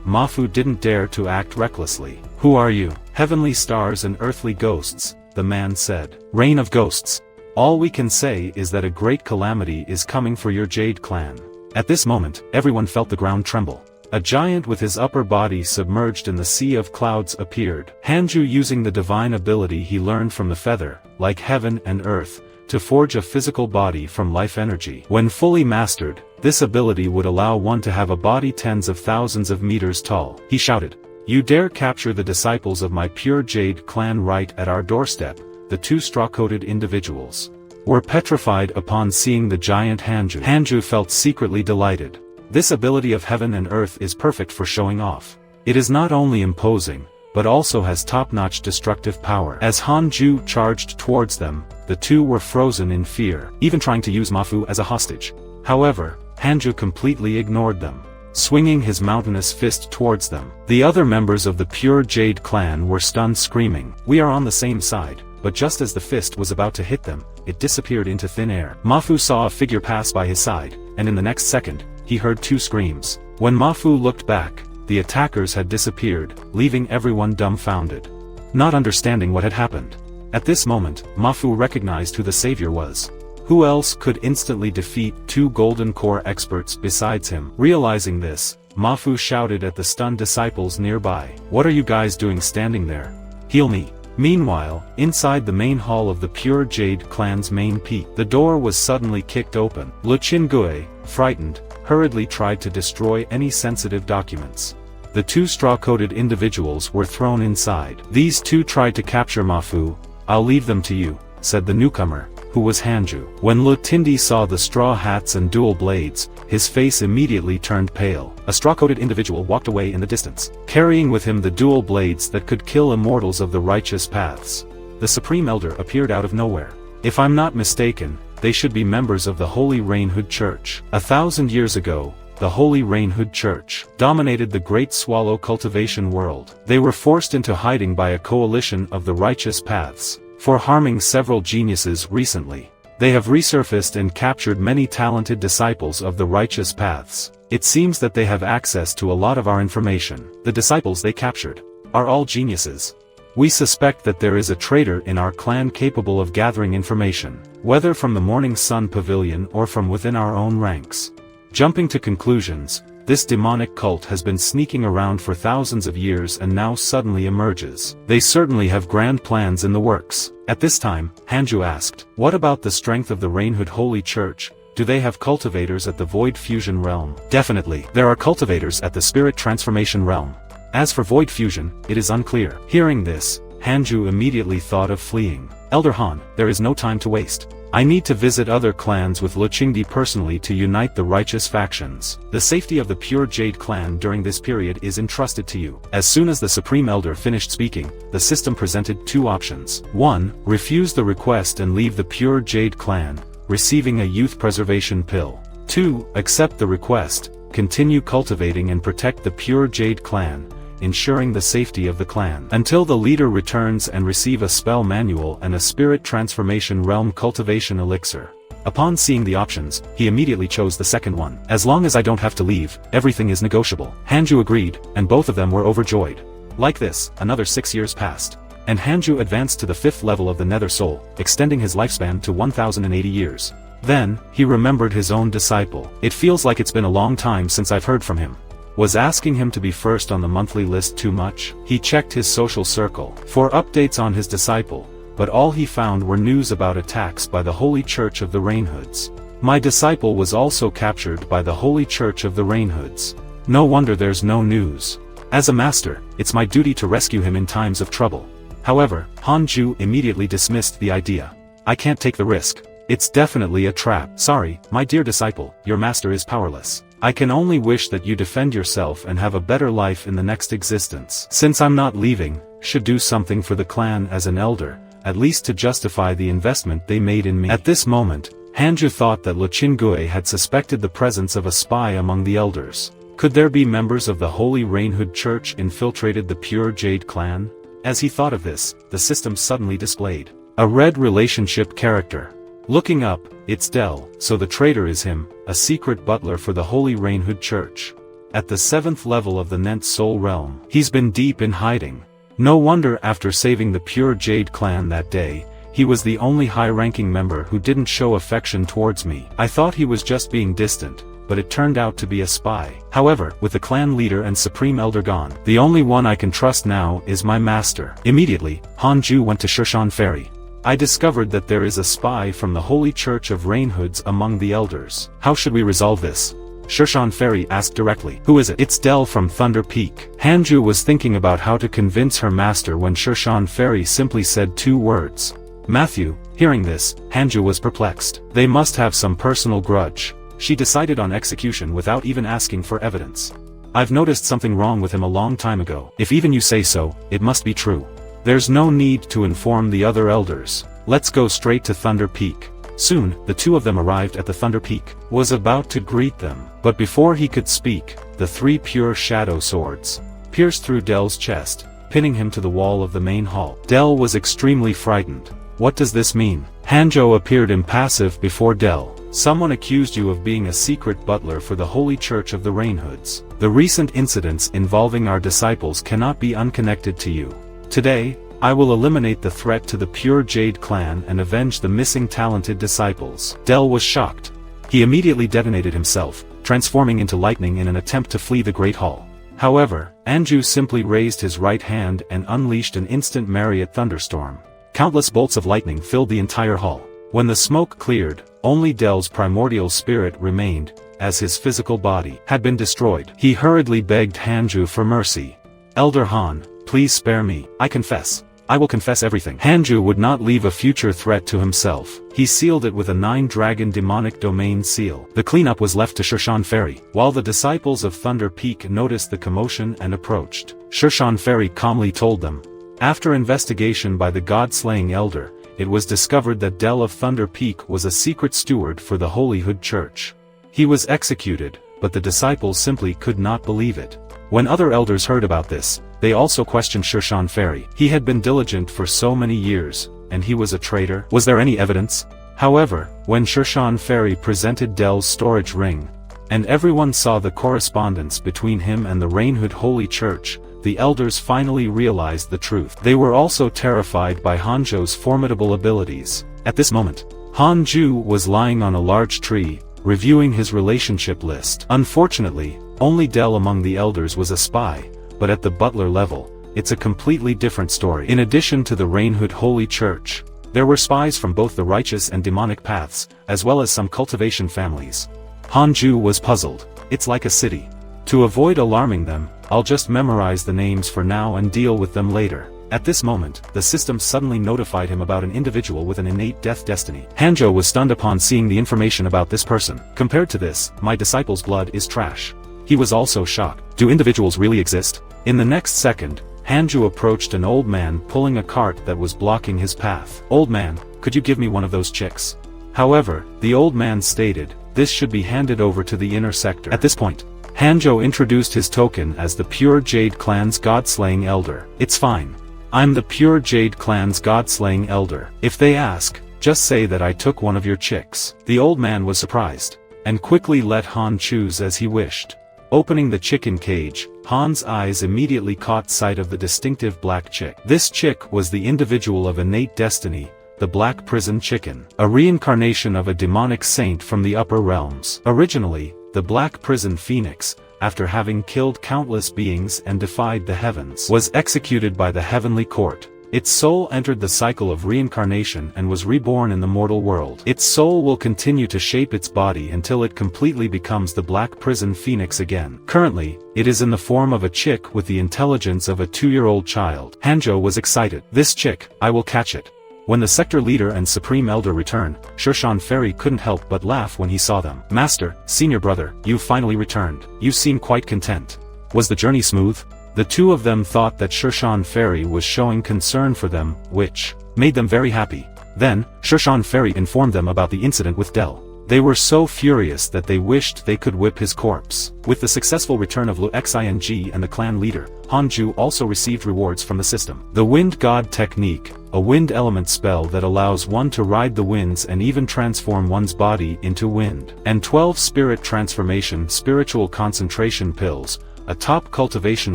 S1: Mafu didn't dare to act recklessly. Who are you? Heavenly stars and earthly ghosts, the man said. Reign of ghosts. All we can say is that a great calamity is coming for your Jade clan. At this moment, everyone felt the ground tremble. A giant with his upper body submerged in the sea of clouds appeared. Hanju using the divine ability he learned from the feather, like heaven and earth, to forge a physical body from life energy. When fully mastered, this ability would allow one to have a body tens of thousands of meters tall. He shouted, "You dare capture the disciples of my Pure Jade clan right at our doorstep." The 2 straw-coated individuals were petrified upon seeing the giant Hanju. Hanju felt secretly delighted. This ability of heaven and earth is perfect for showing off. It is not only imposing, but also has top-notch destructive power. As Hanju charged towards them, the 2 were frozen in fear, even trying to use Mafu as a hostage. However, Hanju completely ignored them, swinging his mountainous fist towards them. The other members of the Pure Jade clan were stunned, screaming, "We are on the same side." But just as the fist was about to hit them, it disappeared into thin air. Mafu saw a figure pass by his side, and in the next second, he heard 2 screams. When Mafu looked back, the attackers had disappeared, leaving everyone dumbfounded, not understanding what had happened. At this moment, Mafu recognized who the savior was. Who else could instantly defeat 2 golden core experts besides him? Realizing this, Mafu shouted at the stunned disciples nearby, "What are you guys doing standing there? Heal me." Meanwhile, inside the main hall of the Pure Jade clan's main peak, the door was suddenly kicked open. Le Chingue, frightened, hurriedly tried to destroy any sensitive documents. The two straw-coated individuals were thrown inside. These two tried to capture Mafu. "I'll leave them to you," said the newcomer, who was Hanju. When Le Tindi saw the straw hats and dual blades, his face immediately turned pale. A straw-coated individual walked away in the distance, carrying with him the dual blades that could kill immortals of the righteous paths. The Supreme Elder appeared out of nowhere. If I'm not mistaken, they should be members of the Holy Rainhood Church. 1,000 years ago, the Holy Rainhood Church dominated the Great Swallow cultivation world. They were forced into hiding by a coalition of the righteous paths for harming several geniuses recently. They have resurfaced and captured many talented disciples of the righteous paths. It seems that they have access to a lot of our information. The disciples they captured are all geniuses. We suspect that there is a traitor in our clan capable of gathering information, whether from the Morning Sun Pavilion or from within our own ranks. Jumping to conclusions, this demonic cult has been sneaking around for thousands of years and now suddenly emerges. They certainly have grand plans in the works. At this time, Hanju asked, "What about the strength of the Rainhood Holy Church? Do they have cultivators at the Void Fusion realm?" "Definitely. There are cultivators at the Spirit Transformation realm. As for Void Fusion, it is unclear." Hearing this, Hanju immediately thought of fleeing. "Elder Han, there is no time to waste. I need to visit other clans with Le Qingdi personally to unite the righteous factions. The safety of the Pure Jade clan during this period is entrusted to you." As soon as the Supreme Elder finished speaking, the system presented two options. 1. Refuse the request and leave the Pure Jade clan, receiving a youth preservation pill. 2. Accept the request, continue cultivating and protect the Pure Jade clan, ensuring the safety of the clan until the leader returns and receive a spell manual and a Spirit Transformation Realm cultivation elixir. Upon seeing the options, he immediately chose the second one. "As long as I don't have to leave, everything is negotiable." Hanju agreed, and both of them were overjoyed. Like this, another 6 years passed, and Hanju advanced to the 5th level of the Nether Soul, extending his lifespan to 1,080 years. Then, he remembered his own disciple. "It feels like it's been a long time since I've heard from him. Was asking him to be first on the monthly list too much?" He checked his social circle for updates on his disciple, but all he found were news about attacks by the Holy Church of the Rainhoods. "My disciple was also captured by the Holy Church of the Rainhoods. No wonder there's no news. As a master, it's my duty to rescue him in times of trouble." However, Hanju immediately dismissed the idea. "I can't take the risk. It's definitely a trap." "Sorry, my dear disciple, your master is powerless. I can only wish that you defend yourself and have a better life in the next existence. Since I'm not leaving, should do something for the clan as an elder, at least to justify the investment they made in me." At this moment, Hanju thought that Le Chingue had suspected the presence of a spy among the elders. Could there be members of the Holy Rainhood Church infiltrated the Pure Jade clan? As he thought of this, the system suddenly displayed a red relationship character. Looking up, it's Del, so the traitor is him, a secret butler for the Holy Rainhood Church. At the 7th level of the Nent Soul realm, he's been deep in hiding. No wonder after saving the Pure Jade clan that day, he was the only high-ranking member who didn't show affection towards me. I thought he was just being distant, but it turned out to be a spy. However, with the clan leader and Supreme Elder gone, the only one I can trust now is my master. Immediately, Hanju went to Shirshan Ferry. I discovered that there is a spy from the Holy Church of Rainhoods among the elders. How should we resolve this? Shirshan Ferry asked directly. "Who is it?" "It's Del from Thunder Peak." Hanju was thinking about how to convince her master when Shirshan Ferry simply said 2 words. "Matthew." Hearing this, Hanju was perplexed. They must have some personal grudge. She decided on execution without even asking for evidence. "I've noticed something wrong with him a long time ago. If even you say so, it must be true. There's no need to inform the other elders. Let's go straight to Thunder Peak." Soon, the two of them arrived at the Thunder Peak. Was about to greet them, but before he could speak, the 3 pure shadow swords pierced through Del's chest, pinning him to the wall of the main hall. Del was extremely frightened. "What does this mean?" Hanjo appeared impassive before Del. "Someone accused you of being a secret butler for the Holy Church of the Rainhoods. The recent incidents involving our disciples cannot be unconnected to you. Today, I will eliminate the threat to the Pure Jade clan and avenge the missing talented disciples." Del was shocked. He immediately detonated himself, transforming into lightning in an attempt to flee the Great Hall. However, Anju simply raised his right hand and unleashed an instant Marriott thunderstorm. Countless bolts of lightning filled the entire hall. When the smoke cleared, only Del's primordial spirit remained, as his physical body had been destroyed. He hurriedly begged Hanju for mercy. "Elder Han, please spare me. I confess. I will confess everything." Hanju would not leave a future threat to himself. He sealed it with a 9-dragon demonic domain seal. The cleanup was left to Shirshan Fairy. While the disciples of Thunder Peak noticed the commotion and approached, Shirshan Fairy calmly told them. After investigation by the god-slaying elder, it was discovered that Del of Thunder Peak was a secret steward for the Holyhood Church. He was executed, but the disciples simply could not believe it. When other elders heard about this, they also questioned Shirshan Fairy. He had been diligent for so many years, and he was a traitor. Was there any evidence? However, when Shirshan Fairy presented Del's storage ring, and everyone saw the correspondence between him and the Rainhood Holy Church, the elders finally realized the truth. They were also terrified by Hanjo's formidable abilities. At this moment, Hanju was lying on a large tree, reviewing his relationship list. Unfortunately, only Del among the elders was a spy, but at the butler level, it's a completely different story. In addition to the Rainhood Holy Church, there were spies from both the righteous and demonic paths, as well as some cultivation families. Hanju was puzzled. It's like a city. To avoid alarming them, I'll just memorize the names for now and deal with them later. At this moment, the system suddenly notified him about an individual with an innate death destiny. Hanjo was stunned upon seeing the information about this person. Compared to this, my disciple's blood is trash. He was also shocked. Do individuals really exist? In the next second, Hanju approached an old man pulling a cart that was blocking his path. "Old man, could you give me one of those chicks?" However, the old man stated, this should be handed over to the inner sector. At this point, Hanjo introduced his token as the Pure Jade Clan's God-slaying elder. "It's fine. I'm the Pure Jade Clan's God-slaying elder. If they ask, just say that I took one of your chicks." The old man was surprised, and quickly let Han choose as he wished. Opening the chicken cage, Han's eyes immediately caught sight of the distinctive black chick. This chick was the individual of innate destiny, the Black Prison Chicken, a reincarnation of a demonic saint from the upper realms. Originally, the Black Prison Phoenix, after having killed countless beings and defied the heavens, was executed by the heavenly court. Its soul entered the cycle of reincarnation and was reborn in the mortal world. Its soul will continue to shape its body until it completely becomes the Black Prison Phoenix again. Currently, it is in the form of a chick with the intelligence of a 2-year-old child. Hanjo was excited. "This chick, I will catch it." When the sector leader and supreme elder returned, Shirshan Fairy couldn't help but laugh when he saw them. "Master, senior brother, you finally returned. You seem quite content. Was the journey smooth?" The two of them thought that Shirshan Fairy was showing concern for them, which made them very happy. Then, Shirshan Fairy informed them about the incident with Del. They were so furious that they wished they could whip his corpse. With the successful return of Lu Xing and the clan leader, Hanju also received rewards from the system. The Wind God Technique, a wind element spell that allows one to ride the winds and even transform one's body into wind. And 12 Spirit Transformation Spiritual Concentration Pills, a top cultivation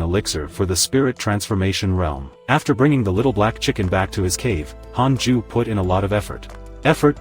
S1: elixir for the spirit transformation realm. After bringing the little black chicken back to his cave, Hanju put in a lot of effort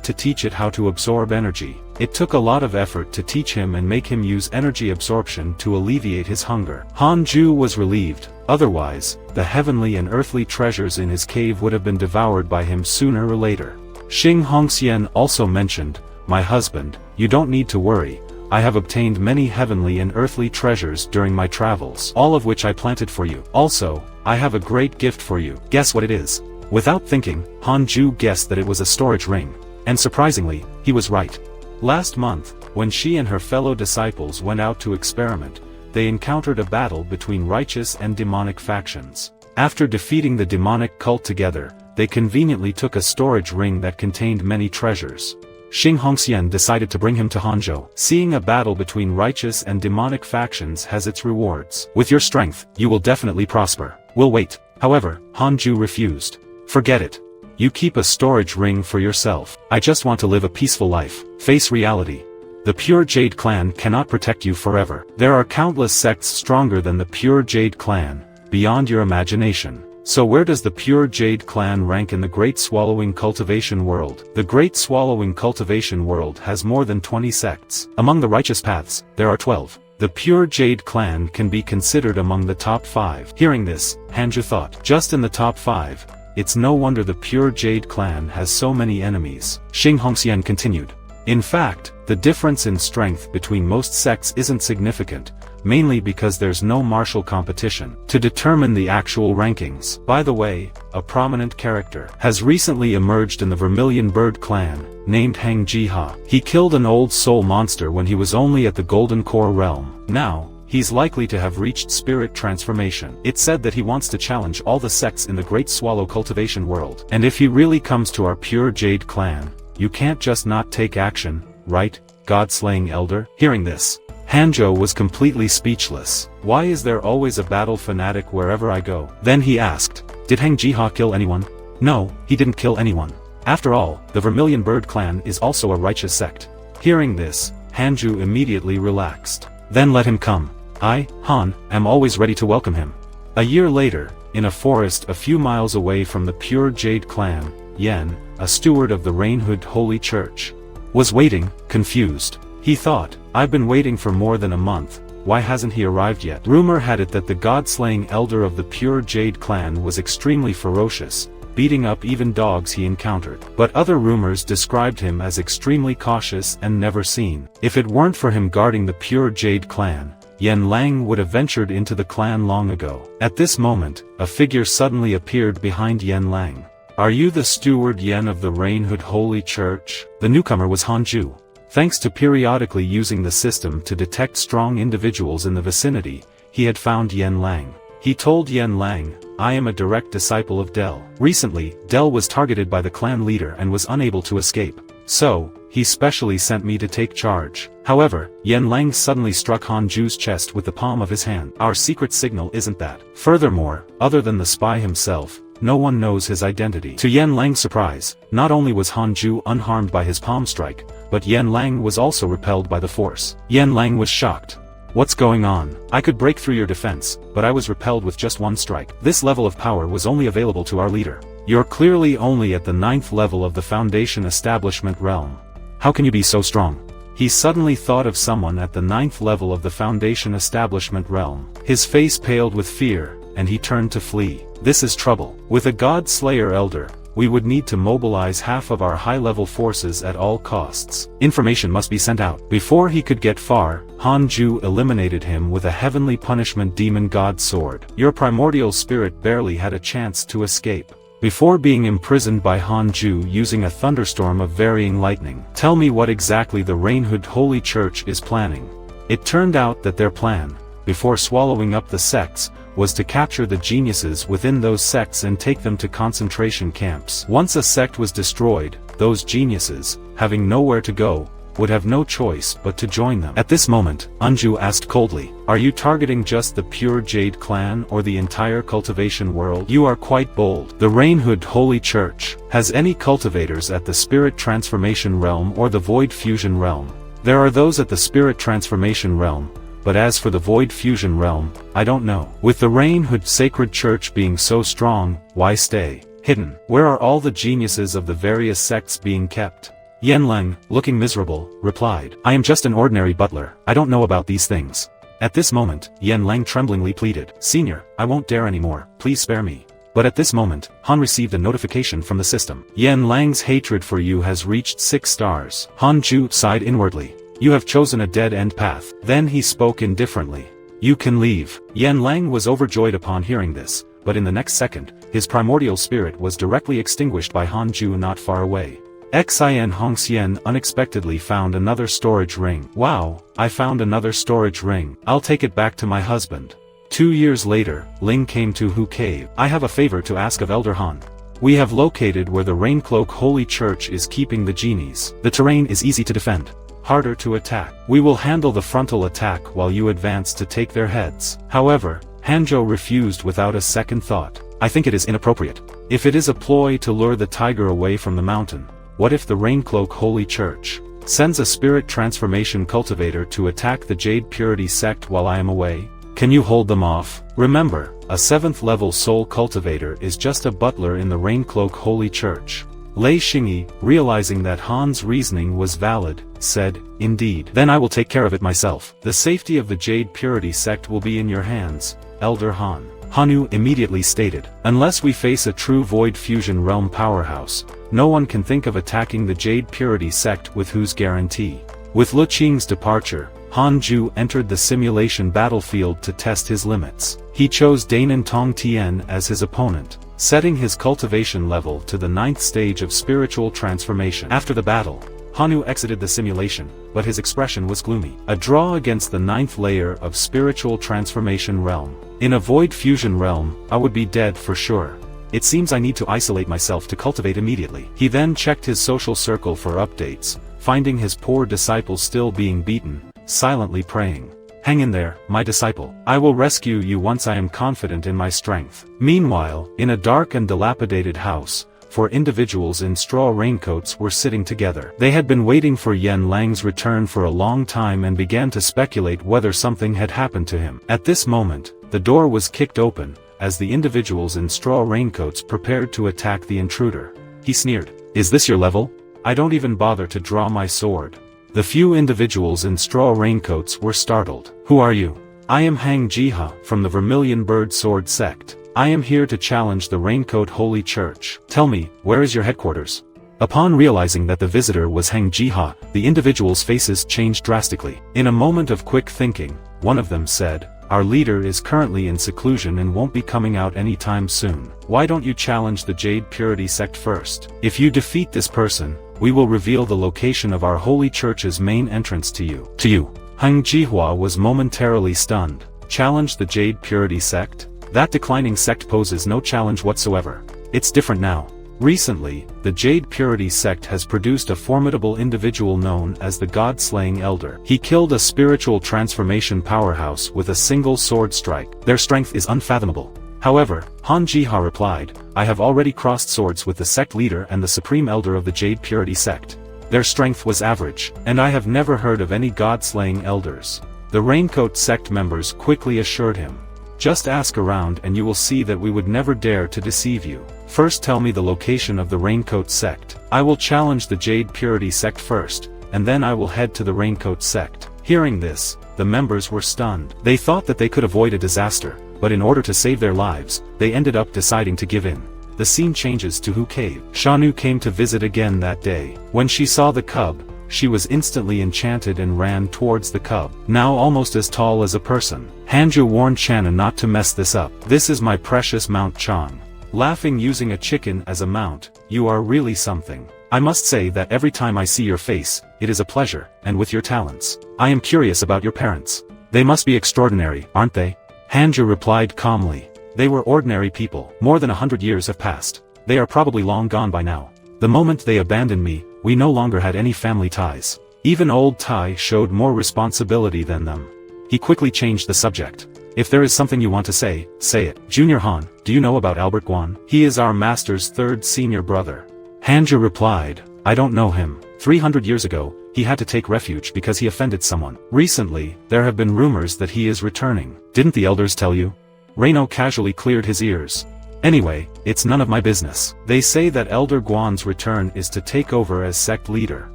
S1: to teach it how to absorb energy. It took a lot of effort to teach him and make him use energy absorption to alleviate his hunger. Hanju was relieved, otherwise, the heavenly and earthly treasures in his cave would have been devoured by him sooner or later. Xing Hongxian also mentioned, "My husband, you don't need to worry. I have obtained many heavenly and earthly treasures during my travels, all of which I planted for you. Also, I have a great gift for you. Guess what it is?" Without thinking, Hanju guessed that it was a storage ring. And surprisingly, he was right. Last month, when she and her fellow disciples went out to experiment, they encountered a battle between righteous and demonic factions. After defeating the demonic cult together, they conveniently took a storage ring that contained many treasures. Xing Hongxian decided to bring him to Hanzhou. Seeing a battle between righteous and demonic factions has its rewards. With your strength, you will definitely prosper. We'll wait. However, Hanju refused. Forget it. You keep a storage ring for yourself. I just want to live a peaceful life. Face reality. The Pure Jade Clan cannot protect you forever. There are countless sects stronger than the Pure Jade Clan, beyond your imagination. So where does the Pure Jade Clan rank in the Great Swallowing Cultivation World? The Great Swallowing Cultivation World has more than 20 sects. Among the righteous paths, there are 12. The Pure Jade clan can be considered among the top 5. Hearing this, Hanju thought, just in the top 5, it's no wonder the Pure Jade clan has so many enemies. Xing Hongxian continued. In fact, the difference in strength between most sects isn't significant, mainly because there's no martial competition to determine the actual rankings. By the way, a prominent character has recently emerged in the Vermilion Bird clan, named Hang Jiha. He killed an old soul monster when he was only at the Golden Core realm. Now, he's likely to have reached spirit transformation. It's said that he wants to challenge all the sects in the Great Swallow cultivation world. And if he really comes to our Pure Jade clan, you can't just not take action, right, God-slaying elder? Hearing this, Hanjo was completely speechless. Why is there always a battle fanatic wherever I go? Then he asked, did Hang Jiha kill anyone? No, he didn't kill anyone. After all, the Vermilion Bird clan is also a righteous sect. Hearing this, Hanju immediately relaxed. Then let him come. I, Han, am always ready to welcome him. A year later, in a forest a few miles away from the Pure Jade clan, Yen, a steward of the Rainhood Holy Church, was waiting, confused. He thought, I've been waiting for more than a month, why hasn't he arrived yet? Rumor had it that the god-slaying elder of the Pure Jade clan was extremely ferocious, beating up even dogs he encountered. But other rumors described him as extremely cautious and never seen. If it weren't for him guarding the Pure Jade clan, Yen Lang would have ventured into the clan long ago. At this moment, a figure suddenly appeared behind Yen Lang. Are you the steward Yen of the Rainhood Holy Church? The newcomer was Han Ju. Thanks to periodically using the system to detect strong individuals in the vicinity, he had found Yen Lang. He told Yen Lang, I am a direct disciple of Del. Recently, Del was targeted by the clan leader and was unable to escape. So, he specially sent me to take charge. However, Yen Lang suddenly struck Han Ju's chest with the palm of his hand. Our secret signal isn't that. Furthermore, other than the spy himself, no one knows his identity. To Yen Lang's surprise, not only was Han Ju unharmed by his palm strike, but Yen Lang was also repelled by the force. Yen Lang was shocked. What's going on? I could break through your defense, but I was repelled with just one strike. This level of power was only available to our leader. You're clearly only at the 9th level of the Foundation Establishment realm. How can you be so strong? He suddenly thought of someone at the 9th level of the Foundation Establishment realm. His face paled with fear, and he turned to flee. This is trouble. With a God Slayer Elder, we would need to mobilize half of our high-level forces at all costs. Information must be sent out. Before he could get far, Han Ju eliminated him with a heavenly punishment demon god sword. Your primordial spirit barely had a chance to escape. Before being imprisoned by Han Ju using a thunderstorm of varying lightning. Tell me what exactly the Rainhood Holy Church is planning. It turned out that their plan, before swallowing up the sects, was to capture the geniuses within those sects and take them to concentration camps. Once a sect was destroyed, those geniuses, having nowhere to go, would have no choice but to join them. At this moment, Anju asked coldly, are you targeting just the Pure Jade clan or the entire cultivation world? You are quite bold. The Rainhood Holy Church has any cultivators at the Spirit Transformation realm or the Void Fusion realm. There are those at the Spirit Transformation realm, but as for the Void Fusion realm, I don't know. With the Rainhood Sacred Church being so strong, why stay hidden? Where are all the geniuses of the various sects being kept? Yen Lang, looking miserable, replied, I am just an ordinary butler, I don't know about these things. At this moment, Yen Lang tremblingly pleaded, Senior, I won't dare anymore, please spare me. But at this moment, Han received a notification from the system. Yen Lang's hatred for you has reached 6 stars. Han Ju sighed inwardly. You have chosen a dead-end path. Then he spoke indifferently. You can leave. Yen Lang was overjoyed upon hearing this, but in the next second, his primordial spirit was directly extinguished by Han Ju not far away. Xin Hongxian unexpectedly found another storage ring. Wow, I found another storage ring. I'll take it back to my husband. 2 years later, Ling came to Hu Cave. I have a favor to ask of Elder Han. We have located where the Raincloak Holy Church is keeping the genies. The terrain is easy to defend, harder to attack. We will handle the frontal attack while you advance to take their heads. However, Hanzhou refused without a second thought. I think it is inappropriate. If it is a ploy to lure the tiger away from the mountain, what if the Raincloak Holy Church sends a spirit transformation cultivator to attack the Jade Purity sect while I am away? Can you hold them off? Remember, a 7th level soul cultivator is just a butler in the Raincloak Holy Church. Lei Xingyi, realizing that Han's reasoning was valid, said, "Indeed. Then I will take care of it myself. The safety of the Jade Purity sect will be in your hands, Elder Han." Hanu immediately stated, "Unless we face a true Void Fusion Realm powerhouse, no one can think of attacking the Jade Purity sect with whose guarantee." With Lu Qing's departure, Hanju entered the simulation battlefield to test his limits. He chose Danon Tong Tien as his opponent, setting his cultivation level to the 9th stage of spiritual transformation. After the battle, Hanu exited the simulation, but his expression was gloomy. A draw against the 9th layer of spiritual transformation realm. In a Void Fusion realm, I would be dead for sure. It seems I need to isolate myself to cultivate immediately. He then checked his social circle for updates, finding his poor disciple still being beaten, silently praying. "Hang in there, my disciple. I will rescue you once I am confident in my strength." Meanwhile, in a dark and dilapidated house, 4 individuals in straw raincoats were sitting together. They had been waiting for Yen Lang's return for a long time and began to speculate whether something had happened to him. At this moment, the door was kicked open, as the individuals in straw raincoats prepared to attack the intruder. He sneered, "Is this your level? I don't even bother to draw my sword." The few individuals in straw raincoats were startled. "Who are you?" "I am Hang Jiha, from the Vermilion Bird Sword sect. I am here to challenge the Raincoat Holy Church. Tell me, where is your headquarters?" Upon realizing that the visitor was Hang Jiha, the individuals' faces changed drastically. In a moment of quick thinking, one of them said, "Our leader is currently in seclusion and won't be coming out anytime soon. Why don't you challenge the Jade Purity sect first? If you defeat this person, we will reveal the location of our holy church's main entrance to you." Hang Jihua was momentarily stunned. Challenge the Jade Purity sect? That declining sect poses no challenge whatsoever. It's different now. Recently, the Jade Purity sect has produced a formidable individual known as the God-Slaying Elder. He killed a spiritual transformation powerhouse with a single sword strike. Their strength is unfathomable. However, Han Jiha replied, "I have already crossed swords with the sect leader and the supreme elder of the Jade Purity sect. Their strength was average, and I have never heard of any God-Slaying elders." The Raincoat sect members quickly assured him, "Just ask around and you will see that we would never dare to deceive you. First tell me the location of the Raincoat sect. I will challenge the Jade Purity sect first, and then I will head to the Raincoat sect." Hearing this, the members were stunned. They thought that they could avoid a disaster, but in order to save their lives, they ended up deciding to give in. The scene changes to Hu Cave. Shanu came to visit again that day. When she saw the cub, she was instantly enchanted and ran towards the cub, now almost as tall as a person. Hanju warned Channa not to mess this up. "This is my precious Mount Chang. Laughing using a chicken as a mount, you are really something. I must say that every time I see your face, it is a pleasure, and with your talents. I am curious about your parents. They must be extraordinary, aren't they?" Hanju replied calmly. "They were ordinary people. More than 100 years have passed. They are probably long gone by now. The moment they abandoned me, we no longer had any family ties. Even old Tai showed more responsibility than them." He quickly changed the subject. "If there is something you want to say, say it. Junior Han, do you know about Albert Guan? He is our master's 3rd senior brother." Hanju replied, "I don't know him. 300 years ago, he had to take refuge because he offended someone. Recently, there have been rumors that he is returning. Didn't the elders tell you?" Reino casually cleared his ears. "Anyway, it's none of my business. They say that Elder Guan's return is to take over as sect leader.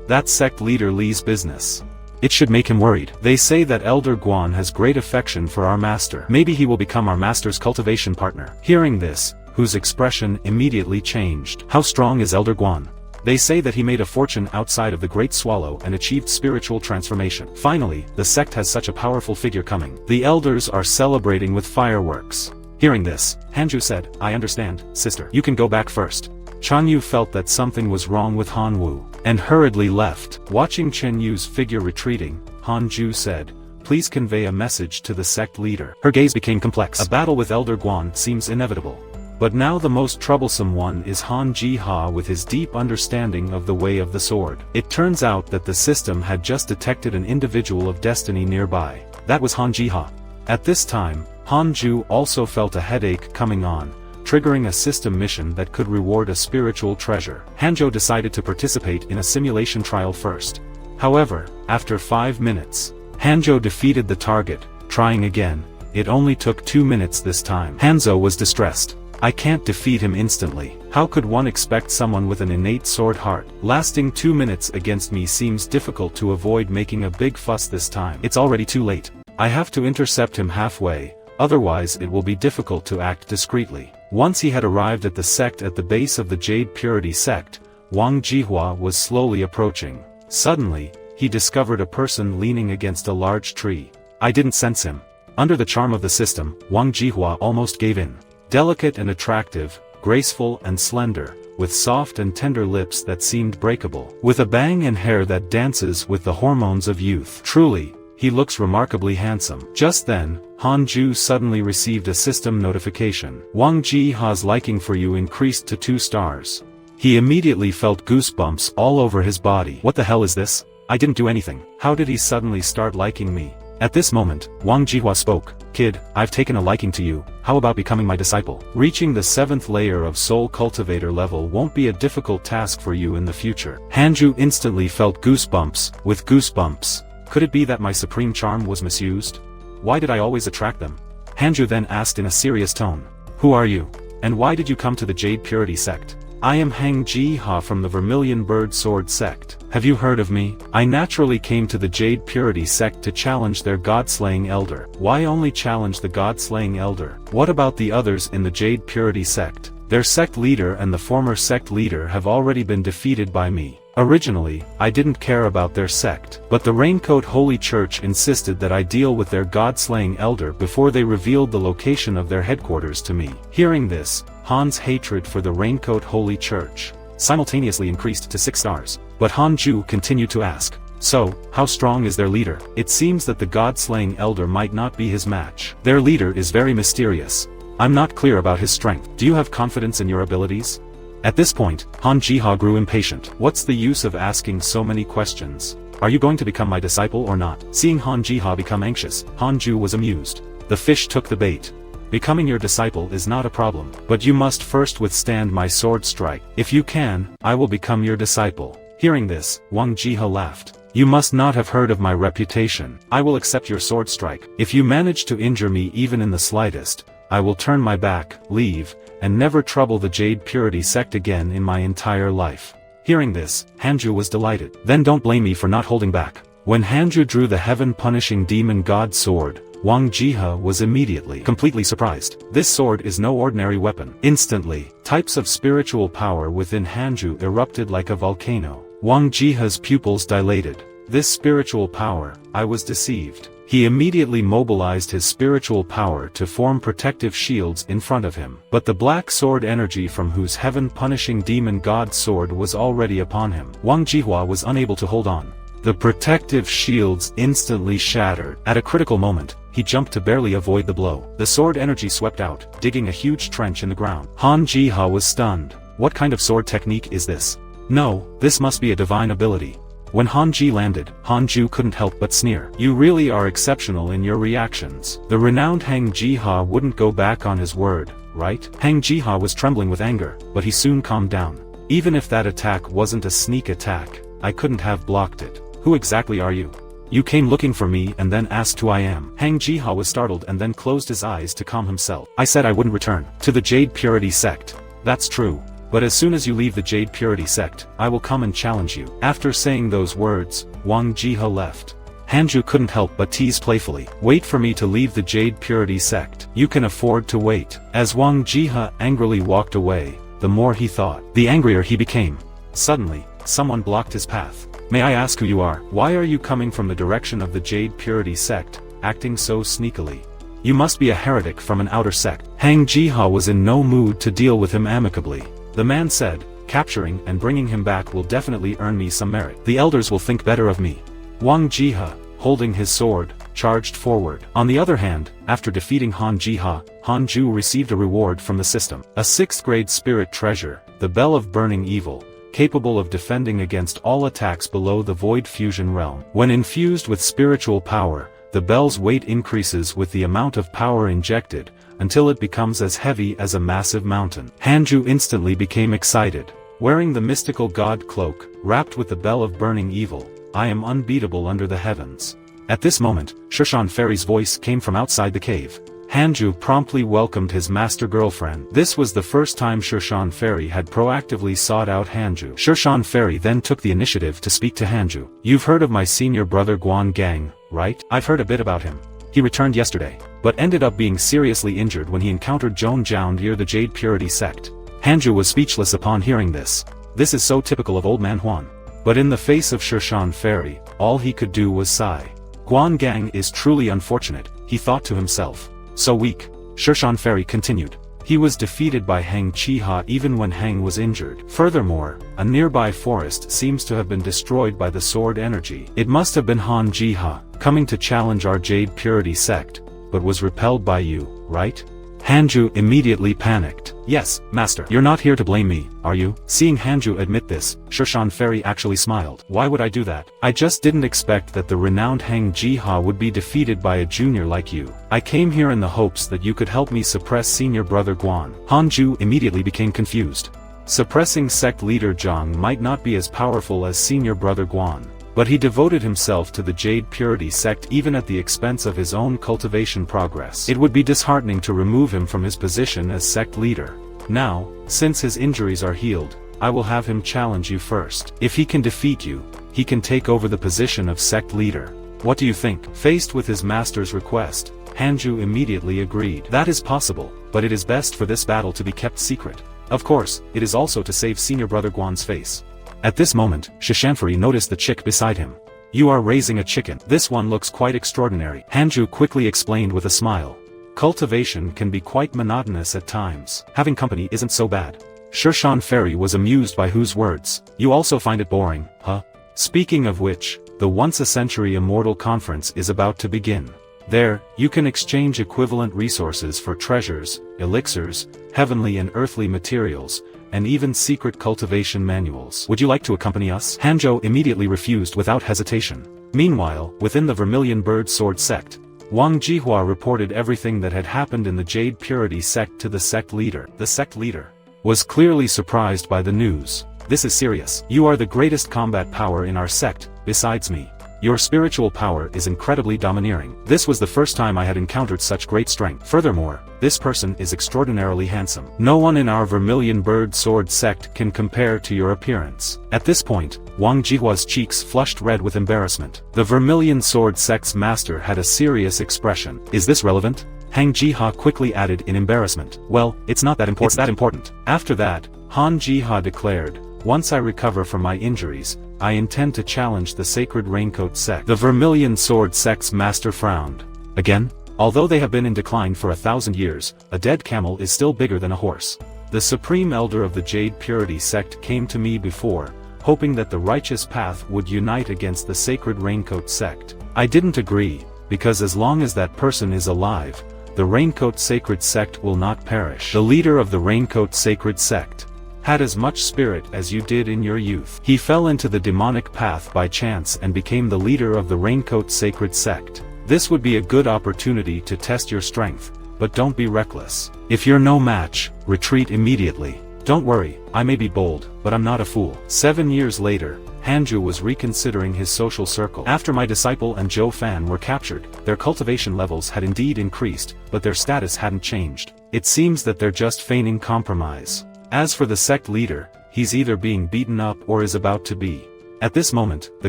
S1: That's sect leader Li's business. It should make him worried. They say that Elder Guan has great affection for our master. Maybe he will become our master's cultivation partner." Hearing this, Hu's expression immediately changed. "How strong is Elder Guan?" "They say that he made a fortune outside of the Great Swallow and achieved spiritual transformation. Finally, the sect has such a powerful figure coming. The elders are celebrating with fireworks." Hearing this, Hanju said, "I understand, sister. You can go back first." Chanyu felt that something was wrong with Hanwu, and hurriedly left. Watching Chenyu's figure retreating, Hanju said, "Please convey a message to the sect leader." Her gaze became complex. A battle with Elder Guan seems inevitable. But now the most troublesome one is Han Jiha with his deep understanding of the way of the sword. It turns out that the system had just detected an individual of destiny nearby. That was Han Jiha. At this time, Hanju also felt a headache coming on, triggering a system mission that could reward a spiritual treasure. Hanjo decided to participate in a simulation trial first. However, after 5 minutes, Hanjo defeated the target. Trying again, it only took 2 minutes this time. Hanzo was distressed. I can't defeat him instantly. How could one expect someone with an innate sword heart? Lasting 2 minutes against me seems difficult to avoid making a big fuss this time. It's already too late. I have to intercept him halfway, otherwise it will be difficult to act discreetly. Once he had arrived at the sect at the base of the Jade Purity sect, Wang Jihua was slowly approaching. Suddenly, he discovered a person leaning against a large tree. I didn't sense him. Under the charm of the system, Wang Jihua almost gave in. Delicate and attractive, graceful and slender, with soft and tender lips that seemed breakable, with a bang and hair that dances with the hormones of youth. Truly, he looks remarkably handsome. Just then, Hanju suddenly received a system notification. Wang Jiha's liking for you increased to 2 stars. He immediately felt goosebumps all over his body. What the hell is this? I didn't do anything. How did he suddenly start liking me? At this moment, Wang Jihua spoke. Kid, I've taken a liking to you, how about becoming my disciple? Reaching the 7th layer of Soul Cultivator level won't be a difficult task for you in the future. Hanju instantly felt goosebumps, with goosebumps. Could it be that my supreme charm was misused? Why did I always attract them? Hanju then asked in a serious tone. Who are you? And why did you come to the Jade Purity sect? I am Hang Jiha from the Vermilion Bird Sword sect. Have you heard of me? I naturally came to the Jade Purity sect to challenge their god-slaying elder. Why only challenge the god-slaying elder? What about the others in the Jade Purity sect? Their sect leader and the former sect leader have already been defeated by me. Originally, I didn't care about their sect, but the Raincoat Holy Church insisted that I deal with their god-slaying elder before they revealed the location of their headquarters to me. Hearing this, Han's hatred for the Raincoat Holy Church simultaneously increased to 6 stars. But Hanju continued to ask, so, how strong is their leader? It seems that the god-slaying elder might not be his match. Their leader is very mysterious. I'm not clear about his strength. Do you have confidence in your abilities? At this point, Han Jiha grew impatient. What's the use of asking so many questions? Are you going to become my disciple or not? Seeing Han Jiha become anxious, Hanju was amused. The fish took the bait. Becoming your disciple is not a problem, but you must first withstand my sword strike. If you can, I will become your disciple. Hearing this, Wang Jiha laughed. You must not have heard of my reputation. I will accept your sword strike. If you manage to injure me even in the slightest, I will turn my back, leave, and never trouble the Jade Purity sect again in my entire life. Hearing this, Hanju was delighted. Then don't blame me for not holding back. When Hanju drew the heaven-punishing demon god sword, Wang Jiha was immediately completely surprised. This sword is no ordinary weapon. Instantly, types of spiritual power within Hanju erupted like a volcano. Wang Jiha's pupils dilated. This spiritual power, I was deceived. He immediately mobilized his spiritual power to form protective shields in front of him. But the black sword energy from whose heaven-punishing demon god sword was already upon him. Wang Jihua was unable to hold on. The protective shields instantly shattered. At a critical moment, he jumped to barely avoid the blow. The sword energy swept out, digging a huge trench in the ground. Han Jiha was stunned. What kind of sword technique is this? No, this must be a divine ability. When Hanji landed, Hanju couldn't help but sneer. You really are exceptional in your reactions. The renowned Hang Jiha wouldn't go back on his word, right? Hang Jiha was trembling with anger, but he soon calmed down. Even if that attack wasn't a sneak attack, I couldn't have blocked it. Who exactly are you? You came looking for me and then asked who I am. Hang Jiha was startled and then closed his eyes to calm himself. I said I wouldn't return to the Jade Purity sect. That's true. But as soon as you leave the Jade Purity sect, I will come and challenge you. After saying those words, Wang Jiha left. Hanju couldn't help but tease playfully. Wait for me to leave the Jade Purity sect. You can afford to wait. As Wang Jiha angrily walked away, the more he thought, the angrier he became. Suddenly, someone blocked his path. May I ask who you are? Why are you coming from the direction of the Jade Purity sect, acting so sneakily? You must be a heretic from an outer sect. Hang Jiha was in no mood to deal with him amicably. The man said, capturing and bringing him back will definitely earn me some merit. The elders will think better of me. Wang Jiha, holding his sword, charged forward. On the other hand, after defeating Han Jiha, Hanju received a reward from the system. A 6th grade spirit treasure, the Bell of Burning Evil, capable of defending against all attacks below the Void Fusion realm. When infused with spiritual power, the bell's weight increases with the amount of power injected, until it becomes as heavy as a massive mountain. Hanju instantly became excited. Wearing the mystical god cloak, wrapped with the Bell of Burning Evil, I am unbeatable under the heavens. At this moment, Shushan Fairy's voice came from outside the cave. Hanju promptly welcomed his master girlfriend. This was the first time Shirshan Fairy had proactively sought out Hanju. Shirshan Fairy then took the initiative to speak to Hanju. "You've heard of my senior brother Guan Gang, right? I've heard a bit about him. He returned yesterday, but ended up being seriously injured when he encountered Joan Jiao near the Jade Purity sect." Hanju was speechless upon hearing this. This is so typical of old Manhwa. But in the face of Shirshan Fairy, all he could do was sigh. Guan Gang is truly unfortunate, he thought to himself. So weak. Shirshan Fairy continued. He was defeated by Hang Chiha even when Hang was injured. Furthermore, a nearby forest seems to have been destroyed by the sword energy. It must have been Han Jiha, coming to challenge our Jade Purity sect, but was repelled by you, right? Hanju immediately panicked. "Yes, master. You're not here to blame me, are you?" Seeing Hanju admit this, Shirshan Fairy actually smiled. "Why would I do that? I just didn't expect that the renowned Hang Jiha would be defeated by a junior like you. I came here in the hopes that you could help me suppress senior brother Guan." Hanju immediately became confused. Suppressing sect leader Zhang might not be as powerful as senior brother Guan, but he devoted himself to the Jade Purity sect even at the expense of his own cultivation progress. It would be disheartening to remove him from his position as sect leader. Now, since his injuries are healed, I will have him challenge you first. If he can defeat you, he can take over the position of sect leader. What do you think? Faced with his master's request, Hanju immediately agreed. That is possible, but it is best for this battle to be kept secret. Of course, it is also to save senior brother Guan's face. At this moment, Shishanfari noticed the chick beside him. "You are raising a chicken. This one looks quite extraordinary," Hanju quickly explained with a smile. Cultivation can be quite monotonous at times. Having company isn't so bad. Shirshan Fairy was amused by Hu's words. "You also find it boring, huh? Speaking of which, the once-a-century Immortal Conference is about to begin. There, you can exchange equivalent resources for treasures, elixirs, heavenly and earthly materials, and even secret cultivation manuals. Would you like to accompany us?" Hanjo immediately refused without hesitation. Meanwhile, within the Vermilion Bird Sword sect, Wang Jihua reported everything that had happened in the Jade Purity sect to the sect leader. The sect leader was clearly surprised by the news. "This is serious. You are the greatest combat power in our sect, besides me. Your spiritual power is incredibly domineering. This was the first time I had encountered such great strength. Furthermore, this person is extraordinarily handsome. No one in our Vermilion Bird Sword sect can compare to your appearance." At this point, Wang Jihua's cheeks flushed red with embarrassment. The Vermilion Sword sect's master had a serious expression. "Is this relevant?" Hang Jiha quickly added in embarrassment. "Well, it's not that important. It's that important." After that, Han Jiha declared, "Once I recover from my injuries, I intend to challenge the Sacred Raincoat sect." The Vermilion Sword sect's master frowned. "Again? Although they have been in decline for 1,000 years, a dead camel is still bigger than a horse. The Supreme Elder of the Jade Purity sect came to me before, hoping that the righteous path would unite against the Sacred Raincoat sect. I didn't agree, because as long as that person is alive, the Raincoat Sacred sect will not perish." The leader of the Raincoat Sacred sect had as much spirit as you did in your youth. He fell into the demonic path by chance and became the leader of the Raincoat Sacred sect. This would be a good opportunity to test your strength, but don't be reckless. If you're no match, retreat immediately. Don't worry, I may be bold, but I'm not a fool. 7 years later, Hanju was reconsidering his social circle. After my disciple and Zhou Fan were captured, their cultivation levels had indeed increased, but their status hadn't changed. It seems that they're just feigning compromise. As for the sect leader, he's either being beaten up or is about to be. At this moment, the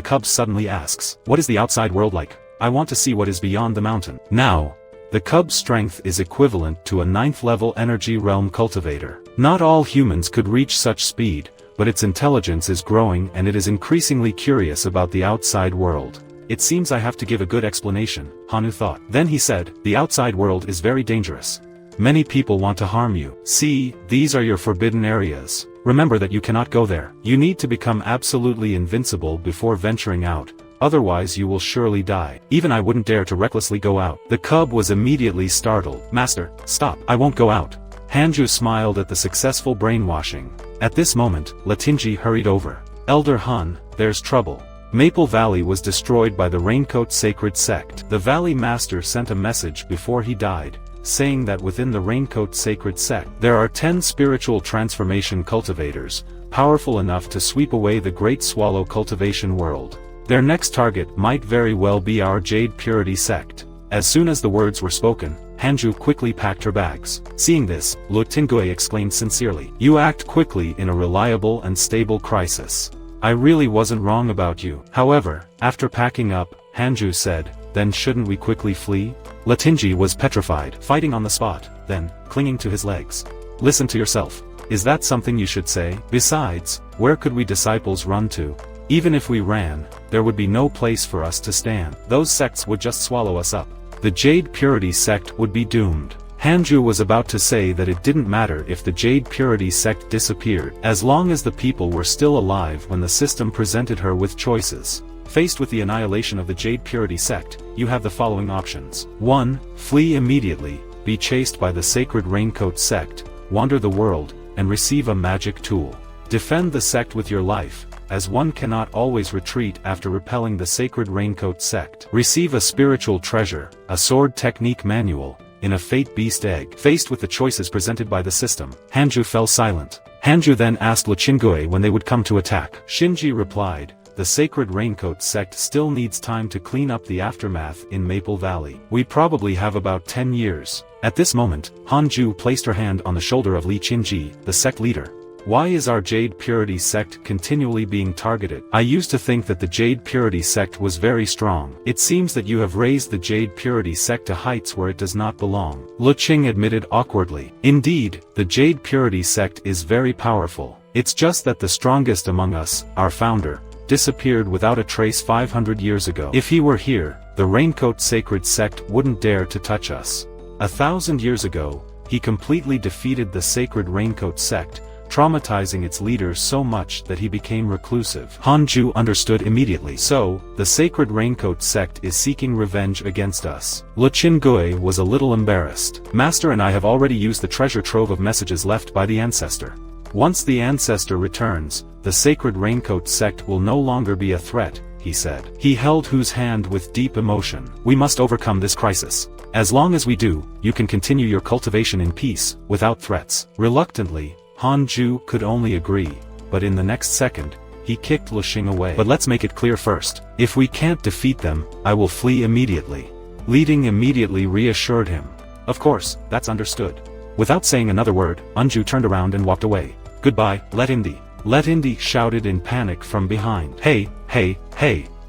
S1: cub suddenly asks, "What is the outside world like? I want to see what is beyond the mountain." Now, the cub's strength is equivalent to a 9th-level energy realm cultivator. Not all humans could reach such speed, but its intelligence is growing and it is increasingly curious about the outside world. "It seems I have to give a good explanation," Hanu thought. Then he said, "The outside world is very dangerous. Many people want to harm you. See, these are your forbidden areas. Remember that you cannot go there. You need to become absolutely invincible before venturing out, otherwise you will surely die. Even I wouldn't dare to recklessly go out." The cub was immediately startled. "Master, stop. I won't go out." Hanju smiled at the successful brainwashing. At this moment, Latinji hurried over. "Elder Hun, there's trouble. Maple Valley was destroyed by the Raincoat Sacred sect." The Valley Master sent a message before he died, saying that within the Raincoat Sacred sect, there are 10 spiritual transformation cultivators, powerful enough to sweep away the Great Swallow cultivation world. Their next target might very well be our Jade Purity sect. As soon as the words were spoken, Hanju quickly packed her bags. Seeing this, Lu Tingui exclaimed sincerely, "You act quickly in a reliable and stable crisis. I really wasn't wrong about you." However, after packing up, Hanju said, "Then shouldn't we quickly flee?" Latinji was petrified, fighting on the spot, then, clinging to his legs. "Listen to yourself. Is that something you should say? Besides, where could we disciples run to? Even if we ran, there would be no place for us to stand. Those sects would just swallow us up. The Jade Purity sect would be doomed." Hanju was about to say that it didn't matter if the Jade Purity sect disappeared, as long as the people were still alive when the system presented her with choices. Faced with the annihilation of the Jade Purity sect, you have the following options. 1. Flee immediately, be chased by the Sacred Raincoat sect, wander the world, and receive a magic tool. Defend the sect with your life, as one cannot always retreat after repelling the Sacred Raincoat sect. Receive a spiritual treasure, a sword technique manual, in a Fate Beast egg. Faced with the choices presented by the system, Hanju fell silent. Hanju then asked Lu Qingui when they would come to attack. Shinji replied, "The Sacred Raincoat sect still needs time to clean up the aftermath in Maple Valley. We probably have about 10 years. At this moment, Hanju placed her hand on the shoulder of Li Qingji, the sect leader. "Why is our Jade Purity sect continually being targeted? I used to think that the Jade Purity sect was very strong. It seems that you have raised the Jade Purity sect to heights where it does not belong." Lu Qing admitted awkwardly. "Indeed, the Jade Purity sect is very powerful. It's just that the strongest among us, our founder, disappeared without a trace 500 years ago. If he were here, the Raincoat Sacred sect wouldn't dare to touch us. 1,000 years ago, he completely defeated the Sacred Raincoat sect, traumatizing its leaders so much that he became reclusive." Hanju understood immediately. "So, the Sacred Raincoat sect is seeking revenge against us." Lu Qingui was a little embarrassed. "Master and I have already used the treasure trove of messages left by the ancestor. Once the ancestor returns, the Sacred Raincoat sect will no longer be a threat," he said. He held Hu's hand with deep emotion. "We must overcome this crisis. As long as we do, you can continue your cultivation in peace, without threats." Reluctantly, Hanju could only agree, but in the next second, he kicked Lu Xing away. "But let's make it clear first. If we can't defeat them, I will flee immediately." Li Ding immediately reassured him. "Of course, that's understood." Without saying another word, Hanju turned around and walked away. "Goodbye, Let Indi." Let Indi shouted in panic from behind. Hey,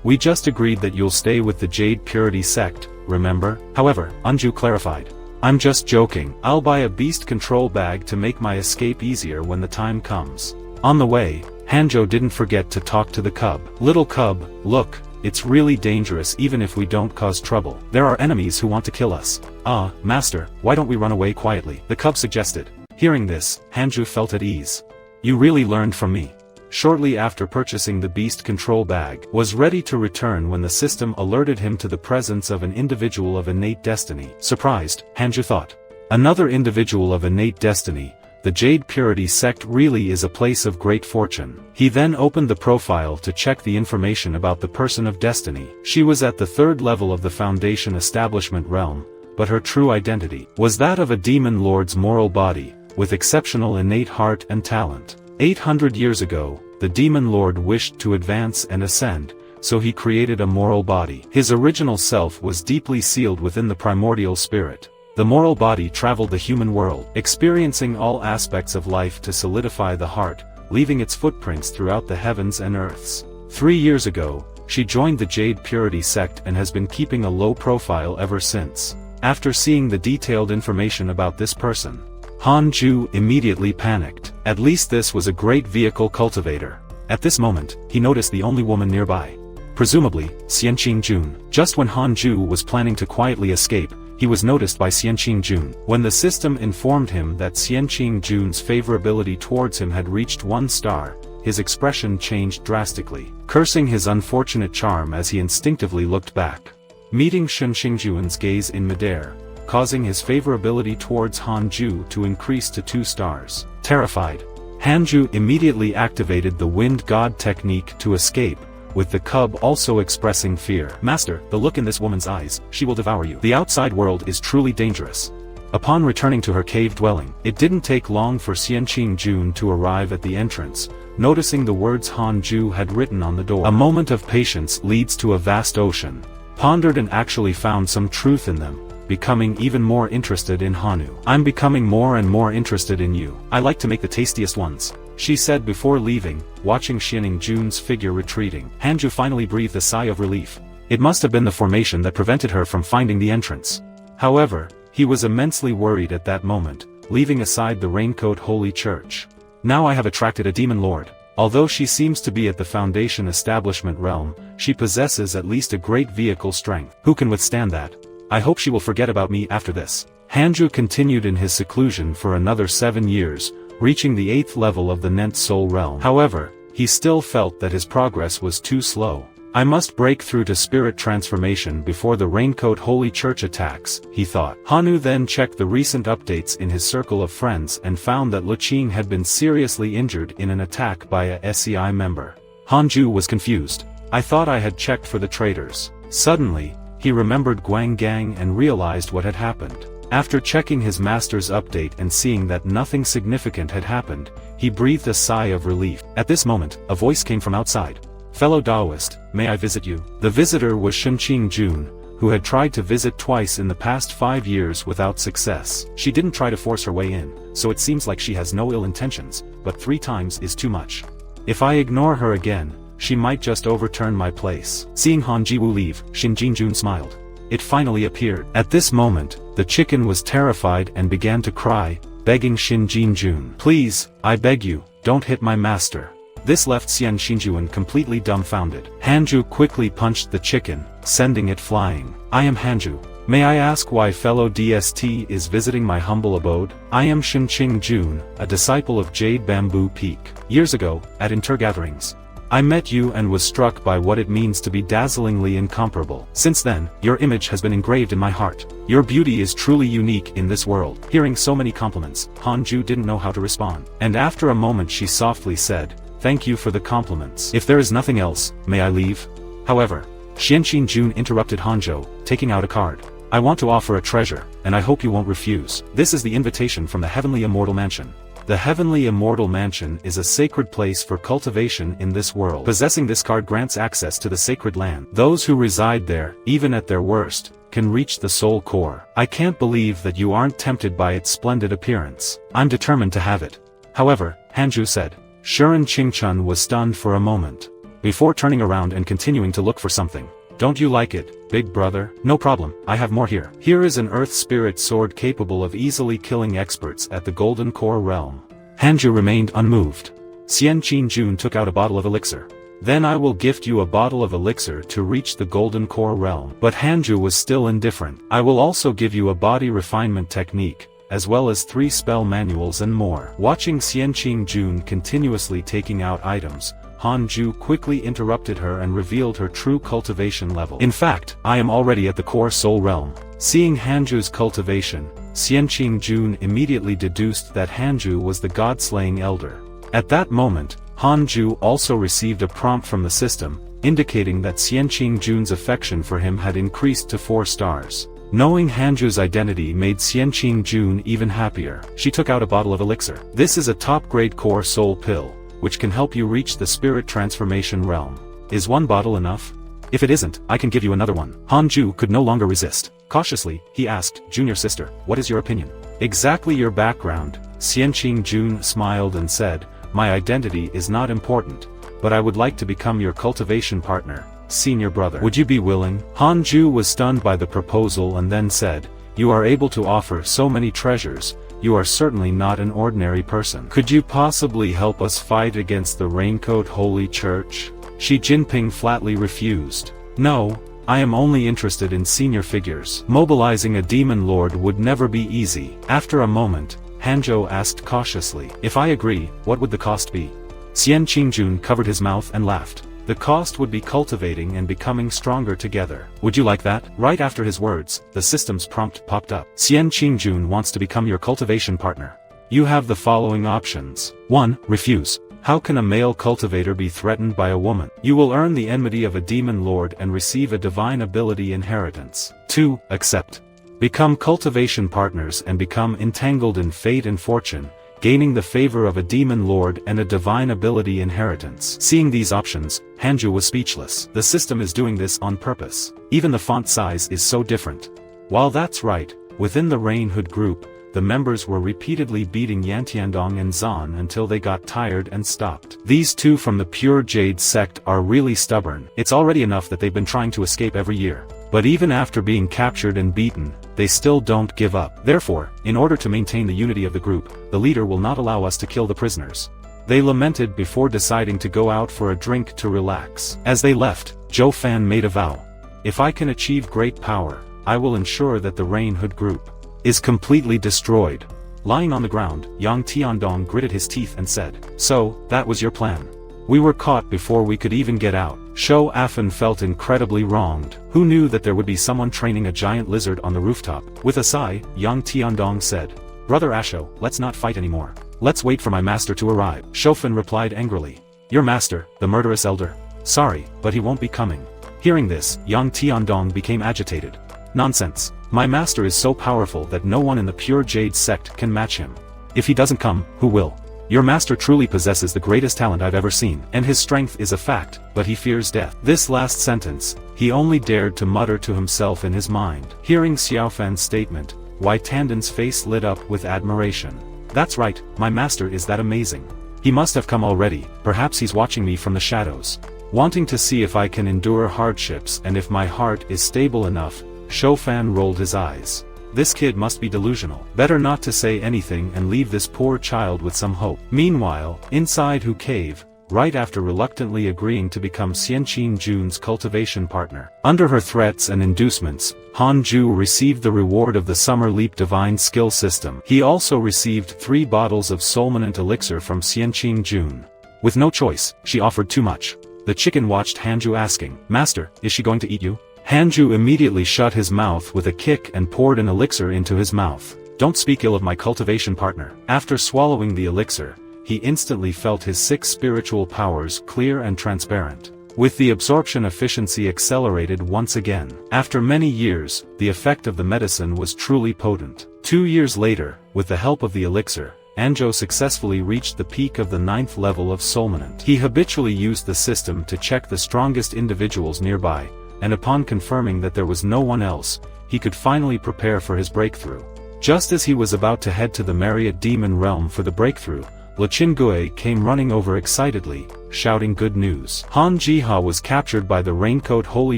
S1: we just agreed that you'll stay with the Jade Purity sect, remember?" However, Hanju clarified. "I'm just joking. I'll buy a beast control bag to make my escape easier when the time comes." On the way, Hanjo didn't forget to talk to the cub. "Little cub, look, it's really dangerous even if we don't cause trouble. There are enemies who want to kill us." "Ah, master, why don't we run away quietly?" the cub suggested. Hearing this, Hanju felt at ease. "You really learned from me." Shortly after purchasing the beast control bag, was ready to return when the system alerted him to the presence of an individual of innate destiny. Surprised, Hanju thought. Another individual of innate destiny, the Jade Purity sect really is a place of great fortune. He then opened the profile to check the information about the person of destiny. She was at the 3rd level of the Foundation establishment realm, but her true identity was that of a demon lord's moral body, with exceptional innate heart and talent. 800 years ago, the demon lord wished to advance and ascend, so he created a moral body. His original self was deeply sealed within the primordial spirit. The moral body traveled the human world, experiencing all aspects of life to solidify the heart, leaving its footprints throughout the heavens and earths. 3 years ago, she joined the Jade Purity sect and has been keeping a low profile ever since. After seeing the detailed information about this person, Hanju immediately panicked. At least this was a great vehicle cultivator. At this moment, he noticed the only woman nearby. Presumably, Xianqing Jun. Just when Hanju was planning to quietly escape, he was noticed by Xianqing Jun. When the system informed him that Xianqing Jun's favorability towards him had reached 1 star, his expression changed drastically, cursing his unfortunate charm as he instinctively looked back. Meeting Xianqing Jun's gaze in midair, causing his favorability towards Hanju to increase to 2 stars. Terrified, Hanju immediately activated the Wind God technique to escape, with the cub also expressing fear. "Master, the look in this woman's eyes, she will devour you. The outside world is truly dangerous." Upon returning to her cave dwelling, it didn't take long for Xianqing Jun to arrive at the entrance, noticing the words Hanju had written on the door. "A moment of patience leads to a vast ocean." Pondered and actually found some truth in them. becoming even more interested in Hanu. I'm becoming more and more interested in you. I like to make the tastiest ones, she said before leaving, watching Xinjun's figure retreating. Hanju finally breathed a sigh of relief. It must have been the formation that prevented her from finding the entrance. However, he was immensely worried at that moment, leaving aside the Raincoat Holy Church. Now I have attracted a demon lord. Although she seems to be at the Foundation establishment realm, she possesses at least a great vehicle strength. Who can withstand that? I hope she will forget about me after this. Hanju continued in his seclusion for another 7 years, reaching the 8th level of the Nent Soul realm. However, he still felt that his progress was too slow. I must break through to spirit transformation before the Raincoat Holy Church attacks, he thought. Hanu then checked the recent updates in his circle of friends and found that Luqing had been seriously injured in an attack by a SEI member. Hanju was confused. I thought I had checked for the traitors. Suddenly, he remembered Guang Gang and realized what had happened. After checking his master's update and seeing that nothing significant had happened, he breathed a sigh of relief. At this moment, a voice came from outside. Fellow Taoist, may I visit you? The visitor was Xinjun, who had tried to visit twice in the past 5 years without success. She didn't try to force her way in, so it seems like she has no ill intentions, but 3 times is too much. If I ignore her again, she might just overturn my place. Seeing Han Jiwu leave, Xinjun smiled. It finally appeared. At this moment, the chicken was terrified and began to cry, begging Xinjun. Please, I beg you, don't hit my master. This left Xinjun completely dumbfounded. Hanju quickly punched the chicken, sending it flying. I am Hanju. May I ask why fellow DST is visiting my humble abode? I am Xinjun, a disciple of Jade Bamboo Peak. Years ago, at intergatherings, I met you and was struck by what it means to be dazzlingly incomparable. Since then, your image has been engraved in my heart. Your beauty is truly unique in this world. Hearing so many compliments, Hanju didn't know how to respond. And after a moment she softly said, thank you for the compliments. If there is nothing else, may I leave? However, Xinjun interrupted Hanjo, taking out a card. I want to offer a treasure, and I hope you won't refuse. This is the invitation from the Heavenly Immortal Mansion. The Heavenly Immortal Mansion is a sacred place for cultivation in this world. Possessing this card grants access to the sacred land. Those who reside there, even at their worst, can reach the soul core. I can't believe that you aren't tempted by its splendid appearance. I'm determined to have it. However, Hanju said. Shuren Qingchun was stunned for a moment, before turning around and continuing to look for something. Don't you like it, big brother? No problem, I have more here. Here is an earth spirit sword capable of easily killing experts at the Golden Core realm. Hanju remained unmoved. Xinjun took out a bottle of elixir. Then I will gift you a bottle of elixir to reach the Golden Core realm. But Hanju was still indifferent. I will also give you a body refinement technique, as well as 3 spell manuals and more. Watching Xinjun continuously taking out items, Hanju quickly interrupted her and revealed her true cultivation level. In fact, I am already at the core soul realm. Seeing Hanju's cultivation, Xinjun immediately deduced that Hanju was the god-slaying elder. At that moment, Hanju also received a prompt from the system, indicating that Xinjun's affection for him had increased to 4 stars. Knowing Hanju's identity made Xinjun even happier. She took out a bottle of elixir. This is a top-grade core soul pill, which can help you reach the spirit transformation realm. Is 1 bottle enough? If it isn't, I can give you another one. Hanju could no longer resist. Cautiously, he asked, Junior sister, what is your opinion? Exactly your background. Xinjun smiled and said, my identity is not important, but I would like to become your cultivation partner. Senior brother. Would you be willing? Hanju was stunned by the proposal and then said, you are able to offer so many treasures, you are certainly not an ordinary person. Could you possibly help us fight against the Raincoat Holy Church? Xi Jinping flatly refused. No, I am only interested in senior figures. Mobilizing a demon lord would never be easy. After a moment, Hanjo asked cautiously, if I agree, what would the cost be? Xinjun covered his mouth and laughed. The cost would be cultivating and becoming stronger together. Would you like that? Right after his words, the system's prompt popped up. Xinjun wants to become your cultivation partner. You have the following options. 1. Refuse. How can a male cultivator be threatened by a woman? You will earn the enmity of a demon lord and receive a divine ability inheritance. 2. Accept. Become cultivation partners and become entangled in fate and fortune, gaining the favor of a demon lord and a divine ability inheritance. Seeing these options, Hanju was speechless. The system is doing this on purpose. Even the font size is so different. While that's right, within the Rain Hood group, the members were repeatedly beating Yantiandong and Zan until they got tired and stopped. These two from the Pure Jade sect are really stubborn. It's already enough that they've been trying to escape every year. But even after being captured and beaten, they still don't give up. Therefore, in order to maintain the unity of the group, the leader will not allow us to kill the prisoners. They lamented before deciding to go out for a drink to relax. As they left, Zhou Fan made a vow. If I can achieve great power, I will ensure that the Rain Hood group is completely destroyed. Lying on the ground, Yang Tiandong gritted his teeth and said, "So, that was your plan. We were caught before we could even get out." Shou Afan felt incredibly wronged. Who knew that there would be someone training a giant lizard on the rooftop? With a sigh, Yang Tiandong said, "Brother Asho, let's not fight anymore. Let's wait for my master to arrive." Shoufan replied angrily. "Your master, the murderous elder? Sorry, but he won't be coming." Hearing this, Yang Tiandong became agitated. "Nonsense. My master is so powerful that no one in the Pure Jade sect can match him. If he doesn't come, who will? Your master truly possesses the greatest talent I've ever seen, and his strength is a fact, but he fears death." This last sentence, he only dared to mutter to himself in his mind. Hearing Xiaofan's statement, Wei Tanden's face lit up with admiration. "That's right, my master is that amazing. He must have come already, perhaps he's watching me from the shadows. Wanting to see if I can endure hardships and if my heart is stable enough." Shoufan rolled his eyes. This kid must be delusional. Better not to say anything and leave this poor child with some hope. Meanwhile, inside Hu Cave, right after reluctantly agreeing to become Xianqin Jun's cultivation partner, under her threats and inducements, Han Ju received the reward of the Summer Leap Divine Skill System. He also received 3 bottles of Soulmanant Elixir from Xianqin Jun. With no choice, she offered too much. The chicken watched Hanju asking, "Master, is she going to eat you?" Hanju immediately shut his mouth with a kick and poured an elixir into his mouth. "Don't speak ill of my cultivation partner." After swallowing the elixir, he instantly felt his 6 spiritual powers clear and transparent. With the absorption efficiency accelerated once again. After many years, the effect of the medicine was truly potent. 2 years later, with the help of the elixir, Anjo successfully reached the peak of the 9th level of Soulmanant. He habitually used the system to check the strongest individuals nearby, and upon confirming that there was no one else, he could finally prepare for his breakthrough. Just as he was about to head to the Marriott Demon Realm for the breakthrough, Lachingue came running over excitedly, shouting good news. Han Jiha was captured by the Raincoat Holy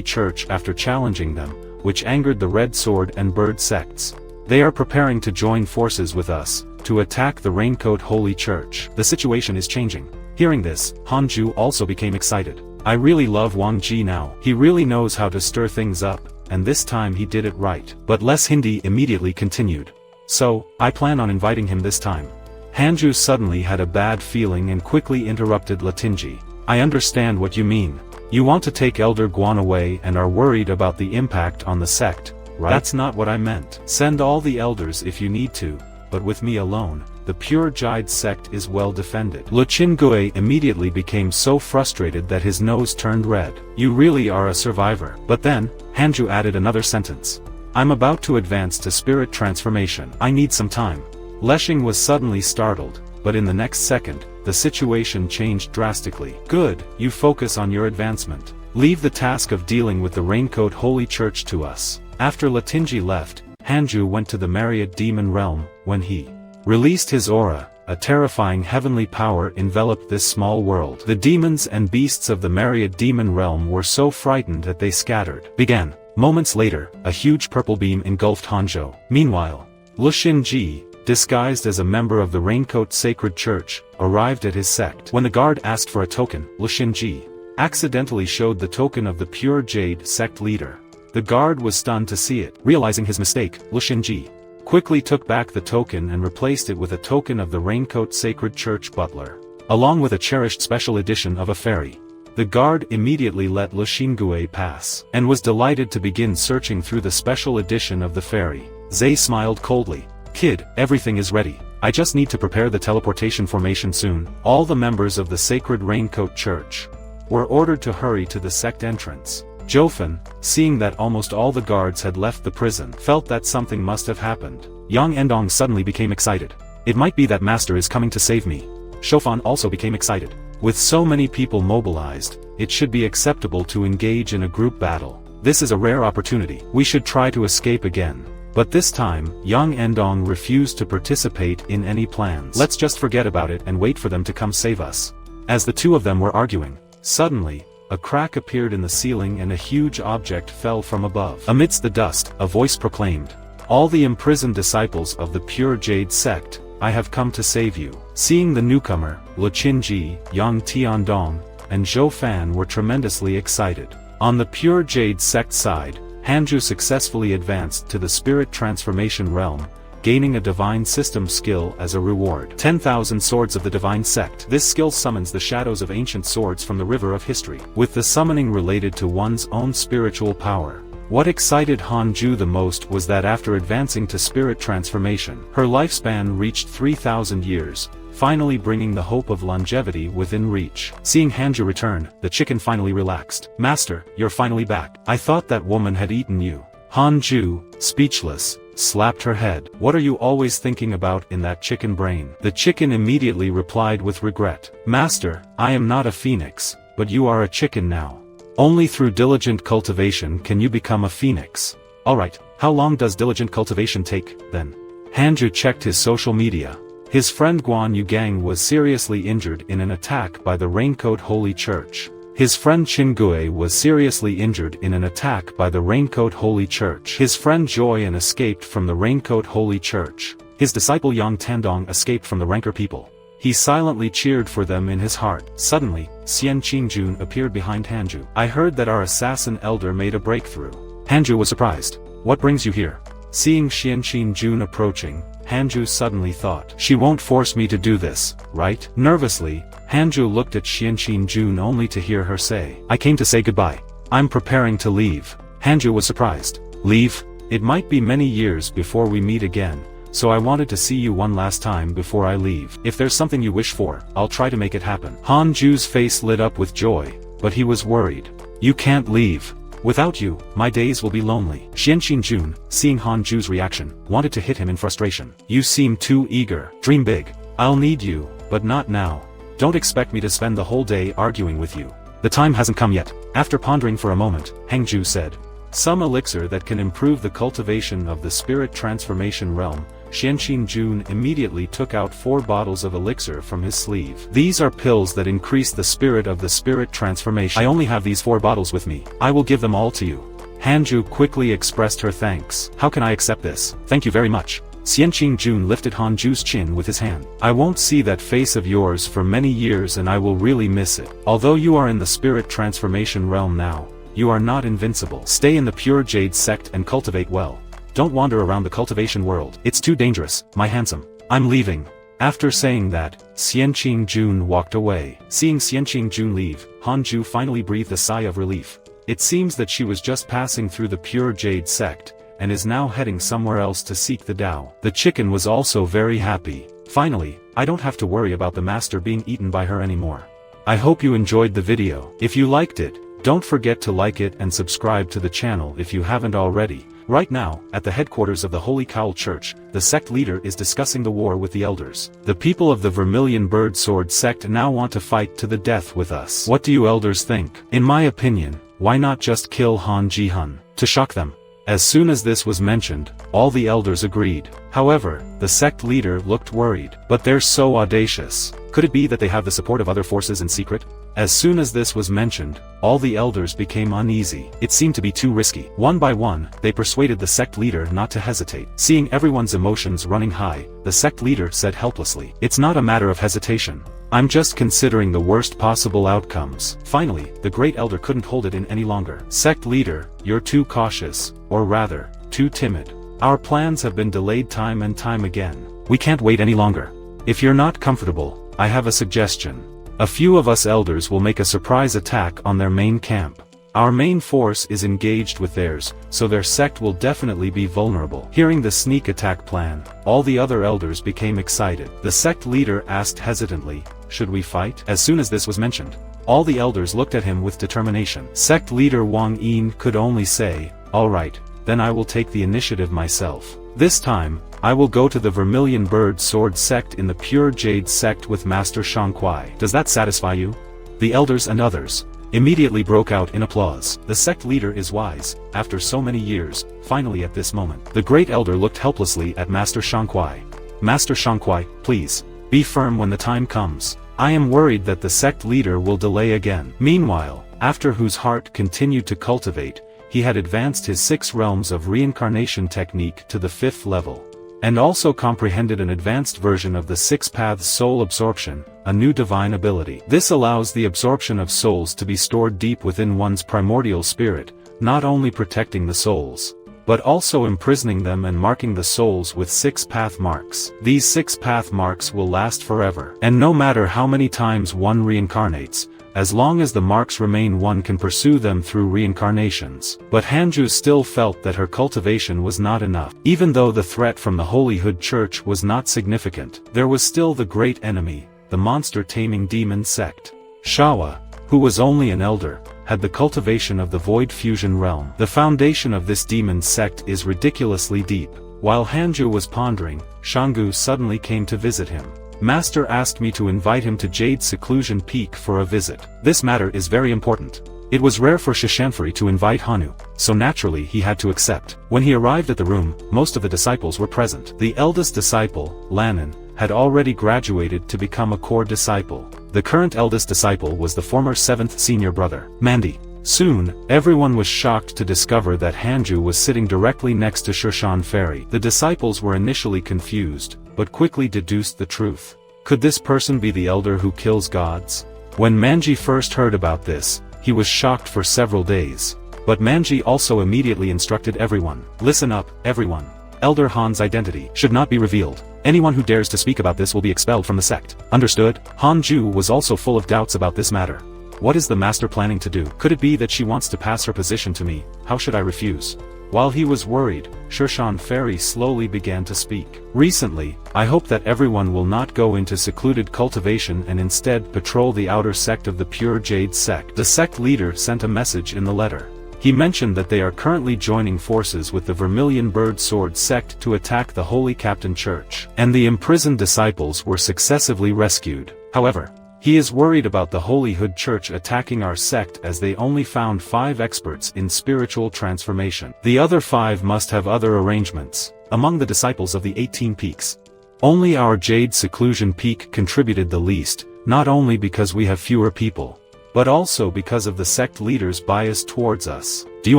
S1: Church after challenging them, which angered the Red Sword and Bird sects. They are preparing to join forces with us, to attack the Raincoat Holy Church. The situation is changing. Hearing this, Hanju also became excited. "I really love Wang Ji now. He really knows how to stir things up, and this time he did it right." But Les Hindi immediately continued. "So, I plan on inviting him this time." Hanju suddenly had a bad feeling and quickly interrupted Latinji. "I understand what you mean. You want to take Elder Guan away and are worried about the impact on the sect, right?" "That's not what I meant. Send all the elders if you need to, but with me alone, the Pure Jade sect is well defended." Lachingue immediately became so frustrated that his nose turned red. "You really are a survivor." But then, Hanju added another sentence. "I'm about to advance to spirit transformation. I need some time." Leshing was suddenly startled, but in the next second, the situation changed drastically. "Good, you focus on your advancement. Leave the task of dealing with the Raincoat Holy Church to us." After Latinji left, Hanju went to the Marriott Demon Realm. When he released his aura, a terrifying heavenly power enveloped this small world. The demons and beasts of the Marriott Demon Realm were so frightened that they scattered. Began. Moments later, a huge purple beam engulfed Hanzhou. Meanwhile, Lushin Ji, disguised as a member of the Raincoat Sacred Church, arrived at his sect. When the guard asked for a token, Lushin Ji accidentally showed the token of the Pure Jade sect leader. The guard was stunned to see it. Realizing his mistake, Lushin Ji quickly took back the token and replaced it with a token of the Raincoat Sacred Church butler, along with a cherished special edition of a fairy. The guard immediately let Lushingue pass, and was delighted to begin searching through the special edition of the fairy. Zay smiled coldly. "Kid, everything is ready. I just need to prepare the teleportation formation soon." All the members of the Sacred Raincoat Church were ordered to hurry to the sect entrance. Jofen, seeing that almost all the guards had left the prison, felt that something must have happened. Yang Endong suddenly became excited. "It might be that Master is coming to save me." Shofan also became excited. With so many people mobilized, it should be acceptable to engage in a group battle. This is a rare opportunity. We should try to escape again. But this time, Yang Endong refused to participate in any plans. Let's just forget about it and wait for them to come save us. As the two of them were arguing, suddenly, a crack appeared in the ceiling and a huge object fell from above. Amidst the dust, a voice proclaimed, "All the imprisoned disciples of the pure Jade sect, I have come to save you." Seeing the newcomer, Lu Qinji, Yang Tiandong, and Zhou Fan were tremendously excited. On the pure Jade sect side, Hanju successfully advanced to the spirit transformation realm, gaining a divine system skill as a reward. 10,000 swords of the divine sect. This skill summons the shadows of ancient swords from the river of history, with the summoning related to one's own spiritual power. What excited Hanju the most was that after advancing to spirit transformation, her lifespan reached 3,000 years, finally bringing the hope of longevity within reach. Seeing Hanju return, the chicken finally relaxed. "Master, you're finally back. I thought that woman had eaten you." Hanju, speechless, slapped her head. "What are you always thinking about in that chicken brain?" The chicken immediately replied with regret. "Master, I am not a phoenix, but you are a chicken now. Only through diligent cultivation can you become a phoenix." "Alright, how long does diligent cultivation take, then?" Hanju checked his social media. His friend Guan Yugang was seriously injured in an attack by the Raincoat Holy Church. His friend Qingui was seriously injured in an attack by the Raincoat Holy Church. His friend Joyan escaped from the Raincoat Holy Church. His disciple Yang Tandong escaped from the Ranker people. He silently cheered for them in his heart. Suddenly, Xian Qingjun appeared behind Hanju. "I heard that our assassin elder made a breakthrough." Hanju was surprised. "What brings you here?" Seeing Xian Qingjun approaching, Hanju suddenly thought, "She won't force me to do this, right?" Nervously, Hanju looked at Xian Qingjun only to hear her say, "I came to say goodbye. I'm preparing to leave." Hanju was surprised. "Leave? It might be many years before we meet again, so I wanted to see you one last time before I leave. If there's something you wish for, I'll try to make it happen." Hanju's face lit up with joy, but he was worried. "You can't leave. Without you, my days will be lonely." Xian Qingjun, seeing Hanju's reaction, wanted to hit him in frustration. "You seem too eager. Dream big. I'll need you, but not now. Don't expect me to spend the whole day arguing with you. The time hasn't come yet." After pondering for a moment, Hangju said, "Some elixir that can improve the cultivation of the spirit transformation realm." Xian Qingjun immediately took out 4 bottles of elixir from his sleeve. "These are pills that increase the spirit of the spirit transformation. I only have these 4 bottles with me. I will give them all to you." Hanju quickly expressed her thanks. "How can I accept this? Thank you very much." Xian Qingjun lifted Hanju's chin with his hand. "I won't see that face of yours for many years and I will really miss it. Although you are in the spirit transformation realm now, you are not invincible. Stay in the pure Jade sect and cultivate well. Don't wander around the cultivation world. It's too dangerous, my handsome. I'm leaving." After saying that, Xian Qingjun walked away. Seeing Xian Qingjun leave, Hanju finally breathed a sigh of relief. It seems that she was just passing through the pure Jade sect, and is now heading somewhere else to seek the Tao. The chicken was also very happy. "Finally, I don't have to worry about the master being eaten by her anymore." I hope you enjoyed the video. If you liked it, don't forget to like it and subscribe to the channel if you haven't already. Right now, at the headquarters of the Holy Cowl Church, the sect leader is discussing the war with the elders. The people of the Vermilion Bird Sword sect now want to fight to the death with us. What do you elders think? In my opinion, why not just kill Han Jihun? To shock them. As soon as this was mentioned, all the elders agreed. However, the sect leader looked worried. But they're so audacious. Could it be that they have the support of other forces in secret? As soon as this was mentioned, all the elders became uneasy. It seemed to be too risky. One by one, they persuaded the sect leader not to hesitate. Seeing everyone's emotions running high, the sect leader said helplessly, "It's not a matter of hesitation. I'm just considering the worst possible outcomes." Finally, the great elder couldn't hold it in any longer. "Sect leader, you're too cautious, or rather, too timid. Our plans have been delayed time and time again. We can't wait any longer. If you're not comfortable, I have a suggestion. A few of us elders will make a surprise attack on their main camp. Our main force is engaged with theirs, so their sect will definitely be vulnerable." Hearing the sneak attack plan, all the other elders became excited. The sect leader asked hesitantly, "Should we fight?" As soon as this was mentioned, all the elders looked at him with determination. Sect leader Wang Yin could only say, "All right, then I will take the initiative myself. This time, I will go to the Vermilion Bird Sword sect in the Pure Jade sect with Master Shang Kuai. Does that satisfy you?" The elders and others, immediately broke out in applause. The sect leader is wise, after so many years. Finally at this moment, the great elder looked helplessly at Master Shangquai. Master Shangquai, please, be firm when the time comes. I am worried that the sect leader will delay again. Meanwhile, after whose heart continued to cultivate, he had advanced his 6 realms of reincarnation technique to the 5th level, and also comprehended an advanced version of the 6 paths soul absorption, a new divine ability. This allows the absorption of souls to be stored deep within one's primordial spirit, not only protecting the souls, but also imprisoning them and marking the souls with 6 path marks. These 6 path marks will last forever, and no matter how many times one reincarnates, as long as the marks remain, one can pursue them through reincarnations. But Hanju still felt that her cultivation was not enough. Even though the threat from the Holy Hood Church was not significant, there was still the great enemy, the monster-taming demon sect. Shawa, who was only an elder, had the cultivation of the void fusion realm. The foundation of this demon sect is ridiculously deep. While Hanju was pondering, Shangu suddenly came to visit him. Master asked me to invite him to Jade Seclusion Peak for a visit. This matter is very important. It was rare for Shishanfari to invite Hanu, so naturally he had to accept. When he arrived at the room, most of the disciples were present. The eldest disciple, Lannan, had already graduated to become a core disciple. The current eldest disciple was the former 7th senior brother, Mandi. Soon, everyone was shocked to discover that Hanju was sitting directly next to Shishanfari. The disciples were initially confused, but quickly deduced the truth. Could this person be the elder who kills gods? When Manji first heard about this, he was shocked for several days. But Manji also immediately instructed everyone. Listen up, everyone. Elder Han's identity should not be revealed. Anyone who dares to speak about this will be expelled from the sect. Understood? Hanju was also full of doubts about this matter. What is the master planning to do? Could it be that she wants to pass her position to me? How should I refuse? While he was worried, Shishanfari slowly began to speak. Recently, I hope that everyone will not go into secluded cultivation and instead patrol the outer sect of the Pure Jade sect. The sect leader sent a message in the letter. He mentioned that they are currently joining forces with the Vermilion Bird Sword sect to attack the Holy Captain Church, and the imprisoned disciples were successively rescued. However, he is worried about the Holy Hood Church attacking our sect as they only found 5 experts in spiritual transformation. The other 5 must have other arrangements. Among the disciples of the 18 peaks, only our Jade Seclusion Peak contributed the least, not only because we have fewer people, but also because of the sect leader's bias towards us. Do you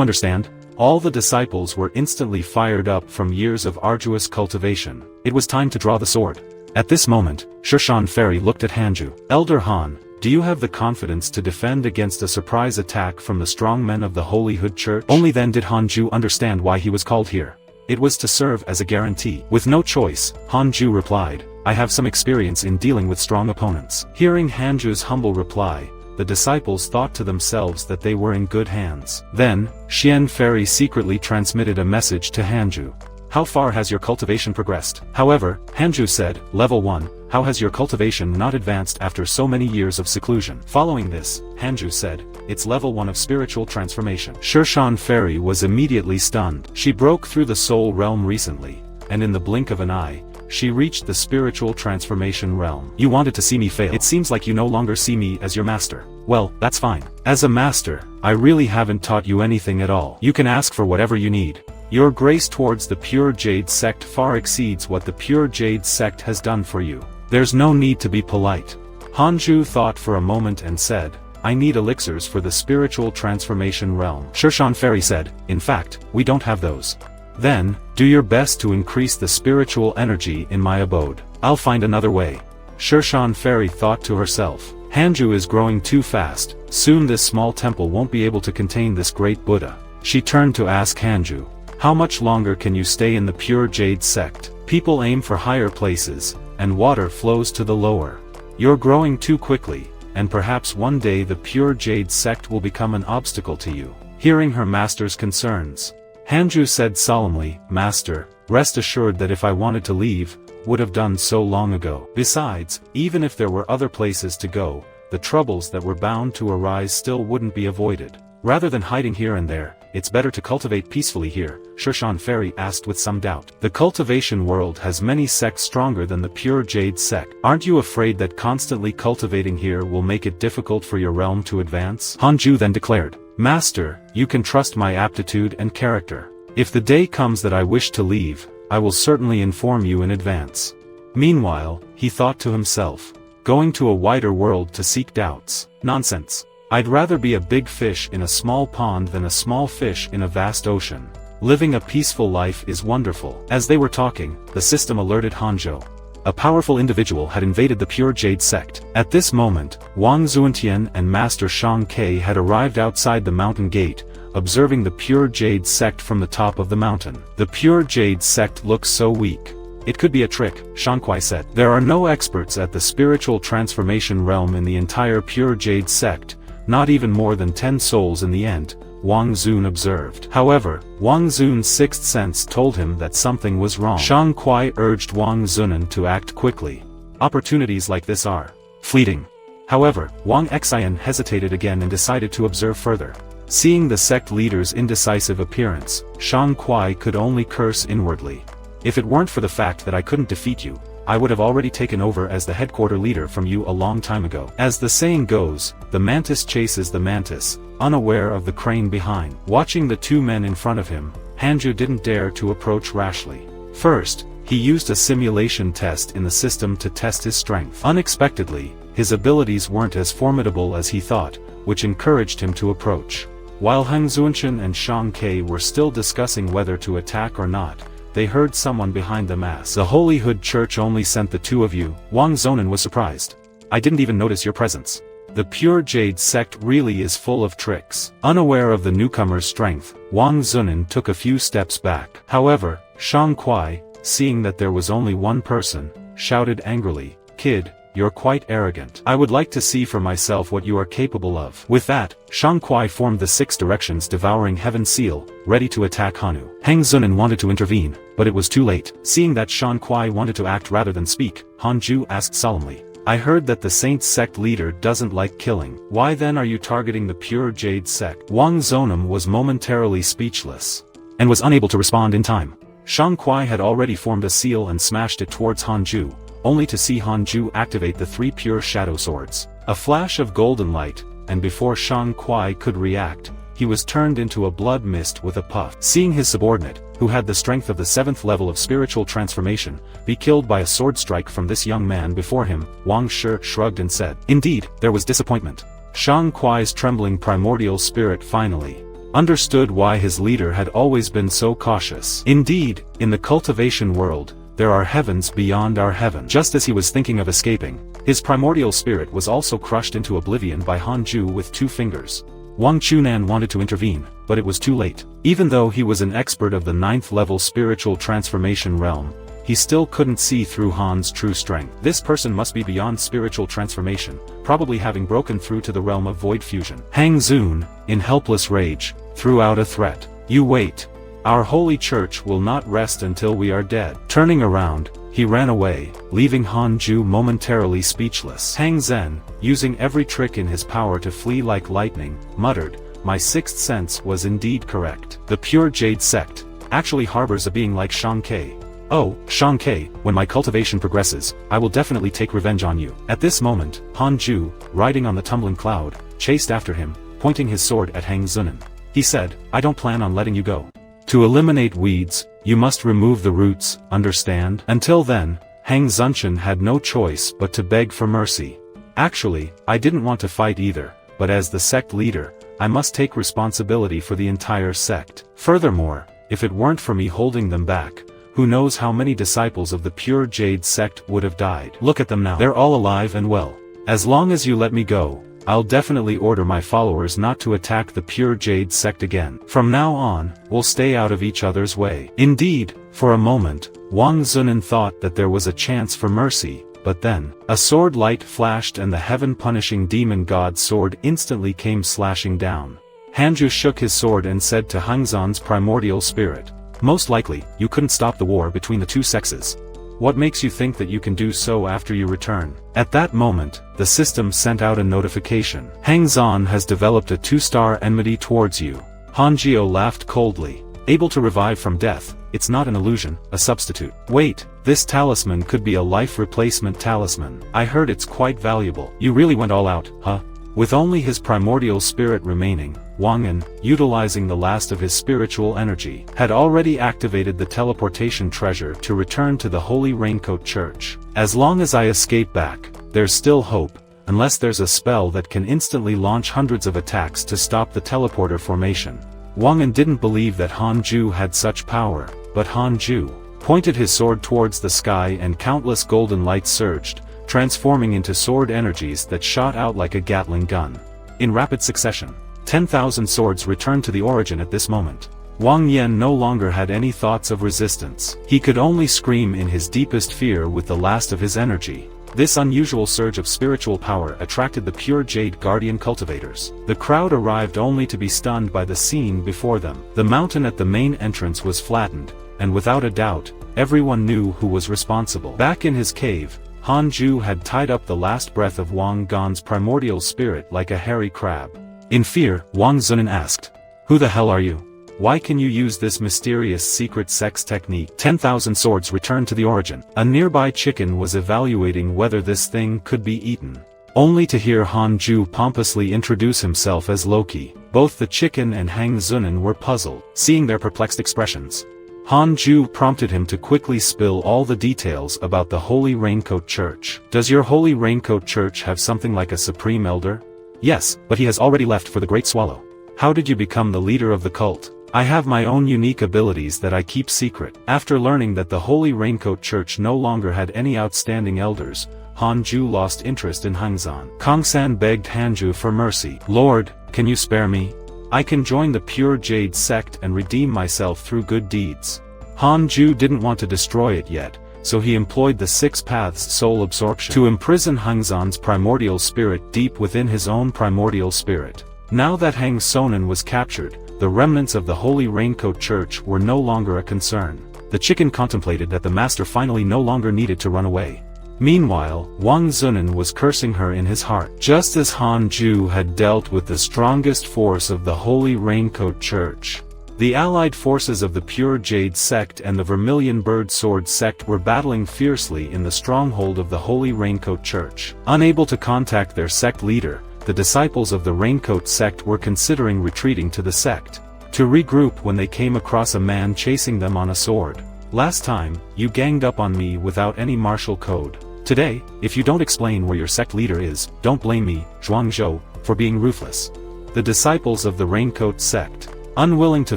S1: understand? All the disciples were instantly fired up from years of arduous cultivation. It was time to draw the sword. At this moment, Shishanfari looked at Hanju. Elder Han, do you have the confidence to defend against a surprise attack from the strong men of the Holy Hood Church? Only then did Hanju understand why he was called here. It was to serve as a guarantee. With no choice, Hanju replied, I have some experience in dealing with strong opponents. Hearing Hanju's humble reply, the disciples thought to themselves that they were in good hands. Then, Shishanfari secretly transmitted a message to Hanju. How far has your cultivation progressed? However, Hanju said, Level 1, how has your cultivation not advanced after so many years of seclusion? Following this, Hanju said, it's Level 1 of spiritual transformation. Shishanfari was immediately stunned. She broke through the soul realm recently, and in the blink of an eye, she reached the spiritual transformation realm. You wanted to see me fail. It seems like you no longer see me as your master. Well, that's fine. As a master, I really haven't taught you anything at all. You can ask for whatever you need. Your grace towards the Pure Jade sect far exceeds what the Pure Jade sect has done for you. There's no need to be polite. Hanju thought for a moment and said, I need elixirs for the spiritual transformation realm. Shishanfari said, in fact, we don't have those. Then, do your best to increase the spiritual energy in my abode. I'll find another way. Shishanfari thought to herself, Hanju is growing too fast, soon this small temple won't be able to contain this great Buddha. She turned to ask Hanju, how much longer can you stay in the Pure Jade sect? People aim for higher places, and water flows to the lower. You're growing too quickly, and perhaps one day the Pure Jade sect will become an obstacle to you. Hearing her master's concerns, Hanju said solemnly, Master, rest assured that if I wanted to leave, would have done so long ago. Besides, even if there were other places to go, the troubles that were bound to arise still wouldn't be avoided. Rather than hiding here and there, it's better to cultivate peacefully here, Shan Fairy asked with some doubt. The cultivation world has many sects stronger than the pure jade sect. Aren't you afraid that constantly cultivating here will make it difficult for your realm to advance? Hanju then declared, Master, you can trust my aptitude and character. If the day comes that I wish to leave, I will certainly inform you in advance. Meanwhile, he thought to himself, going to a wider world to seek doubts. Nonsense. I'd rather be a big fish in a small pond than a small fish in a vast ocean. Living a peaceful life is wonderful. As they were talking, the system alerted Hanzhou. A powerful individual had invaded the Pure Jade sect. At this moment, Wang Zuantian and Master Shang Ke had arrived outside the mountain gate, observing the Pure Jade sect from the top of the mountain. The Pure Jade sect looks so weak. It could be a trick, Shan Kuai said. There are no experts at the spiritual transformation realm in the entire Pure Jade sect, not even more than 10 souls in the end, Wang Zun observed. However, Wang Zun's sixth sense told him that something was wrong. Shang Kuai urged Wang Zunan to act quickly. Opportunities like this are fleeting. However, Wang Xian hesitated again and decided to observe further. Seeing the sect leader's indecisive appearance, Shang Kuai could only curse inwardly. If it weren't for the fact that I couldn't defeat you, I would have already taken over as the headquarter leader from you a long time ago. As the saying goes, the mantis chases the mantis, unaware of the crane behind. Watching the two men in front of him, Hanju didn't dare to approach rashly. First, he used a simulation test in the system to test his strength. Unexpectedly, his abilities weren't as formidable as he thought, which encouraged him to approach. While Heng Zuanshan and Shang Ke were still discussing whether to attack or not, they heard someone behind them ask, "The Holy Hood Church only sent the two of you." Wang Zonan was surprised. "I didn't even notice your presence. The Pure Jade sect really is full of tricks." Unaware of the newcomer's strength, Wang Zunan took a few steps back. However, Shang Kuai, seeing that there was only one person, shouted angrily, "Kid, you're quite arrogant. I would like to see for myself what you are capable of." With that, Shang Kuai formed the 6 directions devouring heaven seal, ready to attack Hanu. Heng Zunan wanted to intervene, but it was too late. Seeing that Shang Kuai wanted to act rather than speak, Han Ju asked solemnly, "I heard that the Saint sect leader doesn't like killing. Why then are you targeting the Pure Jade sect?" Wang Zonam was momentarily speechless, and was unable to respond in time. Shang Kuai had already formed a seal and smashed it towards Han Ju, only to see Han Ju activate the 3 pure shadow swords. A flash of golden light, and before Shang Kuai could react, he was turned into a blood mist with a puff. Seeing his subordinate, who had the strength of the 7th level of spiritual transformation, be killed by a sword strike from this young man before him, Wang Shi shrugged and said, "Indeed, there was disappointment." Shang Kuai's trembling primordial spirit finally understood why his leader had always been so cautious. Indeed, in the cultivation world, there are heavens beyond our heaven. Just as he was thinking of escaping, his primordial spirit was also crushed into oblivion by Han Ju with 2 fingers. Wang Chunan wanted to intervene, but it was too late. Even though he was an expert of the 9th level spiritual transformation realm, he still couldn't see through Han's true strength. This person must be beyond spiritual transformation, probably having broken through to the realm of void fusion. Hang Zun, in helpless rage, threw out a threat. "You wait. Our holy church will not rest until we are dead." Turning around, he ran away, leaving Han Ju momentarily speechless. Hang Zhen, using every trick in his power to flee like lightning, muttered, "My 6th sense was indeed correct. The Pure Jade sect actually harbors a being like Shang Ke. Oh, Shang Ke, when my cultivation progresses, I will definitely take revenge on you." At this moment, Han Ju, riding on the tumbling cloud, chased after him, pointing his sword at Hang Zunan. He said, "I don't plan on letting you go. To eliminate weeds, you must remove the roots, understand?" Until then, Hang Zunshan had no choice but to beg for mercy. "Actually, I didn't want to fight either, but as the sect leader, I must take responsibility for the entire sect. Furthermore, if it weren't for me holding them back, who knows how many disciples of the Pure Jade sect would have died. Look at them now. They're all alive and well. As long as you let me go, I'll definitely order my followers not to attack the Pure Jade sect again. From now on, we'll stay out of each other's way." Indeed, for a moment, Wang Zunan thought that there was a chance for mercy, but then, a sword light flashed and the heaven-punishing demon god's sword instantly came slashing down. Hanju shook his sword and said to Hangzan's primordial spirit, "Most likely, you couldn't stop the war between the 2 sexes. What makes you think that you can do so after you return?" At that moment, the system sent out a notification. "Hang Zan has developed a 2-star enmity towards you. Hanjiu laughed coldly. Able to revive from death, it's not an illusion, a substitute. Wait, this talisman could be a life replacement talisman. I heard it's quite valuable. You really went all out, huh? With only his primordial spirit remaining, Wang An, utilizing the last of his spiritual energy, had already activated the teleportation treasure to return to the Holy Raincoat Church. As long as I escape back, there's still hope, unless there's a spell that can instantly launch hundreds of attacks to stop the teleporter formation. Wang An didn't believe that Hanju had such power, but Hanju pointed his sword towards the sky and countless golden lights surged, transforming into sword energies that shot out like a Gatling gun. In rapid succession, 10,000 swords returned to the origin at this moment. Wang Yan no longer had any thoughts of resistance. He could only scream in his deepest fear with the last of his energy. This unusual surge of spiritual power attracted the pure Jade Guardian cultivators. The crowd arrived only to be stunned by the scene before them. The mountain at the main entrance was flattened, and without a doubt, everyone knew who was responsible. Back in his cave, Hanju had tied up the last breath of Wang Gan's primordial spirit like a hairy crab. In fear, Wang Zunan asked, "Who the hell are you? Why can you use this mysterious secret sex technique?" 10,000 swords returned to the origin. A nearby chicken was evaluating whether this thing could be eaten, only to hear Hanju pompously introduce himself as Loki. Both the chicken and Hang Zunan were puzzled. Seeing their perplexed expressions, Hanju prompted him to quickly spill all the details about the Holy Raincoat Church. "Does your Holy Raincoat Church have something like a Supreme Elder?" "Yes, but he has already left for the Great Swallow." "How did you become the leader of the cult?" "I have my own unique abilities that I keep secret." After learning that the Holy Raincoat Church no longer had any outstanding elders, Hanju lost interest in Hangzan. Kongsan begged Hanju for mercy. "Lord, can you spare me? I can join the Pure Jade sect and redeem myself through good deeds." Hanju didn't want to destroy it yet, so he employed the 6 paths soul absorption to imprison Hangzan's primordial spirit deep within his own primordial spirit. Now that Hang Sonan was captured, the remnants of the Holy Raincoat Church were no longer a concern. The chicken contemplated that the master finally no longer needed to run away. Meanwhile, Wang Zunan was cursing her in his heart. Just as Hanju had dealt with the strongest force of the Holy Raincoat Church, the allied forces of the Pure Jade sect and the Vermilion Bird Sword sect were battling fiercely in the stronghold of the Holy Raincoat Church. Unable to contact their sect leader, the disciples of the Raincoat sect were considering retreating to the sect, to regroup when they came across a man chasing them on a sword. "Last time, you ganged up on me without any martial code. Today, if you don't explain where your sect leader is, don't blame me, Zhuangzhou, for being ruthless." The disciples of the Raincoat sect, unwilling to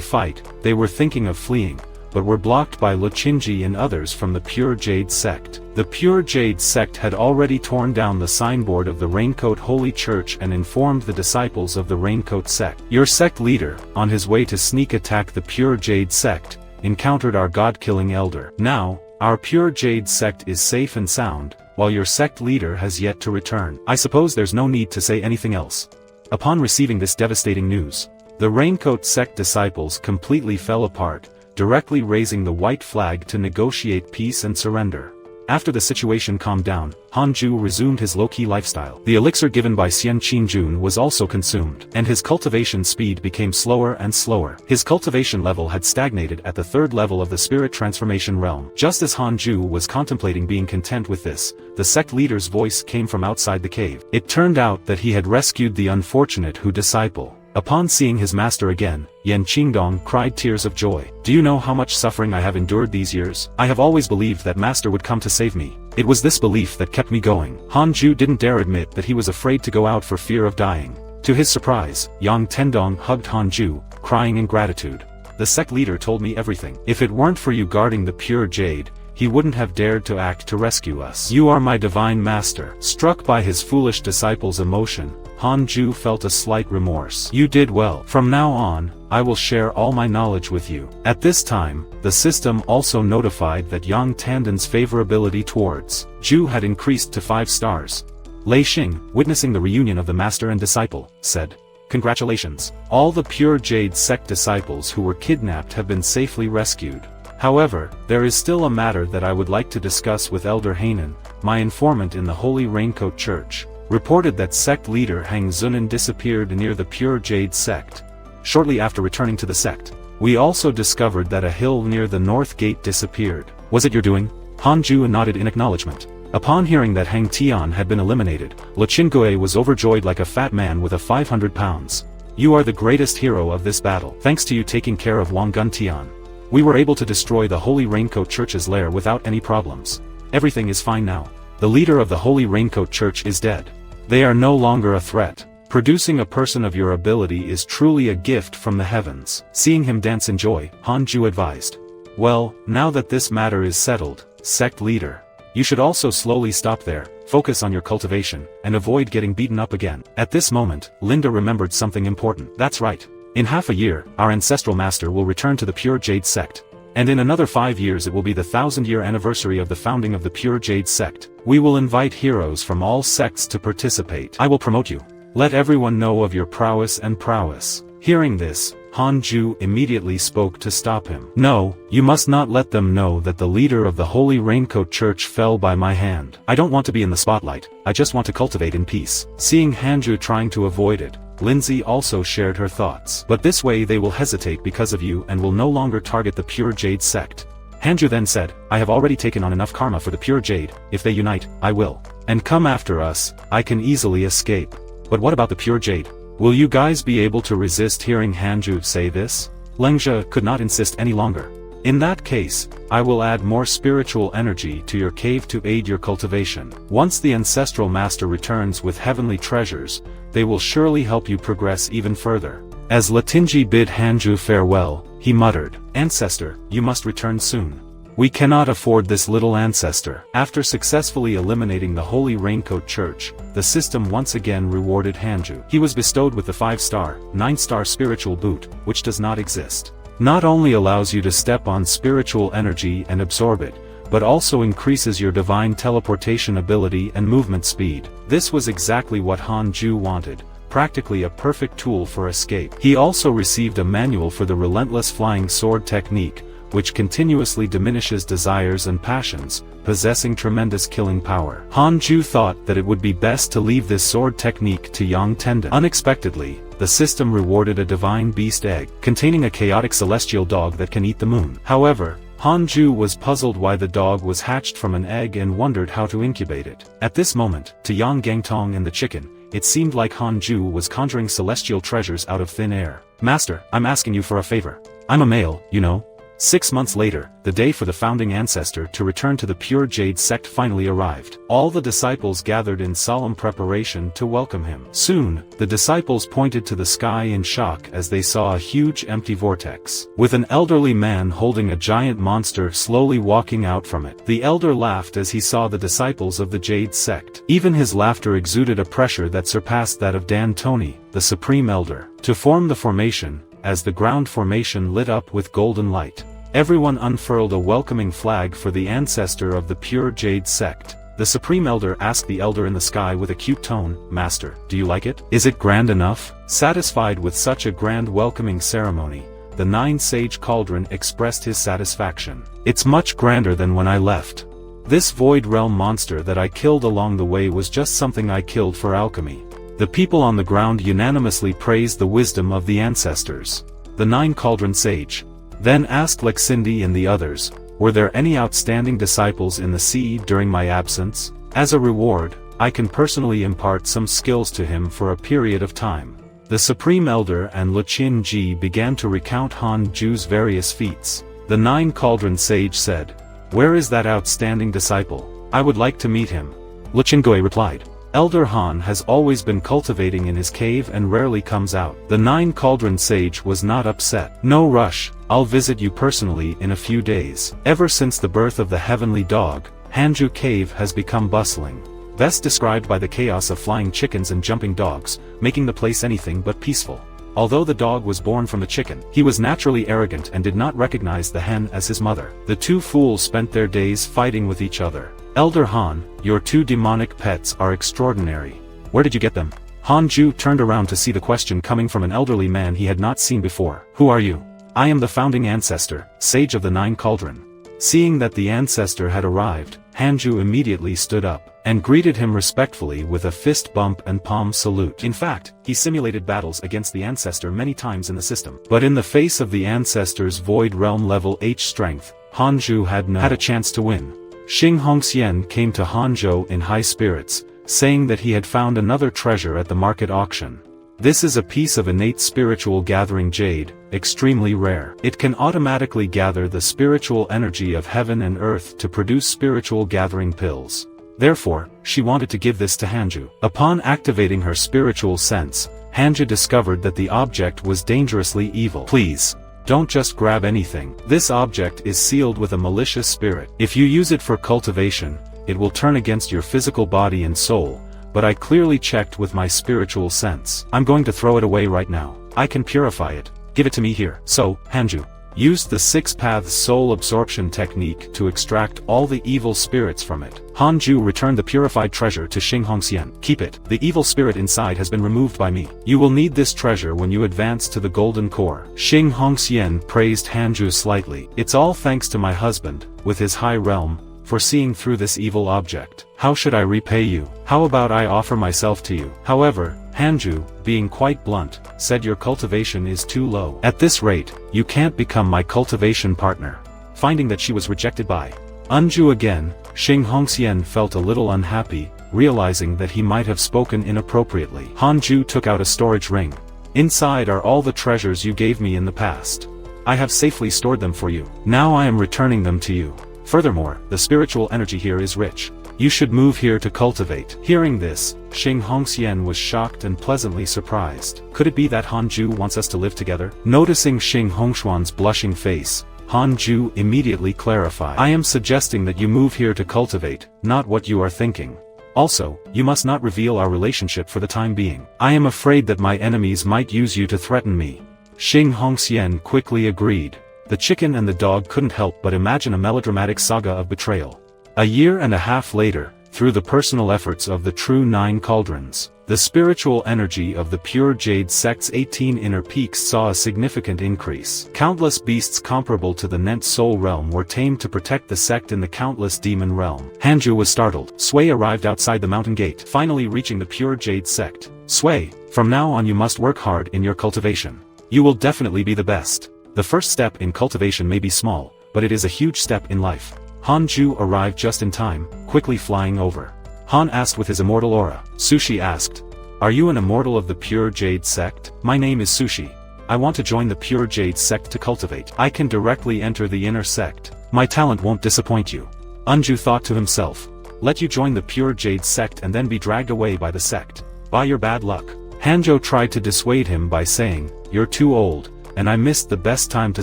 S1: fight, they were thinking of fleeing, but were blocked by Luchinji and others from the Pure Jade sect. The Pure Jade sect had already torn down the signboard of the Raincoat Holy Church and informed the disciples of the Raincoat sect. "Your sect leader, on his way to sneak attack the Pure Jade sect, encountered our god-killing elder. Now, our Pure Jade sect is safe and sound, while your sect leader has yet to return. I suppose there's no need to say anything else." Upon receiving this devastating news, the Raincoat sect disciples completely fell apart, directly raising the white flag to negotiate peace and surrender. After the situation calmed down, Hanju resumed his low-key lifestyle. The elixir given by Xian Qingjun was also consumed, and his cultivation speed became slower and slower. His cultivation level had stagnated at the 3rd level of the spirit transformation realm. Just as Hanju was contemplating being content with this, the sect leader's voice came from outside the cave. It turned out that he had rescued the unfortunate Hu disciple. Upon seeing his master again, Yan Qingdong cried tears of joy. "Do you know how much suffering I have endured these years? I have always believed that master would come to save me. It was this belief that kept me going." Hanju didn't dare admit that he was afraid to go out for fear of dying. To his surprise, Yang Tendong hugged Hanju, crying in gratitude. "The sect leader told me everything. If it weren't for you guarding the pure jade, he wouldn't have dared to act to rescue us. You are my divine master." Struck by his foolish disciple's emotion, Hanju felt a slight remorse. "You did well. From now on, I will share all my knowledge with you." At this time, the system also notified that Yang Tandon's favorability towards Ju had increased to 5 stars. Lei Xing, witnessing the reunion of the master and disciple, said, "Congratulations. All the Pure Jade sect disciples who were kidnapped have been safely rescued. However, there is still a matter that I would like to discuss with Elder Hainan, my informant in the Holy Raincoat Church. Reported that sect leader Hang Zunan disappeared near the Pure Jade sect. shortly after returning to the sect. We also discovered that a hill near the north gate disappeared. Was it your doing? Hanju nodded in acknowledgement. Upon hearing that Hang Tian had been eliminated, Lu Qingui was overjoyed like a fat man with a 500 pounds. You are the greatest hero of this battle. Thanks to you taking care of Wang Gun Tian, we were able to destroy the Holy Raincoat Church's lair without any problems. Everything is fine now. The leader of the Holy Raincoat Church is dead. They are no longer a threat. Producing a person of your ability is truly a gift from the heavens. Seeing him dance in joy, Hanju advised. Well, now that this matter is settled, sect leader, you should also slowly stop there, focus on your cultivation, and avoid getting beaten up again. At this moment, Linda remembered something important. That's right. In half a year, our ancestral master will return to the Pure Jade sect. And in another 5 years it will be the 1000-year anniversary of the founding of the Pure Jade sect. We will invite heroes from all sects to participate. I will promote you. Let everyone know of your prowess and prowess. Hearing this, Hanju immediately spoke to stop him. No, you must not let them know that the leader of the Holy Raincoat Church fell by my hand. I don't want to be in the spotlight, I just want to cultivate in peace. Seeing Hanju trying to avoid it, Lindsay also shared her thoughts. But this way they will hesitate because of you and will no longer target the Pure Jade sect. Hanju then said, I have already taken on enough karma for the Pure Jade. If they unite, I will. And come after us, I can easily escape. But what about the Pure Jade? Will you guys be able to resist hearing Hanju say this? Lengzhe could not insist any longer. In that case, I will add more spiritual energy to your cave to aid your cultivation. Once the ancestral master returns with heavenly treasures, they will surely help you progress even further. As Latinji bid Hanju farewell, he muttered, Ancestor, you must return soon. We cannot afford this little ancestor. After successfully eliminating the Holy Raincoat Church, the system once again rewarded Hanju. He was bestowed with the 5-star, 9-star spiritual boot, which does not exist. Not only allows you to step on spiritual energy and absorb it, but also increases your divine teleportation ability and movement speed. This was exactly what Hanju wanted, practically a perfect tool for escape. He also received a manual for the relentless flying sword technique, which continuously diminishes desires and passions, possessing tremendous killing power. Hanju thought that it would be best to leave this sword technique to Yang Tendon. Unexpectedly, the system rewarded a divine beast egg, containing a chaotic celestial dog that can eat the moon. However, Hanju was puzzled why the dog was hatched from an egg and wondered how to incubate it. At this moment, to Yang Gangtong and the chicken, it seemed like Hanju was conjuring celestial treasures out of thin air. Master, I'm asking you for a favor. I'm a male, you know. 6 months later, the day for the founding ancestor to return to the Pure Jade sect finally arrived. All the disciples gathered in solemn preparation to welcome him. Soon, the disciples pointed to the sky in shock as they saw a huge empty vortex, with an elderly man holding a giant monster slowly walking out from it. The elder laughed as he saw the disciples of the Jade sect. Even his laughter exuded a pressure that surpassed that of Dan Tony, the Supreme Elder. To form the formation, as the ground formation lit up with golden light, everyone unfurled a welcoming flag for the ancestor of the Pure Jade sect. The Supreme Elder asked the Elder in the sky with a cute tone, Master, do you like it? Is it grand enough? Satisfied with such a grand welcoming ceremony, the 9-sage cauldron expressed his satisfaction. It's much grander than when I left. This void realm monster that I killed along the way was just something I killed for alchemy. The people on the ground unanimously praised the wisdom of the ancestors. The 9-cauldron sage then asked Lexindi and the others, were there any outstanding disciples in the sea during my absence? As a reward, I can personally impart some skills to him for a period of time. The Supreme Elder and Luchin Ji began to recount Hanju's various feats. The 9-cauldron sage said, where is that outstanding disciple? I would like to meet him. Luchingui replied, Elder Han has always been cultivating in his cave and rarely comes out. The 9-cauldron sage was not upset. No rush, I'll visit you personally in a few days. Ever since the birth of the heavenly dog, Hanju Cave has become bustling. Best described by the chaos of flying chickens and jumping dogs, making the place anything but peaceful. Although the dog was born from the chicken, he was naturally arrogant and did not recognize the hen as his mother. The two fools spent their days fighting with each other. Elder Han, your 2 demonic pets are extraordinary. Where did you get them? Hanju turned around to see the question coming from an elderly man he had not seen before. Who are you? I am the founding ancestor, sage of the 9 cauldron. Seeing that the ancestor had arrived, Hanju immediately stood up, and greeted him respectfully with a fist bump and palm salute. In fact, he simulated battles against the ancestor many times in the system. But in the face of the ancestor's Void Realm level H strength, Hanju had a chance to win. Xing Hongxian came to Hanzhou in high spirits, saying that he had found another treasure at the market auction. This is a piece of innate spiritual gathering jade, extremely rare. It can automatically gather the spiritual energy of heaven and earth to produce spiritual gathering pills. Therefore, she wanted to give this to Hanju. Upon activating her spiritual sense, Hanju discovered that the object was dangerously evil. Please, don't just grab anything. This object is sealed with a malicious spirit. If you use it for cultivation, it will turn against your physical body and soul. But I clearly checked with my spiritual sense. I'm going to throw it away right now. I can purify it. Give it to me here. So, Hanju used the 6 paths soul absorption technique to extract all the evil spirits from it. Hanju returned the purified treasure to Xing Hongxian. Keep it. The evil spirit inside has been removed by me. You will need this treasure when you advance to the golden core. Xing Hongxian praised Hanju slightly. It's all thanks to my husband, with his high realm, for seeing through this evil object. How should I repay you? How about I offer myself to you? However, Hanju, being quite blunt, said your cultivation is too low. At this rate, you can't become my cultivation partner. Finding that she was rejected by Anju again, Xing Hongxian felt a little unhappy, realizing that he might have spoken inappropriately. Hanju took out a storage ring. Inside are all the treasures you gave me in the past. I have safely stored them for you. Now I am returning them to you. Furthermore, the spiritual energy here is rich. You should move here to cultivate. Hearing this, Xing Hongxian was shocked and pleasantly surprised. Could it be that Hanju wants us to live together? Noticing Xing Hongxuan's blushing face, Hanju immediately clarified. I am suggesting that you move here to cultivate, not what you are thinking. Also, you must not reveal our relationship for the time being. I am afraid that my enemies might use you to threaten me. Xing Hongxian quickly agreed. The chicken and the dog couldn't help but imagine a melodramatic saga of betrayal. A year and a half later, through the personal efforts of the true 9 cauldrons, the spiritual energy of the pure Jade sect's 18 inner peaks saw a significant increase. Countless beasts comparable to the Nent soul realm were tamed to protect the sect in the countless demon realm. Hanju was startled. Sui arrived outside the mountain gate, finally reaching the pure Jade sect. Sui, from now on you must work hard in your cultivation. You will definitely be the best. The first step in cultivation may be small, but it is a huge step in life. Hanju arrived just in time, quickly flying over. Han asked with his immortal aura. Sushi asked, "Are you an immortal of the Pure Jade sect?" "My name is Sushi. I want to join the Pure Jade sect to cultivate. I can directly enter the inner sect. My talent won't disappoint you." Anju thought to himself, "Let you join the Pure Jade sect and then be dragged away by the sect. By your bad luck." Hanjo tried to dissuade him by saying, "You're too old, and I missed the best time to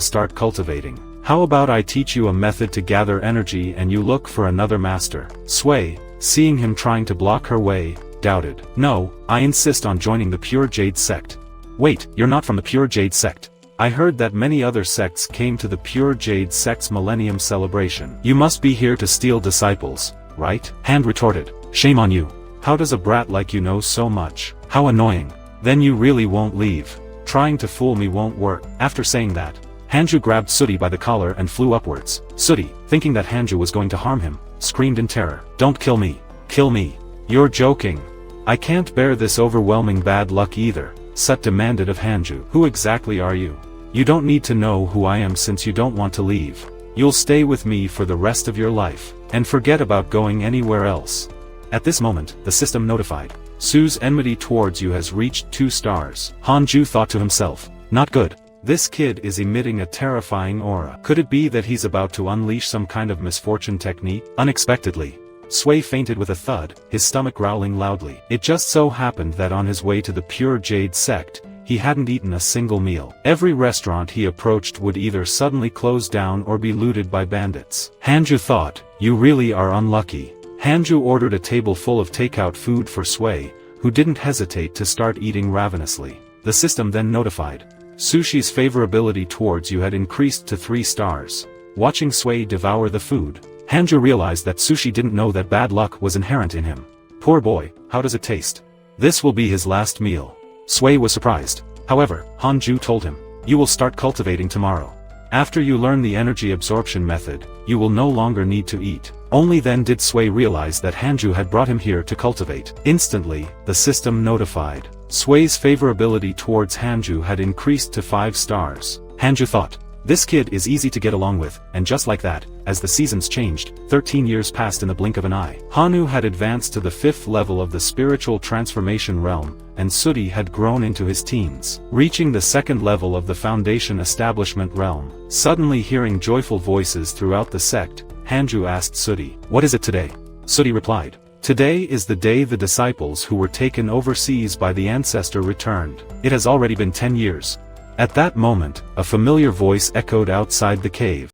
S1: start cultivating. How about I teach you a method to gather energy and you look for another master?" Sui, seeing him trying to block her way, doubted. "No, I insist on joining the Pure Jade sect." "Wait, you're not from the Pure Jade sect? I heard that many other sects came to the Pure Jade sect's Millennium celebration. You must be here to steal disciples, right?" Han retorted. "Shame on you. How does a brat like you know so much? How annoying. Then you really won't leave. Trying to fool me won't work." After saying that, Hanju grabbed Sudi by the collar and flew upwards. Sudi, thinking that Hanju was going to harm him, screamed in terror. "Don't kill me. Kill me. You're joking. I can't bear this overwhelming bad luck either," Sut demanded of Hanju. "Who exactly are you? You don't need to know who I am since you don't want to leave. You'll stay with me for the rest of your life, and forget about going anywhere else." At this moment, the system notified. Su's enmity towards you has reached 2 stars. Hanju thought to himself, "Not good. This kid is emitting a terrifying aura. Could it be that he's about to unleash some kind of misfortune technique?" Unexpectedly, Sui fainted with a thud, his stomach growling loudly. It just so happened that on his way to the Pure Jade sect, he hadn't eaten a single meal. Every restaurant he approached would either suddenly close down or be looted by bandits. Hanju thought, "You really are unlucky." Hanju ordered a table full of takeout food for Sui, who didn't hesitate to start eating ravenously. The system then notified. Sushi's favorability towards you had increased to 3 stars. Watching Sui devour the food, Hanju realized that Sushi didn't know that bad luck was inherent in him. Poor boy, how does it taste? This will be his last meal. Sui was surprised. However, Hanju told him, "You will start cultivating tomorrow. After you learn the energy absorption method, you will no longer need to eat." Only then did Sui realize that Hanju had brought him here to cultivate. Instantly, the system notified. Sui's favorability towards Hanju had increased to 5 stars. Hanju thought, "This kid is easy to get along with," and just like that, as the seasons changed, 13 years passed in the blink of an eye. Hanu had advanced to the 5th level of the spiritual transformation realm, and Sudi had grown into his teens, reaching the 2nd level of the foundation establishment realm. Suddenly hearing joyful voices throughout the sect, Hanju asked Sudi, "What is it today?" Sudi replied, "Today is the day the disciples who were taken overseas by the ancestor returned. It has already been 10 years. At that moment, a familiar voice echoed outside the cave.